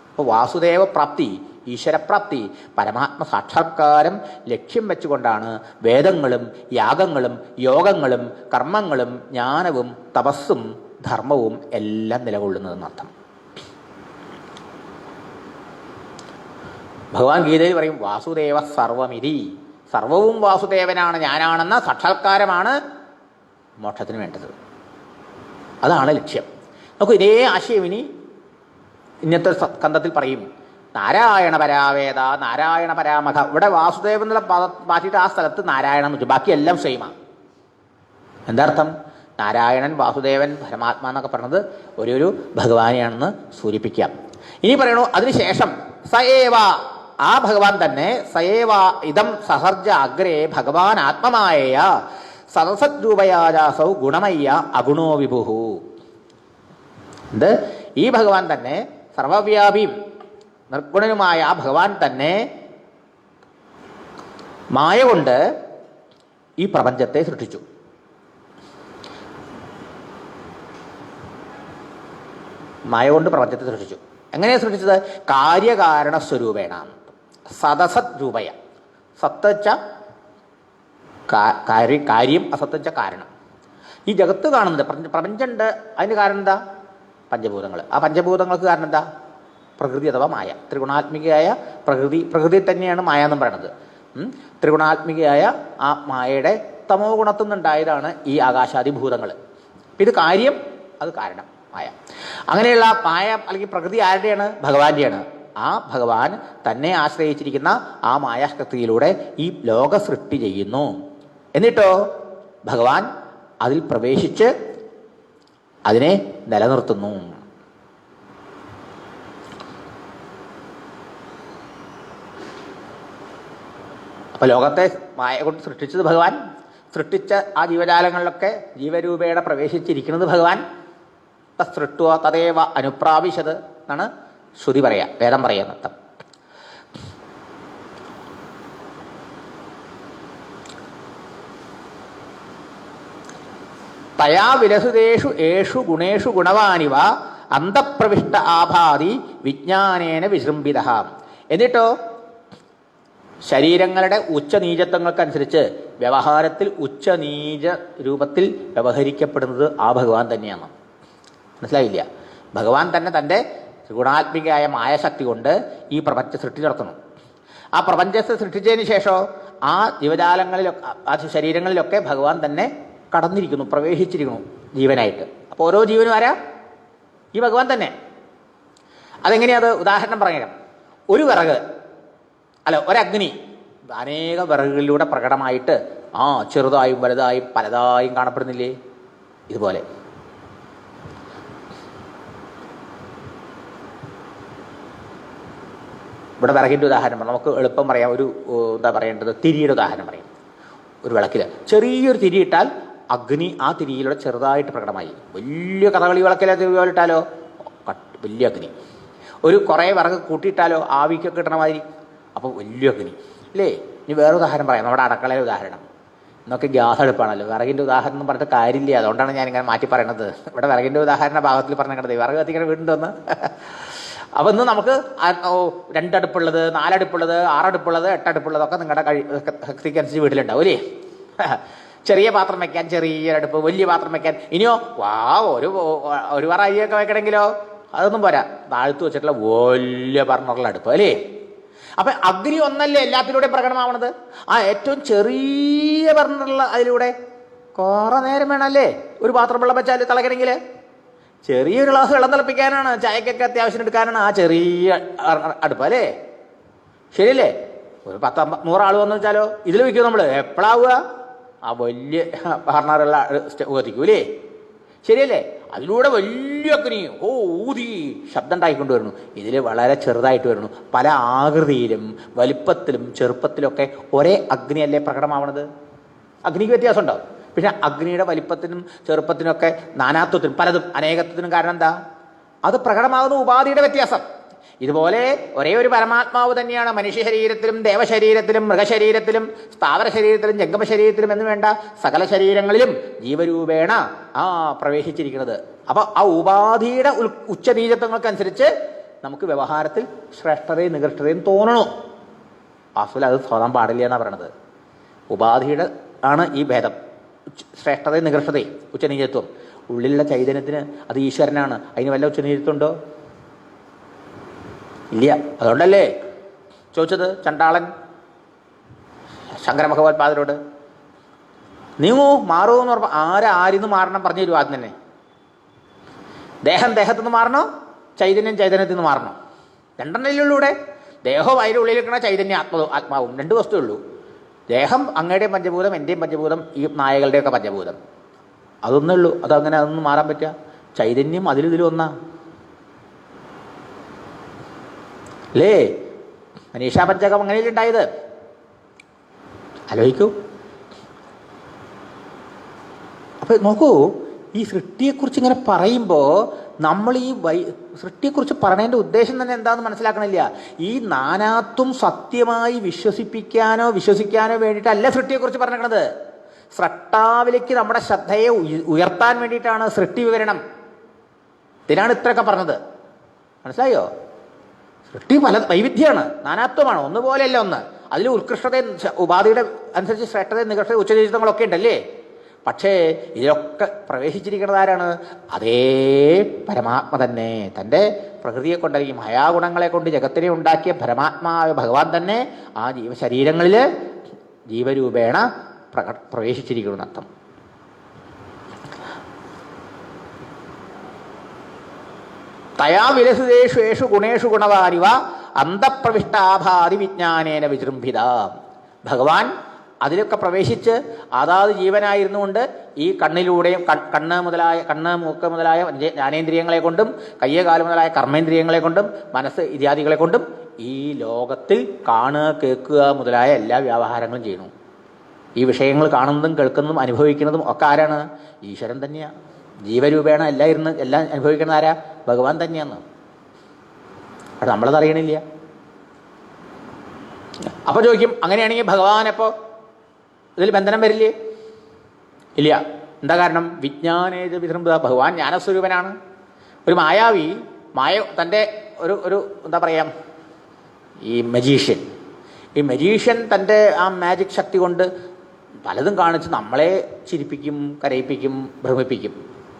അപ്പോൾ വാസുദേവ പ്രാപ്തി, ഈശ്വരപ്രാപ്തി, പരമാത്മ സാക്ഷാത്കാരം ലക്ഷ്യം വെച്ചുകൊണ്ടാണ് വേദങ്ങളും യാഗങ്ങളും യോഗങ്ങളും കർമ്മങ്ങളും ജ്ഞാനവും തപസ്സും ധർമ്മവും എല്ലാം നിലകൊള്ളുന്നതെന്നർത്ഥം. ഭഗവാൻ ഗീതയിൽ പറയും വാസുദേവ സർവമിതി, സർവവും വാസുദേവനാണ്, ഞാനാണെന്ന സാക്ഷാത്കാരമാണ് മോക്ഷത്തിന് വേണ്ടത്. അതാണ് ലക്ഷ്യം. നമുക്ക് ഇതേ ആശയം ഇന്നത്തെ സ്കന്ധത്തിൽ പറയും. നാരായണ പരാവേദ നാരായണ പരാമഖ. ഇവിടെ വാസുദേവൻ എന്നുള്ള മാറ്റിയിട്ട് ആ സ്ഥലത്ത് നാരായണം എന്ന് വെച്ചു, ബാക്കിയെല്ലാം സെയിമാണ്. എന്താർത്ഥം? നാരായണൻ, വാസുദേവൻ, പരമാത്മാ എന്നൊക്കെ പറഞ്ഞത് ഒരു ഭഗവാനെയാണെന്ന് സൂചിപ്പിക്കാം. ഇനി പറയണു അതിനുശേഷം സയേവ, ആ ഭഗവാൻ തന്നെ സയേവ ഇതം സഹർജ അഗ്രേ ഭഗവാൻ ആത്മമായ സദസദ്രൂപയാജാസൗ ഗുണമയ്യ അഗുണോ വിഭുഹു. എന്ത്? ഈ ഭഗവാൻ തന്നെ സർവവ്യാപിയും നിർഗുണനുമായ ആ ഭഗവാൻ തന്നെ മായ കൊണ്ട് ഈ പ്രപഞ്ചത്തെ സൃഷ്ടിച്ചു. മായ കൊണ്ട് പ്രപഞ്ചത്തെ സൃഷ്ടിച്ചു. എങ്ങനെയാണ് സൃഷ്ടിച്ചത്? കാര്യകാരണ സ്വരൂപേണ. സദസത് രൂപയ. സത്തച്ച കാര്യം, അസത്തച്ച കാരണം. ഈ ജഗത്ത് കാണുന്നത് പ്രപഞ്ചമുണ്ട്, അതിന് കാരണം എന്താ? പഞ്ചഭൂതങ്ങൾ. ആ പഞ്ചഭൂതങ്ങൾക്ക് കാരണം എന്താ? പ്രകൃതി അഥവാ മായ. ത്രിഗുണാത്മികയായ പ്രകൃതി തന്നെയാണ് മായ എന്നും പറയണത്. ത്രിഗുണാത്മികയായ ആ മായയുടെ തമോ ഗുണത്തിൽ നിന്നുണ്ടായതാണ് ഈ ആകാശാദിഭൂതങ്ങൾ. ഇത് കാര്യം, അത് കാരണം മായ. അങ്ങനെയുള്ള മായ അല്ലെങ്കിൽ പ്രകൃതി ആരുടെയാണ്? ഭഗവാന്റെയാണ്. ആ ഭഗവാൻ തന്നെ ആശ്രയിച്ചിരിക്കുന്ന ആ മായാശക്തിയിലൂടെ ഈ ലോക സൃഷ്ടി ചെയ്യുന്നു. എന്നിട്ടോ ഭഗവാൻ അതിൽ പ്രവേശിച്ച് അതിനെ നിലനിർത്തുന്നു. അപ്പോൾ ലോകത്തെ മായ കൊണ്ട് സൃഷ്ടിച്ചത് ഭഗവാൻ, സൃഷ്ടിച്ച ആ ജീവജാലങ്ങളിലൊക്കെ ജീവരൂപേണ പ്രവേശിച്ചിരിക്കുന്നത് ഭഗവാൻ. സൃഷ്ടുവ തദേവ അനുപ്രാവിശത് എന്നാണ് ശ്രുതി പറയാ, വേദം പറയാൻ അർത്ഥം. തയാ വിലസുതേഷു ഏഷു ഗുണേഷു ഗുണവാനിവ അന്തഃപ്രവിഷ്ട ആഭാതി വിജ്ഞാനേന വിജൃംഭിത. എന്നിട്ടോ ശരീരങ്ങളുടെ ഉച്ചനീചത്വങ്ങൾക്കനുസരിച്ച് വ്യവഹാരത്തിൽ ഉച്ചനീച രൂപത്തിൽ വ്യവഹരിക്കപ്പെടുന്നത് ആ ഭഗവാൻ തന്നെയാണ്. മനസ്സിലായില്ല? ഭഗവാൻ തന്നെ തൻ്റെ ഗുണാത്മികമായ മായശക്തി കൊണ്ട് ഈ പ്രപഞ്ച സൃഷ്ടി നടത്തുന്നു. ആ പ്രപഞ്ചത്തെ സൃഷ്ടിച്ചതിന് ശേഷം ആ ജീവജാലങ്ങളിലൊക്കെ ആ ശരീരങ്ങളിലൊക്കെ ഭഗവാൻ തന്നെ കടന്നിരിക്കുന്നു, പ്രവേശിച്ചിരിക്കുന്നു ജീവനായിട്ട്. അപ്പോൾ ഓരോ ജീവനും ആരാ? ഈ ഭഗവാൻ തന്നെ. അതെങ്ങനെയത്? ഉദാഹരണം പറയാം. ഒരു വിറക് ഒരഗ്നി അനേക വിറകുകളിലൂടെ പ്രകടമായിട്ട് ചെറുതായും വലുതായും പലതായും കാണപ്പെടുന്നില്ലേ? ഇതുപോലെ ഇവിടെ വിറകിൻ്റെ ഉദാഹരണം നമുക്ക് എളുപ്പം പറയാം. എന്താ പറയേണ്ടത്? തിരിയുടെ ഉദാഹരണം പറയാം. ഒരു വിളക്കിൽ ചെറിയൊരു തിരിയിട്ടാൽ അഗ്നി ആ തിരിയിലൂടെ ചെറുതായിട്ട് പ്രകടമായി. വലിയ കഥകളി വിളക്കിലെ തിരിയിട്ടാലോ വലിയ അഗ്നി. ഒരു കുറേ വിറക് കൂട്ടിയിട്ടാലോ ആവിക്കൊക്കെ കിട്ടണ മാതിരി, അപ്പോൾ വലിയ അഗ്നി അല്ലേ? ഇനി വേറെ ഉദാഹരണം പറയാം. നമ്മുടെ അടുക്കളയിലെ ഉദാഹരണം. ഇന്നൊക്കെ ഗ്യാസ് അടുപ്പാണല്ലോ. വിറകിൻ്റെ ഉദാഹരണം എന്ന് പറഞ്ഞിട്ട് കാര്യമില്ല. അതുകൊണ്ടാണ് ഞാനിങ്ങനെ മാറ്റി പറയണത്. ഇവിടെ വിറകിൻ്റെ ഉദാഹരണ ഭാഗത്തിൽ പറഞ്ഞത് വിറക് കത്തിക്കാൻ വീണ്ടുണ്ടെന്ന്. അപ്പം ഇന്ന് നമുക്ക് 2 അടുപ്പുള്ളത്, 4 അടുപ്പുള്ളത്, 6 അടുപ്പുള്ളത്, 8 അടുപ്പുള്ളതൊക്കെ നിങ്ങളുടെ ശക്തിക്കനുസരിച്ച് വീട്ടിലുണ്ടാവും അല്ലേ? ചെറിയ പാത്രം വയ്ക്കാൻ ചെറിയൊരടുപ്പ്, വലിയ പാത്രം വയ്ക്കാൻ. ഇനിയോ ഒരു പറ അരിയൊക്കെ വെക്കണമെങ്കിലോ അതൊന്നും പോരാ, താഴ്ത്തു വെച്ചിട്ടുള്ള വലിയ ബർണറുള്ള അടുപ്പ് അല്ലേ? അപ്പം അഗ്നി ഒന്നല്ലേ എല്ലാത്തിലൂടെ പ്രകടമാവണത്? ആ ഏറ്റവും ചെറിയ ബർണറുള്ള അതിലൂടെ കുറേ നേരം വേണമല്ലേ ഒരു പാത്രം വെള്ളം വെച്ചാൽ തിളക്കണമെങ്കിൽ? ചെറിയൊരു ഗ്ലാസ് വെള്ളം തിളപ്പിക്കാനാണ്, ചായക്കൊക്കെ അത്യാവശ്യം എടുക്കാനാണ് ആ ചെറിയ അടുപ്പ് അല്ലേ? ശരിയല്ലേ? ഒരു 100 ആൾ വന്നു വെച്ചാലോ ഇതിൽ വയ്ക്കും നമ്മൾ. എപ്പോഴാവുക? ആ വലിയ പാർട്ണറുള്ള എത്തിക്കൂലേ? ശരിയല്ലേ? അതിലൂടെ വലിയ അഗ്നി ഊതി ശബ്ദം ഉണ്ടായിക്കൊണ്ട് വരുന്നു. ഇതിൽ വളരെ ചെറുതായിട്ട് വരുന്നു. പല ആകൃതിയിലും വലിപ്പത്തിലും ചെറുപ്പത്തിലൊക്കെ ഒരേ അഗ്നിയല്ലേ പ്രകടമാവണത്? അഗ്നിക്ക് വ്യത്യാസം ഉണ്ടാവും. പിന്നെ അഗ്നിയുടെ വലിപ്പത്തിനും ചെറുപ്പത്തിനൊക്കെ നാനാത്വത്തിനും പലതും അനേകത്വത്തിനും കാരണം എന്താ? അത് പ്രകടമാകുന്ന ഉപാധിയുടെ വ്യത്യാസം. ഇതുപോലെ ഒരേ ഒരു പരമാത്മാവ് തന്നെയാണ് മനുഷ്യ ശരീരത്തിലും ദേവശരീരത്തിലും മൃഗശരീരത്തിലും സ്ഥാവര ശരീരത്തിലും ജംഗമ ശരീരത്തിലും എന്ന് വേണ്ട സകല ശരീരങ്ങളിലും ജീവരൂപേണ പ്രവേശിച്ചിരിക്കുന്നത്. അപ്പോൾ ആ ഉപാധിയുടെ ഉച്ചനീചത്വങ്ങൾക്കനുസരിച്ച് നമുക്ക് വ്യവഹാരത്തിൽ ശ്രേഷ്ഠതയും നികൃഷ്ടതയും തോന്നണു. വാസ്തുവിൽ അത് തോന്നാൻ പാടില്ല എന്നാണ് പറയണത്. ഉപാധിയുടെ ആണ് ഈ ഭേദം, ശ്രേഷ്ഠതയും നികൃഷ്ടതയും ഉച്ചനീചത്വം. ഉള്ളിലുള്ള ചൈതന്യത്തിന് അത് ഈശ്വരനാണ്. അതിന് വല്ല ഉച്ചനീചത്വമുണ്ടോ? ഇല്ല. അതുകൊണ്ടല്ലേ ചോദിച്ചത് ചണ്ടാളൻ ശങ്കര ഭഗവത്പാദരോട്, നീങ്ങൂ മാറൂ എന്ന് പറഞ്ഞപ്പോൾ ആരിന്ന് മാറണം പറഞ്ഞു തരുമോ? ആദ്യം തന്നെ ദേഹം ദേഹത്തുനിന്ന് മാറണോ, ചൈതന്യം ചൈതന്യത്തിൽ നിന്ന് മാറണോ? രണ്ടെണ്ണയിലുള്ളൂടെ. ദേഹവും അതിൻ്റെ ഉള്ളിലിരിക്കണ ചൈതന്യം ആത്മാവും 2 വസ്തുവേ ഉള്ളൂ. ദേഹം അങ്ങയുടെയും പഞ്ചഭൂതം, എൻ്റെയും പഞ്ചഭൂതം, ഈ നായകളുടെയൊക്കെ പഞ്ചഭൂതം. അതൊന്നേ ഉള്ളൂ. അതങ്ങനെ അതൊന്നും മാറാൻ പറ്റുക? ചൈതന്യം അതിലും ഒന്നാ അല്ലേ? മനീഷാ പഞ്ചകം അങ്ങനെയല്ലേ ഉണ്ടായത്? ആലോചിക്കൂ. അപ്പൊ നോക്കൂ, ഈ സൃഷ്ടിയെക്കുറിച്ച് ഇങ്ങനെ പറയുമ്പോൾ നമ്മൾ ഈ സൃഷ്ടിയെക്കുറിച്ച് പറയണതിൻ്റെ ഉദ്ദേശം തന്നെ എന്താണെന്ന് മനസ്സിലാക്കണില്ല. ഈ നാനാത്വം സത്യമായി വിശ്വസിക്കാനോ വേണ്ടിയിട്ടല്ല സൃഷ്ടിയെക്കുറിച്ച് പറഞ്ഞിരിക്കണത്. സ്രഷ്ടാവിലേക്ക് നമ്മുടെ ശ്രദ്ധയെ ഉയർത്താൻ വേണ്ടിയിട്ടാണ് സൃഷ്ടി വിവരണം. ഇതിനാണ് ഇത്രയൊക്കെ പറഞ്ഞത്. മനസ്സിലായോ? സൃഷ്ടി പല വൈവിധ്യമാണ്, നാനാത്വമാണ്, ഒന്നുപോലെയല്ല ഒന്ന്. അതിൽ ഉത്കൃഷ്ടതയും ഉപാധിയുടെ അനുസരിച്ച് ശ്രേഷ്ഠതയും നികൃഷ്ടതയും ഉച്ചനീചിതങ്ങളൊക്കെ ഉണ്ടല്ലേ? പക്ഷേ ഇതിലൊക്കെ പ്രവേശിച്ചിരിക്കുന്നത് ആരാണ്? അതേ പരമാത്മ തന്നെ. തൻ്റെ പ്രകൃതിയെ കൊണ്ട് അല്ലെങ്കിൽ മായാഗുണങ്ങളെ കൊണ്ട് ജഗത്തിനെ ഉണ്ടാക്കിയ പരമാത്മാവായ ഭഗവാൻ തന്നെ ആ ജീവശരീരങ്ങളിൽ ജീവരൂപേണ പ്രവേശിച്ചിരിക്കുന്നർത്ഥം. തയാ വിലസിതേഷു ഗുണേഷു ഗുണവാനിവ അന്തഃപ്രവിഷ്ടാഭാതി വിജ്ഞാനേന വിജൃംഭിത. ഭഗവാൻ അതിലൊക്കെ പ്രവേശിച്ച് അതാത് ജീവനായിരുന്നുകൊണ്ട് ഈ കണ്ണിലൂടെയും കണ്ണ് മൂക്ക് മുതലായ ജ്ഞാനേന്ദ്രിയങ്ങളെ കൊണ്ടും കയ്യ് കാല് മുതലായ കർമ്മേന്ദ്രിയങ്ങളെ കൊണ്ടും മനസ്സ് ഇത്യാദികളെ കൊണ്ടും ഈ ലോകത്തിൽ കാണുക കേൾക്കുക മുതലായ എല്ലാ വ്യവഹാരങ്ങളും ചെയ്യുന്നു. ഈ വിഷയങ്ങൾ കാണുന്നതും കേൾക്കുന്നതും അനുഭവിക്കുന്നതും ഒക്കെ ആരാണ്? ഈശ്വരൻ തന്നെയാണ്. ജീവരൂപേണ എല്ലാം അനുഭവിക്കുന്ന ആരാ? ഭഗവാൻ തന്നെയാണ്. അത് നമ്മളത് അറിയണില്ല. അപ്പൊ ചോദിക്കും, അങ്ങനെയാണെങ്കിൽ ഭഗവാൻ എപ്പോ ഇതിൽ ബന്ധനം വരില്ലേ? ഇല്ല. എന്താ കാരണം? വിജ്ഞാനേജ വിജൃംഭിത. ഭഗവാൻ ജ്ഞാനസ്വരൂപനാണ്. ഒരു മായാവി തൻ്റെ ഒരു എന്താ പറയാ, ഈ മജീഷ്യൻ തൻ്റെ ആ മാജിക് ശക്തി കൊണ്ട് പലതും കാണിച്ച് നമ്മളെ ചിരിപ്പിക്കും, കരയിപ്പിക്കും, ഭ്രമിപ്പിക്കും.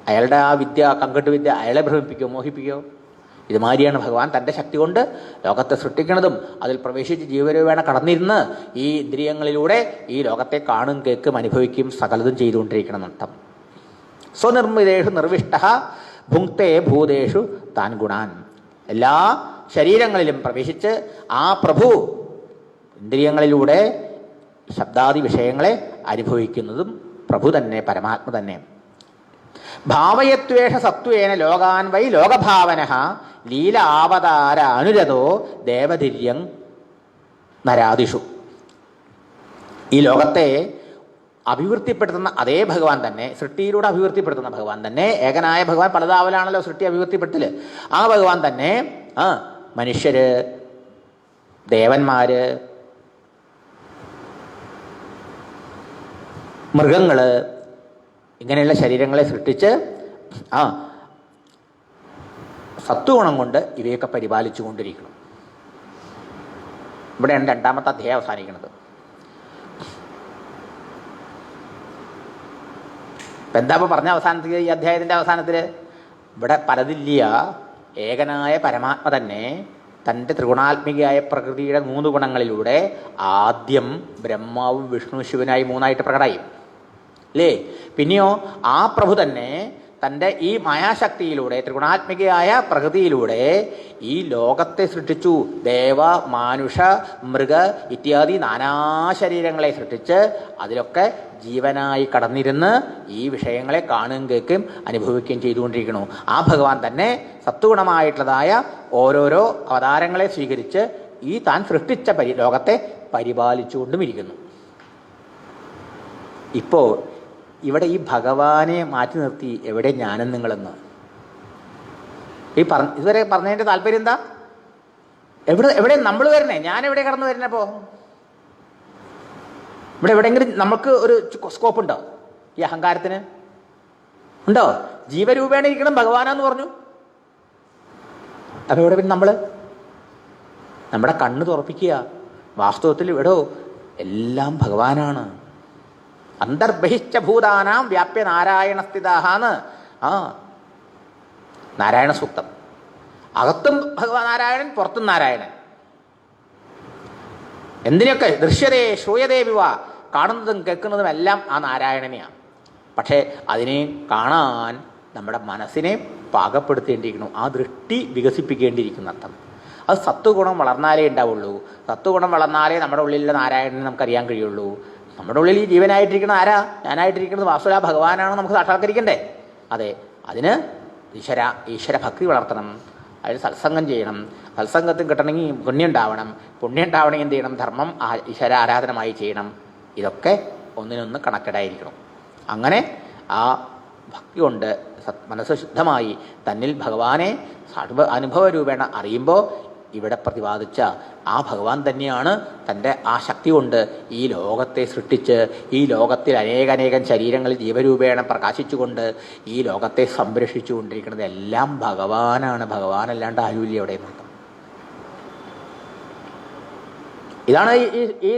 അയാളുടെ ആ വിദ്യ, കങ്കട്ട് വിദ്യ അയാളെ ഭ്രമിപ്പിക്കോ, മോഹിപ്പിക്കോ? ഇതുമാതിരിയാണ് ഭഗവാൻ തൻ്റെ ശക്തി കൊണ്ട് ലോകത്തെ സൃഷ്ടിക്കുന്നതും അതിൽ പ്രവേശിച്ച് ജീവരൂപേണ കടന്നിരുന്ന് ഈ ഇന്ദ്രിയങ്ങളിലൂടെ ഈ ലോകത്തെ കാണും കേൾക്കും അനുഭവിക്കും സകലതും ചെയ്തുകൊണ്ടിരിക്കണം എന്നർത്ഥം. സ്വനിർമ്മിതേഷു നിർവിഷ്ട ഭുങ്ക്തേ ഭൂതേഷു താൻ ഗുണാൻ. എല്ലാ ശരീരങ്ങളിലും പ്രവേശിച്ച് ആ പ്രഭു ഇന്ദ്രിയങ്ങളിലൂടെ ശബ്ദാദി വിഷയങ്ങളെ അനുഭവിക്കുന്നതും പ്രഭു തന്നെ, പരമാത്മ തന്നെ. ഭാവയത്വേഷ സത്വേന ലോകാൻ വൈ ലോകഭാവന ലീല ആവതാര അനുരതോ ദേവധിര്യം നരാദിഷു. ഈ ലോകത്തെ അഭിവൃദ്ധിപ്പെടുത്തുന്ന അതേ ഭഗവാൻ തന്നെ, സൃഷ്ടിയിലൂടെ അഭിവൃദ്ധിപ്പെടുത്തുന്ന ഭഗവാൻ തന്നെ, ഏകനായ ഭഗവാൻ, പലതാവലാണല്ലോ സൃഷ്ടി അഭിവൃദ്ധിപ്പെടുത്തല്. ആ ഭഗവാൻ തന്നെ മനുഷ്യര്, ദേവന്മാര്, മൃഗങ്ങള്, ഇങ്ങനെയുള്ള ശരീരങ്ങളെ സൃഷ്ടിച്ച് സത്വഗുണം കൊണ്ട് ഇവയൊക്കെ പരിപാലിച്ചു കൊണ്ടിരിക്കണം. ഇവിടെയാണ് 2ാമത്തെ അധ്യായം അവസാനിക്കുന്നത്. എന്താ പറഞ്ഞ അവസാനത്തിൽ, ഈ അധ്യായത്തിൻ്റെ അവസാനത്തിൽ ഇവിടെ പലതില്ല. ഏകനായ പരമാത്മ തന്നെ തൻ്റെ ത്രിഗുണാത്മികയായ പ്രകൃതിയുടെ 3 ഗുണങ്ങളിലൂടെ ആദ്യം ബ്രഹ്മാവും വിഷ്ണു ശിവനായി 3ആയിട്ട് പ്രകടമായി അല്ലേ? പിന്നെയോ ആ പ്രഭു തന്നെ തൻ്റെ ഈ മായാശക്തിയിലൂടെ, ത്രിഗുണാത്മികയായ പ്രകൃതിയിലൂടെ ഈ ലോകത്തെ സൃഷ്ടിച്ചു. ദേവ, മാനുഷ, മൃഗ ഇത്യാദി നാനാശരീരങ്ങളെ സൃഷ്ടിച്ച് അതിലൊക്കെ ജീവനായി കടന്നിരുന്ന് ഈ വിഷയങ്ങളെ കാണുകയും കേൾക്കുകയും അനുഭവിക്കുകയും ചെയ്തുകൊണ്ടിരിക്കുന്നു. ആ ഭഗവാൻ തന്നെ സത്വഗുണമായിട്ടുള്ളതായ ഓരോരോ അവതാരങ്ങളെ സ്വീകരിച്ച് ഈ താൻ സൃഷ്ടിച്ച ലോകത്തെ പരിപാലിച്ചുകൊണ്ടും ഇരിക്കുന്നു. ഇപ്പോൾ ഇവിടെ ഈ ഭഗവാനെ മാറ്റി നിർത്തി എവിടെ ജ്ഞാനം നിങ്ങളെന്ന് ഇതുവരെ പറഞ്ഞതിൻ്റെ താല്പര്യം എന്താ? എവിടെ നമ്മൾ വരണേ? ഞാൻ എവിടെ കടന്നു വരുന്നപ്പോ? ഇവിടെ എവിടെയെങ്കിലും നമുക്ക് ഒരു സ്കോപ്പ് ഉണ്ടോ? ഈ അഹങ്കാരത്തിന് ഉണ്ടോ? ജീവരൂപേണ ഇരിക്കണം ഭഗവാനാന്ന് പറഞ്ഞു. അപ്പൊ ഇവിടെ പിന്നെ നമ്മുടെ കണ്ണ് തുറപ്പിക്കുക. വാസ്തവത്തിൽ ഇവിടോ എല്ലാം ഭഗവാനാണ്. അന്തർബഹിശ്ച ഭൂതാനാം വ്യാപ്യ നാരായണ സ്ഥിതാന്ന് നാരായണ സൂക്തം. അകത്തും ഭഗവാൻ നാരായണൻ, പുറത്തും നാരായണൻ. എന്തിനൊക്കെ ദൃശ്യതേ ശ്രൂയതേ വിവ, കാണുന്നതും കേൾക്കുന്നതും എല്ലാം ആ നാരായണനെയാണ്. പക്ഷേ അതിനെ കാണാൻ നമ്മുടെ മനസ്സിനെ പാകപ്പെടുത്തേണ്ടിയിരിക്കുന്നു. ആ ദൃഷ്ടി വികസിപ്പിക്കേണ്ടിയിരിക്കുന്ന അർത്ഥം. അത് സത്വഗുണം വളർന്നാലേ ഉണ്ടാവുള്ളൂ. സത്വഗുണം വളർന്നാലേ നമ്മുടെ ഉള്ളിലുള്ള നാരായണനെ നമുക്കറിയാൻ കഴിയുള്ളൂ. നമ്മുടെ ഉള്ളിൽ ഈ ജീവനായിട്ടിരിക്കുന്ന ആരാ? ഞാനായിട്ടിരിക്കുന്നത് വാസുല ഭഗവാനാണെന്ന് നമുക്ക് സാക്ഷാത്കരിക്കണ്ടേ? അതെ, അതിന് ഈശ്വര ഭക്തി വളർത്തണം. അതിന് സത്സംഗം ചെയ്യണം. സത്സംഗത്തിൽ കിട്ടണമെങ്കിൽ പുണ്യം ഉണ്ടാവണം. പുണ്യം ഉണ്ടാവണമെങ്കിൽ എന്ത് ചെയ്യണം? ധർമ്മം ഈശ്വര ആരാധനമായി ചെയ്യണം. ഇതൊക്കെ ഒന്നിനൊന്ന് കണക്കിടായിരിക്കണം. അങ്ങനെ ആ ഭക്തി കൊണ്ട് മനസ്സ് ശുദ്ധമായി തന്നിൽ ഭഗവാനെ അനുഭവ രൂപേണ അറിയുമ്പോൾ ഇവിടെ പ്രതിപാദിച്ച ആ ഭഗവാൻ തന്നെയാണ് തൻ്റെ ആ ശക്തി കൊണ്ട് ഈ ലോകത്തെ സൃഷ്ടിച്ച് ഈ ലോകത്തിൽ അനേകം ശരീരങ്ങളിൽ ജീവരൂപേണ പ്രകാശിച്ചുകൊണ്ട് ഈ ലോകത്തെ സംരക്ഷിച്ചു കൊണ്ടിരിക്കുന്നത് എല്ലാം ഭഗവാനാണ്. ഭഗവാനല്ലാണ്ട് ആരുമില്ല അവിടെ നോക്കാം. ഇതാണ് ഈ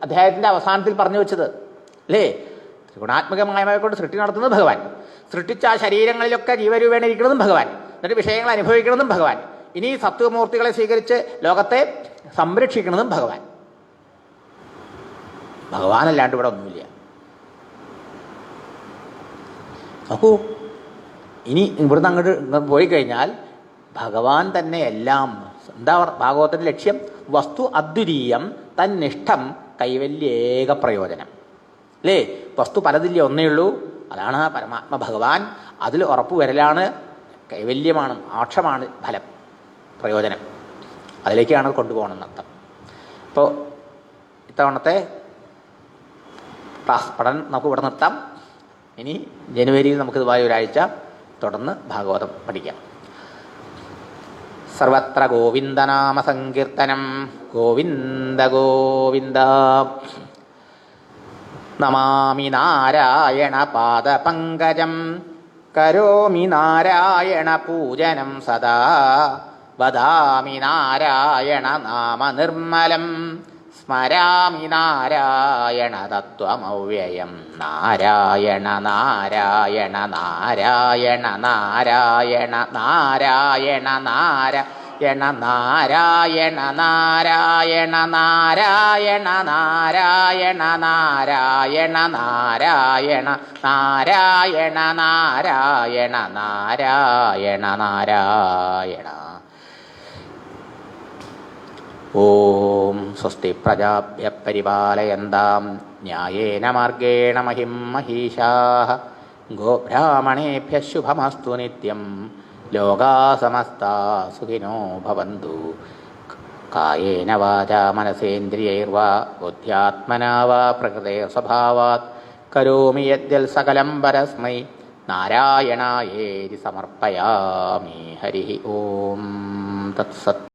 അധ്യായത്തിൻ്റെ അവസാനത്തിൽ പറഞ്ഞു വെച്ചത് അല്ലേ? ത്രിഗുണാത്മകമായ കൊണ്ട് സൃഷ്ടി നടത്തുന്നത് ഭഗവാൻ. സൃഷ്ടിച്ച ആ ശരീരങ്ങളിലൊക്കെ ജീവരൂപേണ ഇരിക്കുന്നതും ഭഗവാൻ. എന്നിട്ട് വിഷയങ്ങൾ അനുഭവിക്കുന്നതും ഭഗവാൻ. ഇനി സത്വമൂർത്തികളെ സ്വീകരിച്ച് ലോകത്തെ സംരക്ഷിക്കുന്നതും ഭഗവാൻ. ഭഗവാനല്ലാണ്ട് ഇവിടെ ഒന്നുമില്ല. നോക്കൂ, ഇനി ഇവിടുന്ന് അങ്ങോട്ട് പോയി കഴിഞ്ഞാൽ ഭഗവാൻ തന്നെ എല്ലാം. എന്താ ഭാഗവതത്തിന്റെ ലക്ഷ്യം? വസ്തു അദ്വിതീയം തന്നിഷ്ഠം കൈവല്യേക പ്രയോജനം അല്ലേ? വസ്തു പലതില്ല, ഒന്നേ ഉള്ളൂ. അതാണ് പരമാത്മ ഭഗവാൻ. അതിൽ ഉറപ്പ് വരലാണ് കൈവല്യമാണ്, മോക്ഷമാണ് ഫലം, പ്രയോജനം. അതിലേക്കാണ് കൊണ്ടുപോകണം എന്നർത്ഥം. ഇപ്പോൾ ഇത്തവണത്തെ ക്ലാസ് പഠനം നമുക്ക് ഇവിടെ നിർത്താം. ഇനി ജനുവരിയിൽ നമുക്കിതുമായി ഒരാഴ്ച തുടർന്ന് ഭാഗവതം പഠിക്കാം. സർവത്ര ഗോവിന്ദനാമ സങ്കീർത്തനം. ഗോവിന്ദ ഗോവിന്ദ. നമാമി നാരായണ പാദപങ്കജം. കരോമി നാരായണ പൂജനം സദാ. വദാമി നാരായണ നാമ നിർമ്മലം. സ്മരാമി നാരായണ തത്വമവ്യയം. നാരായണ നാരായണ നാരായണ നാരായണ നാരായണ നാരായണ നാരായണ നാരായണ നാരായണ നാരായണ നാരായണ നാരായണ നാരായണ നാരായണ നാരായണ നാരായണ. ഓം സ്വസ്തി പ്രജാഭ്യ പരിപാലയന്താം ന്യായേന മാർഗേണ മഹിം മഹീഷാഃ. ഗോബ്രാഹ്മണേഭ്യ ശുഭമസ്തു നിത്യം. ലോകാ സമസ്താ സുഖിനോ ഭവന്തു. കായേന വാചാ മനസേന്ദ്രിയൈർവാ ബുദ്ധ്യാത്മനാ വാ പ്രകൃതേ സ്വഭാവാത് കരോമി യദ്യൽ സകലം പരസ്മൈ നാരായണായേതി സമർപ്പയാമി. ഹരി ഓം തത്സത്.